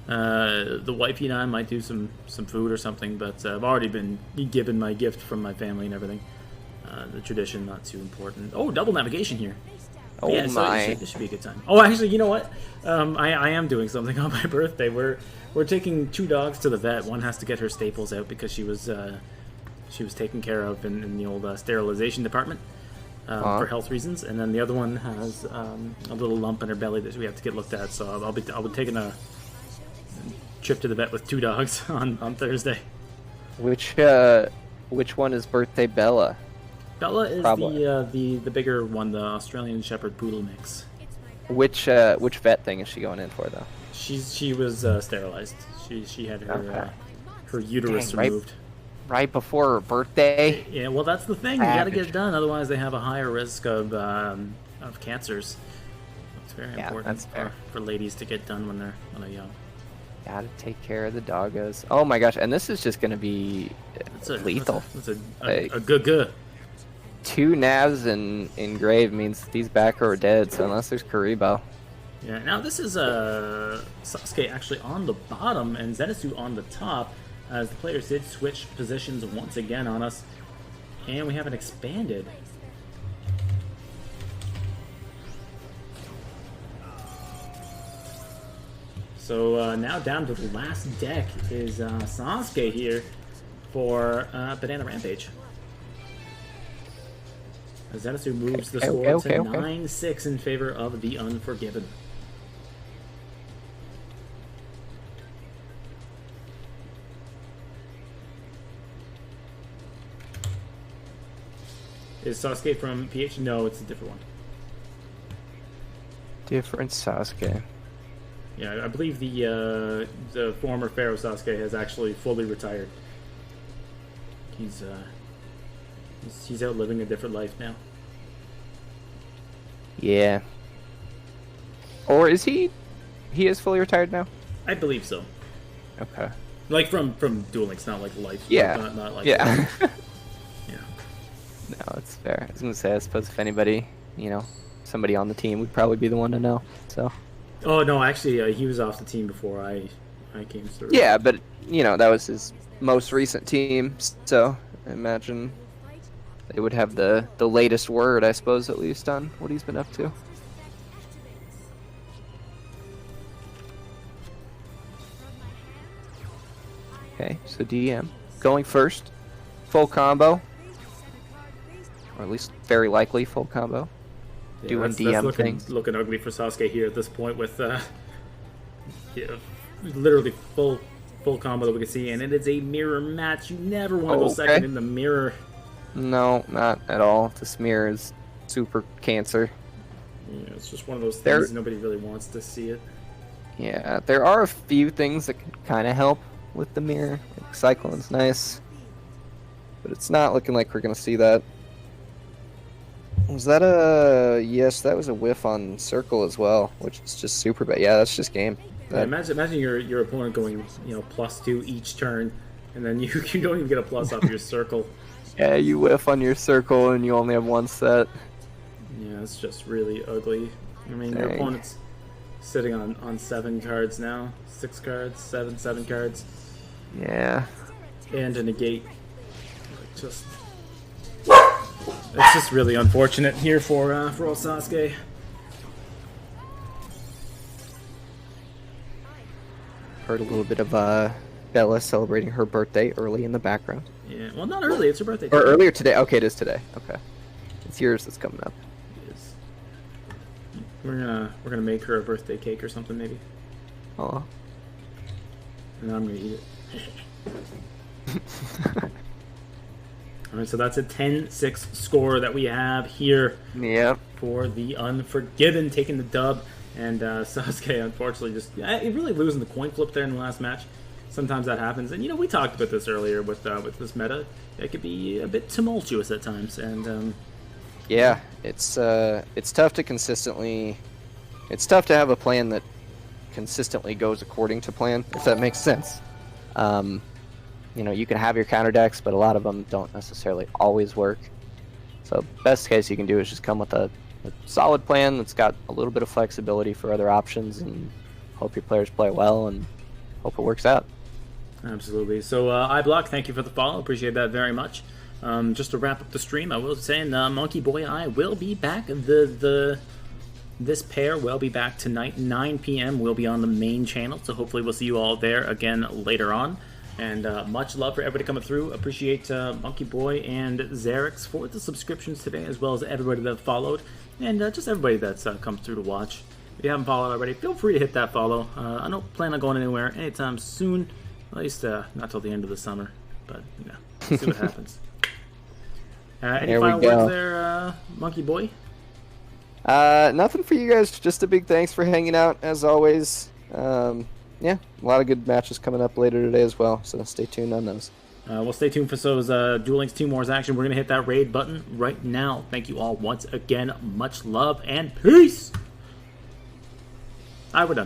The wifey and I might do some food or something, but I've already been given my gift from my family and everything. The tradition, not too important. Oh, double navigation here. Oh Yeah, so my! this should be a good time. Oh, actually, you know what? I am doing something on my birthday. We're taking 2 dogs to the vet. One has to get her staples out because she was taken care of in the old sterilization department for health reasons, and then the other one has a little lump in her belly that we have to get looked at. So I'll be taking a trip to the vet with 2 dogs on Thursday. Which one is birthday Bella? Bella is Probably. the bigger one, the Australian Shepherd Poodle mix. Which vet thing is she going in for though? She was sterilized. She had her Okay. her uterus Dang, right- removed. Right before her birthday. Yeah, well, that's the thing. You got to get Savage. it done, otherwise they have a higher risk of cancers. It's very Yeah, important that's fair. for ladies to get done when they're young. Gotta take care of the doggos. Oh my gosh! And this is just gonna be It's lethal. It's Like- a good. 2 navs in grave means these back row are dead. So unless there's Karibo. Yeah. Now this is Sasuke actually on the bottom and Zenitsu on the top, as the players did switch positions once again on us, and we haven't expanded. So now down to the last deck is Sasuke here for Banana Rampage. As Zenitsu moves the score Okay. to 9-6 in favor of the Unforgiven. Is Sasuke from PH? No, it's a different one. Different Sasuke. Yeah, I believe the former Pharaoh Sasuke has actually fully retired. He's out living a different life now. Yeah. Or is he? He is fully retired now. I believe so. Okay. Like from Duel Links, not like life. Yeah. Not like Yeah. yeah. No, it's fair. I was gonna say, I suppose if anybody, you know, somebody on the team would probably be the one to know. So. Oh no, actually, he was off the team before I came through. Yeah, but you know that was his most recent team, so I imagine they would have the latest word, I suppose, at least on what he's been up to. Okay, so DM going first, full combo, or at least very likely full combo. Yeah, Doing that's DM looking, things. looking ugly for Sasuke here at this point with literally full combo that we can see, and it is a mirror match. You never want to go second in the mirror. No, not at all. This mirror is super cancer. Yeah, it's just one of those There- things nobody really wants to see it. Yeah, there are a few things that can kind of help with the mirror. Like Cyclone's nice, but it's not looking like we're gonna see that. Was that a... Yes, that was a whiff on Circle as well, which is just super bad. Yeah, that's just game. Yeah, imagine your opponent going, +2 each turn, and then you don't even get a plus off your circle. Yeah, you whiff on your Circle and you only have one set. Yeah, it's just really ugly. I mean, your Dang. opponent's sitting on 7 cards now. 6 cards, 7 cards, Yeah. and a negate. It's just really unfortunate here for old Sasuke. Heard a little bit of Bella celebrating her birthday early in the background. Yeah, well, not early. It's her birthday. Or earlier today. Okay, it is today. Okay. It's yours that's coming up. It is. We're gonna make her a birthday cake or something maybe, Oh. and I'm gonna eat it. All right, so that's a 10-6 score that we have here Yep. for the Unforgiven taking the dub, and Sasuke unfortunately really losing the coin flip there in the last match. Sometimes that happens, and we talked about this earlier with this meta. It could be a bit tumultuous at times, and Yeah, it's tough to consistently. It's tough to have a plan that consistently goes according to plan, if that makes sense. You can have your counter decks, but a lot of them don't necessarily always work. So best case you can do is just come with a solid plan that's got a little bit of flexibility for other options, and hope your players play well, and hope it works out. absolutely. So iBlock, thank you for the follow. Appreciate that very much. Just to wrap up the stream, I will say, Monkey Boy and I will be back. This pair will be back tonight, 9 p.m. We'll be on the main channel, so hopefully we'll see you all there again later on. And much love for everybody coming through. Appreciate Monkey Boy and Xerix for the subscriptions today, as well as everybody that followed, and just everybody that's come through to watch. If you haven't followed already, feel free to hit that follow. I don't plan on going anywhere anytime soon, at least not till the end of the summer, but see what happens. Any There we final go. words there, Monkey Boy? Nothing for you guys. Just a big thanks for hanging out as always. Yeah, a lot of good matches coming up later today as well, so stay tuned on those. We'll stay tuned for those Duel Links Team Wars action. We're going to hit that raid button right now. Thank you all once again. Much love and peace. All right, we're done.